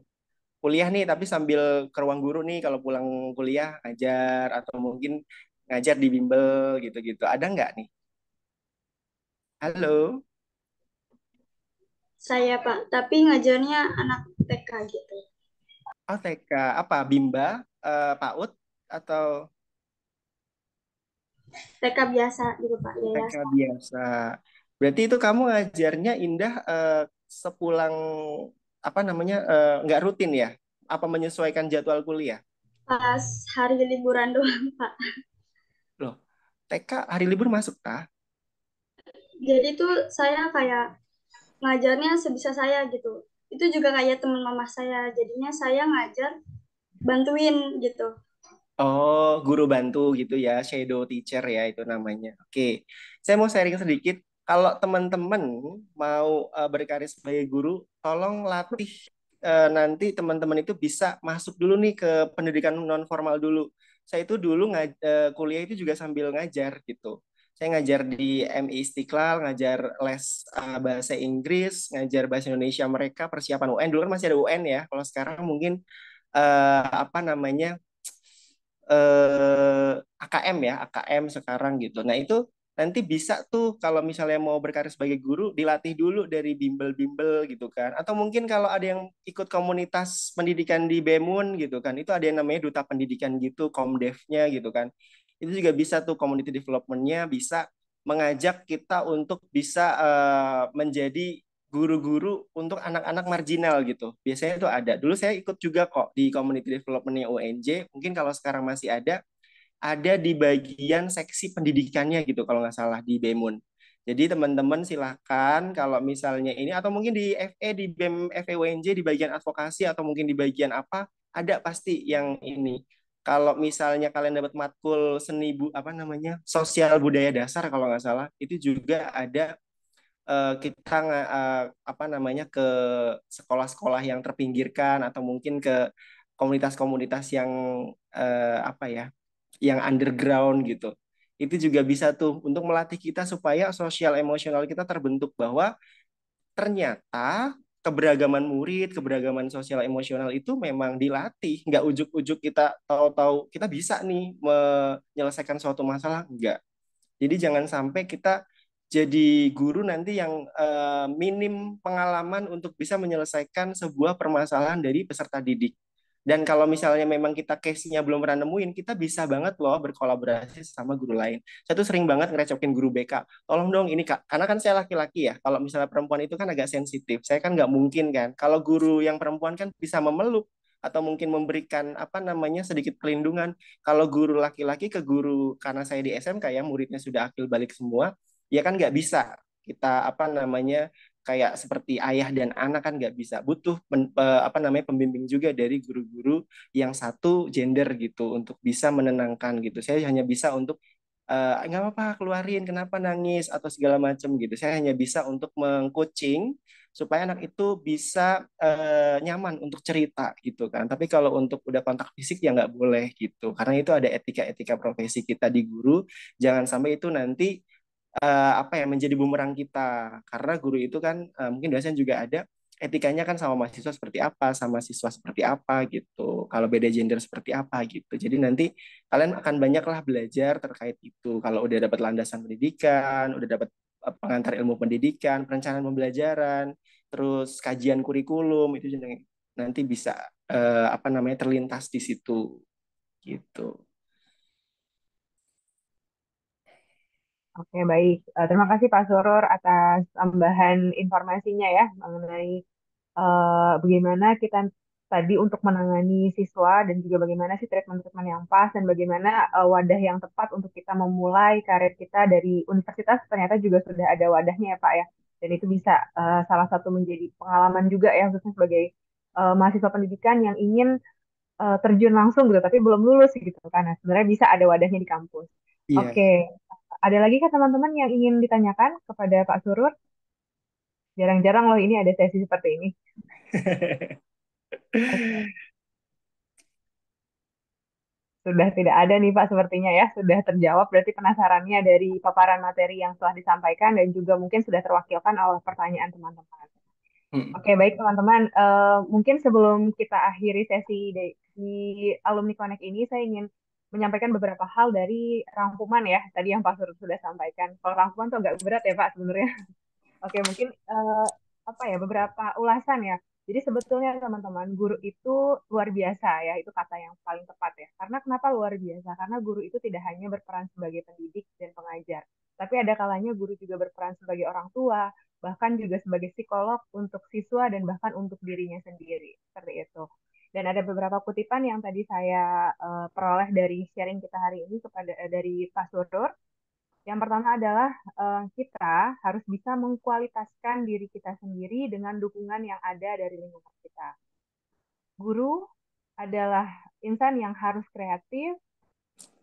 Speaker 3: kuliah nih tapi sambil ke ruang guru nih kalau pulang kuliah ngajar atau mungkin ngajar di bimbel gitu-gitu. Ada nggak nih? Halo?
Speaker 6: Saya Pak, tapi ngajarnya anak TK gitu.
Speaker 3: Oh TK, apa? Bimba, PAUD, atau
Speaker 6: TK biasa gitu Pak,
Speaker 3: TK
Speaker 6: yayasan.
Speaker 3: biasa? Berarti itu kamu ngajarnya Indah sepulang apa namanya nggak rutin ya? Apa menyesuaikan jadwal kuliah?
Speaker 6: Pas hari liburan doang Pak.
Speaker 3: Loh, TK hari libur masuk kah?
Speaker 6: Jadi tuh saya kayak ngajarnya sebisa saya gitu. Itu juga kayak teman mama saya. Jadinya saya ngajar bantuin gitu.
Speaker 3: Oh, guru bantu gitu ya, shadow teacher ya itu namanya. Oke, saya mau sharing sedikit. Kalau teman-teman mau berkarir sebagai guru, tolong latih nanti teman-teman itu bisa masuk dulu nih ke pendidikan non formal dulu. Saya itu dulu kuliah itu juga sambil ngajar gitu. Saya ngajar di MI Istiqlal, ngajar les bahasa Inggris, ngajar bahasa Indonesia mereka, persiapan UN. Dulu kan masih ada UN ya. Kalau sekarang mungkin apa namanya AKM ya, AKM sekarang gitu. Nah, itu nanti bisa tuh kalau misalnya mau berkarir sebagai guru dilatih dulu dari bimbel-bimbel gitu kan. Atau mungkin kalau ada yang ikut komunitas pendidikan di BEMUN gitu kan. Itu ada yang namanya duta pendidikan gitu, Komdevnya gitu kan. Itu juga bisa tuh community development-nya bisa mengajak kita untuk bisa menjadi guru-guru untuk anak-anak marginal gitu. Biasanya itu ada. Dulu saya ikut juga kok di community development-nya UNJ. Mungkin kalau sekarang masih ada di bagian seksi pendidikannya gitu kalau nggak salah di BEMUN. Jadi teman-teman silahkan kalau misalnya ini atau mungkin di FE di BEM FE UNJ di bagian advokasi atau mungkin di bagian apa ada pasti yang ini. Kalau misalnya kalian dapat matkul seni apa namanya sosial budaya dasar kalau nggak salah itu juga ada kita apa namanya ke sekolah-sekolah yang terpinggirkan atau mungkin ke komunitas-komunitas yang apa ya, yang underground gitu. Itu juga bisa tuh untuk melatih kita supaya sosial emosional kita terbentuk bahwa ternyata keberagaman murid, keberagaman sosial emosional itu memang dilatih. Nggak ujuk-ujuk kita tahu-tahu kita bisa nih menyelesaikan suatu masalah, enggak. Jadi jangan sampai kita jadi guru nanti yang minim pengalaman untuk bisa menyelesaikan sebuah permasalahan dari peserta didik. Dan kalau misalnya memang kita case-nya belum pernah nemuin, kita bisa banget loh berkolaborasi sama guru lain. Saya tuh sering banget ngerecokin guru BK. Tolong dong ini Kak, karena kan saya laki-laki ya. Kalau misalnya perempuan itu kan agak sensitif. Saya kan nggak mungkin kan. Kalau guru yang perempuan kan bisa memeluk atau mungkin memberikan apa namanya sedikit pelindungan. Kalau guru laki-laki ke guru, karena saya di SMK ya muridnya sudah akil balik semua, ya kan nggak bisa kita apa namanya kayak seperti ayah dan anak kan nggak bisa, butuh apa namanya pembimbing juga dari guru-guru yang satu gender gitu untuk bisa menenangkan gitu. Saya hanya bisa untuk nggak apa-apa keluarin kenapa nangis atau segala macam gitu. Saya hanya bisa untuk mengcoaching supaya anak itu bisa nyaman untuk cerita gitu kan. Tapi kalau untuk udah kontak fisik ya nggak boleh gitu. Karena itu ada etika-etika profesi kita di guru. Jangan sampai itu nanti apa ya menjadi bumerang kita. Karena guru itu kan mungkin dosen juga ada etikanya kan sama mahasiswa seperti apa, sama siswa seperti apa gitu. Kalau beda gender seperti apa gitu. Jadi nanti kalian akan banyaklah belajar terkait itu. Kalau udah dapat landasan pendidikan, udah dapat pengantar ilmu pendidikan, perencanaan pembelajaran, terus kajian kurikulum itu juga nanti bisa apa namanya terlintas di situ gitu.
Speaker 2: Oke, baik. Terima kasih Pak Surur atas tambahan informasinya ya mengenai bagaimana kita tadi untuk menangani siswa dan juga bagaimana sih treatment-treatment yang pas dan bagaimana wadah yang tepat untuk kita memulai karir kita dari universitas ternyata juga sudah ada wadahnya ya Pak ya. Dan itu bisa salah satu menjadi pengalaman juga ya khususnya sebagai mahasiswa pendidikan yang ingin terjun langsung gitu tapi belum lulus gitu kan. Nah, sebenarnya bisa ada wadahnya di kampus.
Speaker 3: Iya.
Speaker 2: Oke, ada lagi kan teman-teman yang ingin ditanyakan kepada Pak Surur? Jarang-jarang loh ini ada sesi seperti ini. Oke. Sudah tidak ada nih Pak sepertinya ya, sudah terjawab berarti penasarannya dari paparan materi yang telah disampaikan dan juga mungkin sudah terwakilkan oleh pertanyaan teman-teman.
Speaker 3: Hmm.
Speaker 2: Oke, baik teman-teman. Mungkin sebelum kita akhiri sesi di Alumni Connect ini, saya ingin menyampaikan beberapa hal dari rangkuman ya, tadi yang Pak Surut sudah sampaikan. Kalau rangkuman tuh agak berat ya Pak sebenarnya. Oke, mungkin apa ya beberapa ulasan ya. Jadi sebetulnya teman-teman guru itu luar biasa ya, itu kata yang paling tepat ya. Karena kenapa luar biasa? Karena guru itu tidak hanya berperan sebagai pendidik dan pengajar, tapi ada kalanya guru juga berperan sebagai orang tua, bahkan juga sebagai psikolog untuk siswa dan bahkan untuk dirinya sendiri. Seperti itu. Dan ada beberapa kutipan yang tadi saya peroleh dari sharing kita hari ini kepada dari Pak Surur. Yang pertama adalah kita harus bisa mengkualitaskan diri kita sendiri dengan dukungan yang ada dari lingkungan kita. Guru adalah insan yang harus kreatif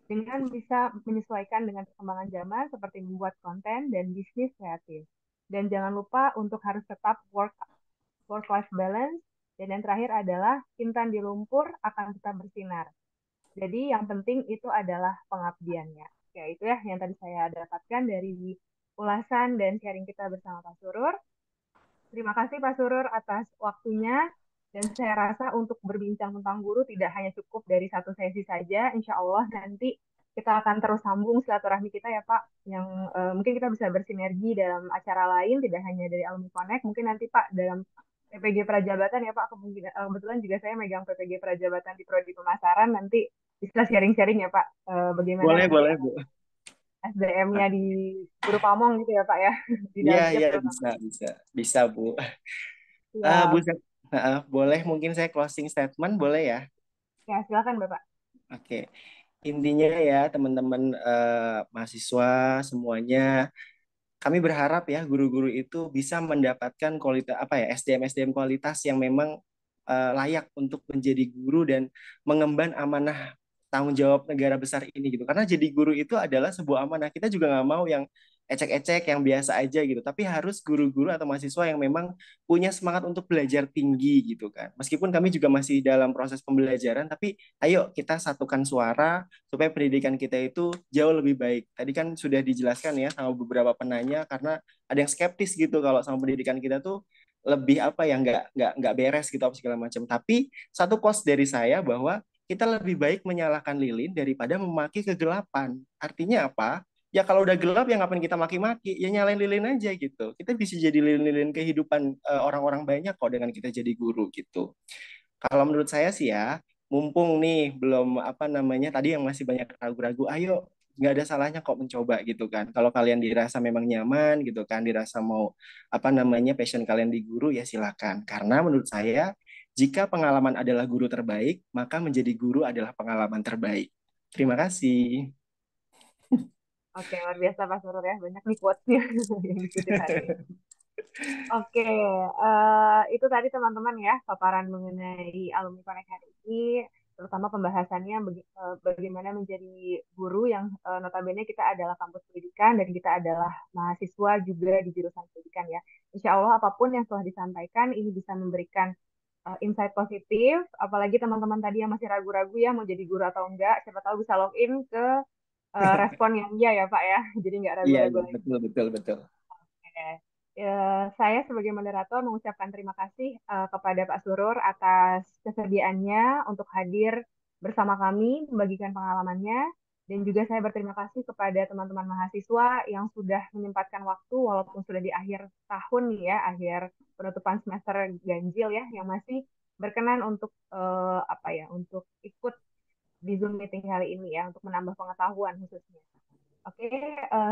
Speaker 2: dengan bisa menyesuaikan dengan perkembangan zaman seperti membuat konten dan bisnis kreatif. Dan jangan lupa untuk harus tetap work-life balance. Dan yang terakhir adalah insan di lumpur akan tetap bersinar. Jadi yang penting itu adalah pengabdiannya. Ya itu ya yang tadi saya dapatkan dari ulasan dan sharing kita bersama Pak Surur. Terima kasih Pak Surur atas waktunya. Dan saya rasa untuk berbincang tentang guru tidak hanya cukup dari satu sesi saja. Insya Allah nanti kita akan terus sambung silaturahmi kita ya Pak. Yang mungkin kita bisa bersinergi dalam acara lain, tidak hanya dari Alumni Connect. Mungkin nanti Pak dalam PPG Prajabatan ya Pak. Kebetulan juga saya megang PPG Prajabatan di Prodi Pemasaran. Nanti bisa sharing-sharing ya Pak. Bagaimana
Speaker 3: Boleh,
Speaker 2: nanti
Speaker 3: boleh, Bu.
Speaker 2: SDM-nya di Guru Pamong gitu ya Pak ya. Di
Speaker 3: Iya,
Speaker 2: Daljet
Speaker 3: iya,
Speaker 2: terutama.
Speaker 3: bisa, Bu.
Speaker 2: Ya,
Speaker 3: Bu, boleh mungkin saya closing statement, boleh ya?
Speaker 2: ya silakan Bapak.
Speaker 3: Oke. Intinya ya, teman-teman mahasiswa semuanya, kami berharap ya guru-guru itu bisa mendapatkan kualitas apa ya SDM kualitas yang memang layak untuk menjadi guru dan mengemban amanah tanggung jawab negara besar ini gitu. Karena jadi guru itu adalah sebuah amanah. Kita juga nggak mau yang ecek-ecek yang biasa aja gitu. Tapi harus guru-guru atau mahasiswa yang memang punya semangat untuk belajar tinggi gitu kan. Meskipun kami juga masih dalam proses pembelajaran, tapi ayo kita satukan suara supaya pendidikan kita itu jauh lebih baik. Tadi kan sudah dijelaskan ya sama beberapa penanya karena ada yang skeptis gitu kalau sama pendidikan kita tuh lebih apa ya nggak beres gitu apa segala macam. Tapi satu quotes dari saya bahwa kita lebih baik menyalakan lilin daripada memaki kegelapan. Artinya apa? Ya kalau udah gelap ya ngapain kita maki-maki? Ya nyalain lilin aja gitu. Kita bisa jadi lilin-lilin kehidupan orang-orang banyak kok dengan kita jadi guru gitu. Kalau menurut saya sih ya, mumpung nih belum apa namanya tadi yang masih banyak ragu-ragu, ayo nggak ada salahnya kok mencoba gitu kan. Kalau kalian dirasa memang nyaman gitu kan, dirasa mau apa namanya passion kalian di guru ya silakan. Karena menurut saya jika pengalaman adalah guru terbaik, maka menjadi guru adalah pengalaman terbaik. Terima kasih.
Speaker 2: Oke, luar biasa Pak Surur ya. Banyak nih quotes-nya yang dikutip hari ini. Oke, itu tadi teman-teman ya paparan mengenai Alumni Connect hari ini, terutama pembahasannya bagaimana menjadi guru yang notabene kita adalah kampus pendidikan dan kita adalah mahasiswa juga di jurusan pendidikan ya. Insya Allah apapun yang telah disampaikan ini bisa memberikan insight positif, apalagi teman-teman tadi yang masih ragu-ragu ya mau jadi guru atau enggak, siapa tahu bisa login ke respon yang iya ya Pak ya, jadi nggak
Speaker 3: Iya,
Speaker 2: ragu-ragu
Speaker 3: iya,
Speaker 2: lagi.
Speaker 3: betul, betul, betul.
Speaker 2: Oke. Saya sebagai moderator mengucapkan terima kasih kepada Pak Surur atas kesediaannya untuk hadir bersama kami, membagikan pengalamannya, dan juga saya berterima kasih kepada teman-teman mahasiswa yang sudah menyempatkan waktu walaupun sudah di akhir tahun nih ya, akhir penutupan semester ganjil ya, yang masih berkenan untuk apa ya, untuk ikut di Zoom meeting kali ini ya, untuk menambah pengetahuan khususnya. Oke,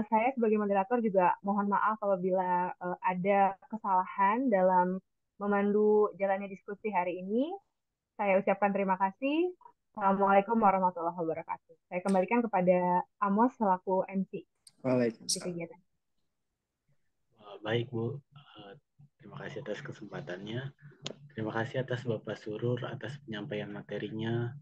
Speaker 2: saya sebagai moderator juga mohon maaf apabila ada kesalahan dalam memandu jalannya diskusi hari ini. Saya ucapkan terima kasih. Assalamualaikum warahmatullahi wabarakatuh. Saya kembalikan kepada Amos selaku MC di
Speaker 3: Waalaikumsalam.
Speaker 2: kegiatan.
Speaker 1: Baik Bu, terima kasih atas kesempatannya. Terima kasih atas Bapak Surur atas penyampaian materinya,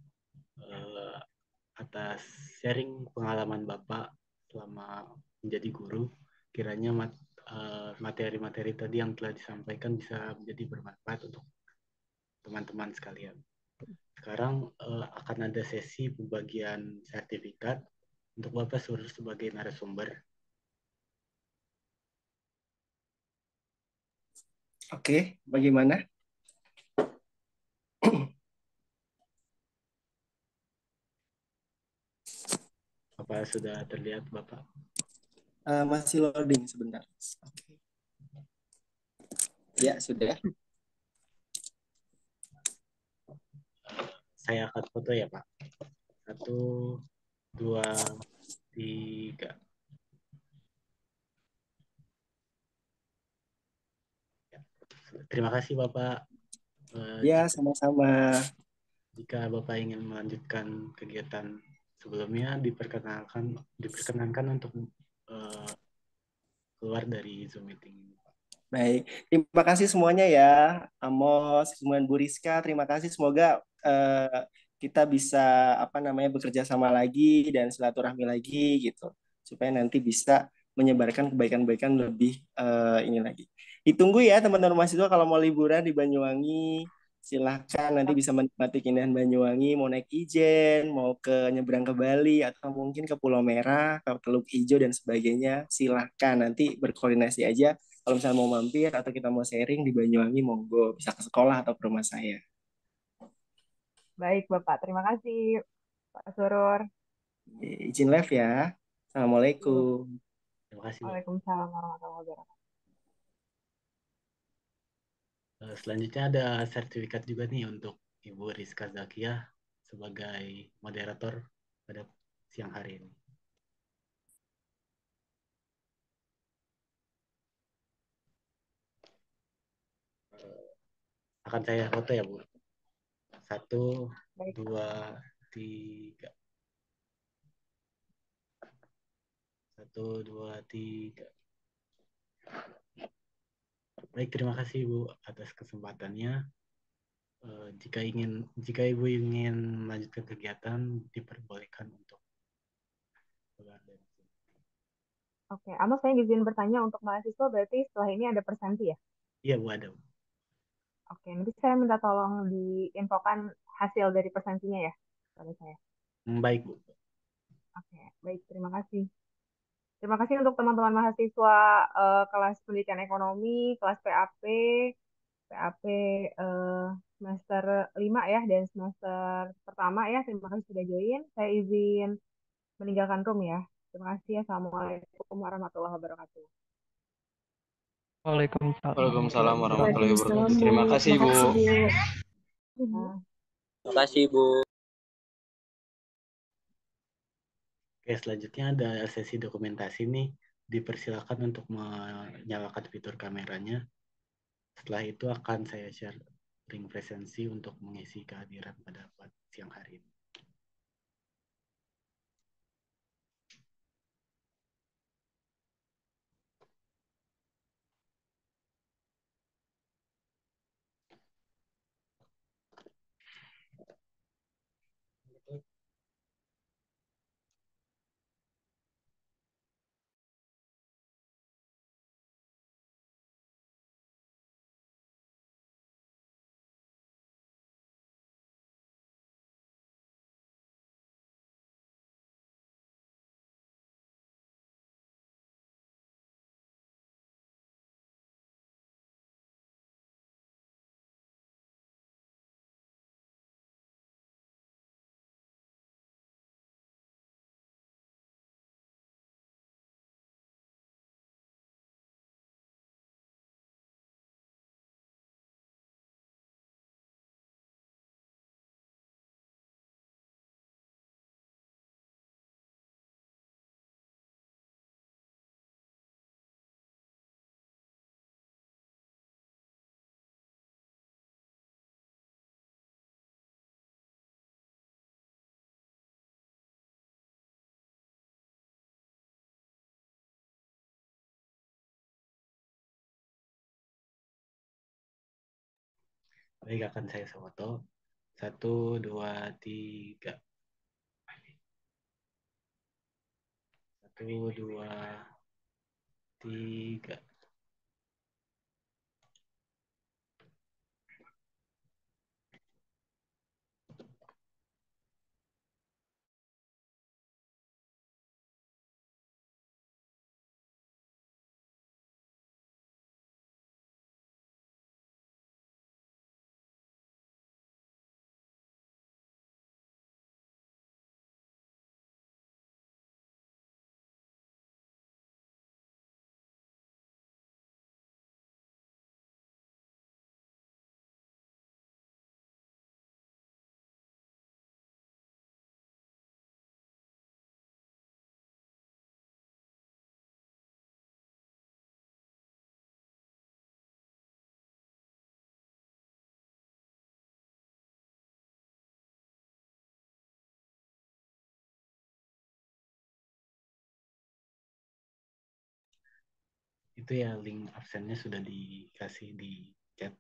Speaker 1: atas sharing pengalaman Bapak selama menjadi guru. Kiranya materi-materi tadi yang telah disampaikan bisa menjadi bermanfaat untuk teman-teman sekalian. Sekarang akan ada sesi pembagian sertifikat untuk Bapak Surur sebagai narasumber.
Speaker 3: Oke, bagaimana?
Speaker 1: Apa sudah terlihat Bapak?
Speaker 3: Masih loading sebentar. Oke. Ya, sudah.
Speaker 1: Saya akan foto ya Pak. 1, 2, 3. Terima kasih Bapak.
Speaker 3: Ya, sama-sama.
Speaker 1: Jika Bapak ingin melanjutkan kegiatan sebelumnya, diperkenankan untuk keluar dari Zoom meeting.
Speaker 3: Baik, terima kasih semuanya ya, Amos, kemudian Bu Rizka, terima kasih. Semoga kita bisa apa namanya bekerja sama lagi dan silaturahmi lagi gitu, supaya nanti bisa menyebarkan kebaikan-kebaikan lebih ini lagi. Ditunggu ya teman-teman mahasiswa kalau mau liburan di Banyuwangi, silahkan nanti bisa menikmati keindahan Banyuwangi, mau naik Ijen, mau ke nyebrang ke Bali atau mungkin ke Pulau Merah, ke Teluk Ijo dan sebagainya. Silahkan nanti berkoordinasi aja kalau misalnya mau mampir atau kita mau sharing di Banyuwangi, monggo bisa ke sekolah atau ke rumah saya.
Speaker 2: Baik, Bapak. Terima kasih, Pak Surur.
Speaker 3: Izin live ya.
Speaker 2: Yuk.
Speaker 3: Assalamualaikum.
Speaker 1: Terima kasih, Bu.
Speaker 2: Waalaikumsalam warahmatullahi wabarakatuh.
Speaker 1: Selanjutnya ada sertifikat juga nih untuk Ibu Rizka Zakia sebagai moderator pada siang hari ini. Akan saya foto ya, Bu. 1,
Speaker 2: Baik.
Speaker 1: 2, 3. 1, 2, 3. Baik, terima kasih Bu atas kesempatannya. Jika Ibu ingin melanjutkan kegiatan, diperbolehkan untuk keluar dari sini.
Speaker 2: Oke, Amos, saya izin bertanya untuk mahasiswa, berarti setelah ini ada presenti ya?
Speaker 1: Iya, Bu, ada, Bu.
Speaker 2: Oke, nanti saya minta tolong diinfokan hasil dari presentinya ya, kepada saya.
Speaker 1: Baik, Bu.
Speaker 2: Oke, baik, terima kasih. Terima kasih untuk teman-teman mahasiswa kelas pendidikan ekonomi, kelas PAP semester 5 ya, dan semester pertama ya. Terima kasih sudah join. Saya izin meninggalkan room ya. Terima kasih. Assalamualaikum warahmatullahi wabarakatuh.
Speaker 4: Waalaikumsalam
Speaker 7: Waalaikumsalam
Speaker 4: warahmatullahi
Speaker 7: warahmatullahi
Speaker 4: wabarakatuh.
Speaker 6: Waalaikumsalam,
Speaker 7: wabarakatuh.
Speaker 6: Bu.
Speaker 7: Terima kasih, Bu.
Speaker 6: Makasih, Bu.
Speaker 2: Nah,
Speaker 7: Terima kasih, Bu.
Speaker 1: Oke, selanjutnya ada sesi dokumentasi nih. Dipersilakan untuk menyalakan fitur kameranya. Setelah itu akan saya share link presensi untuk mengisi kehadiran pada siang hari ini. Baik, akan saya foto. 1, 2, 3. 1, 2, 3. itu ya link absennya sudah dikasih di chat.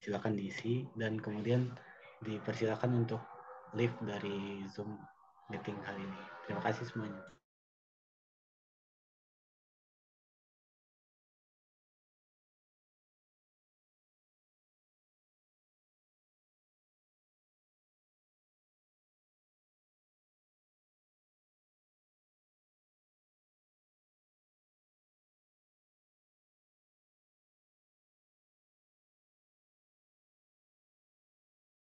Speaker 1: Silakan diisi dan kemudian dipersilakan untuk leave dari Zoom meeting kali ini. Terima kasih semuanya.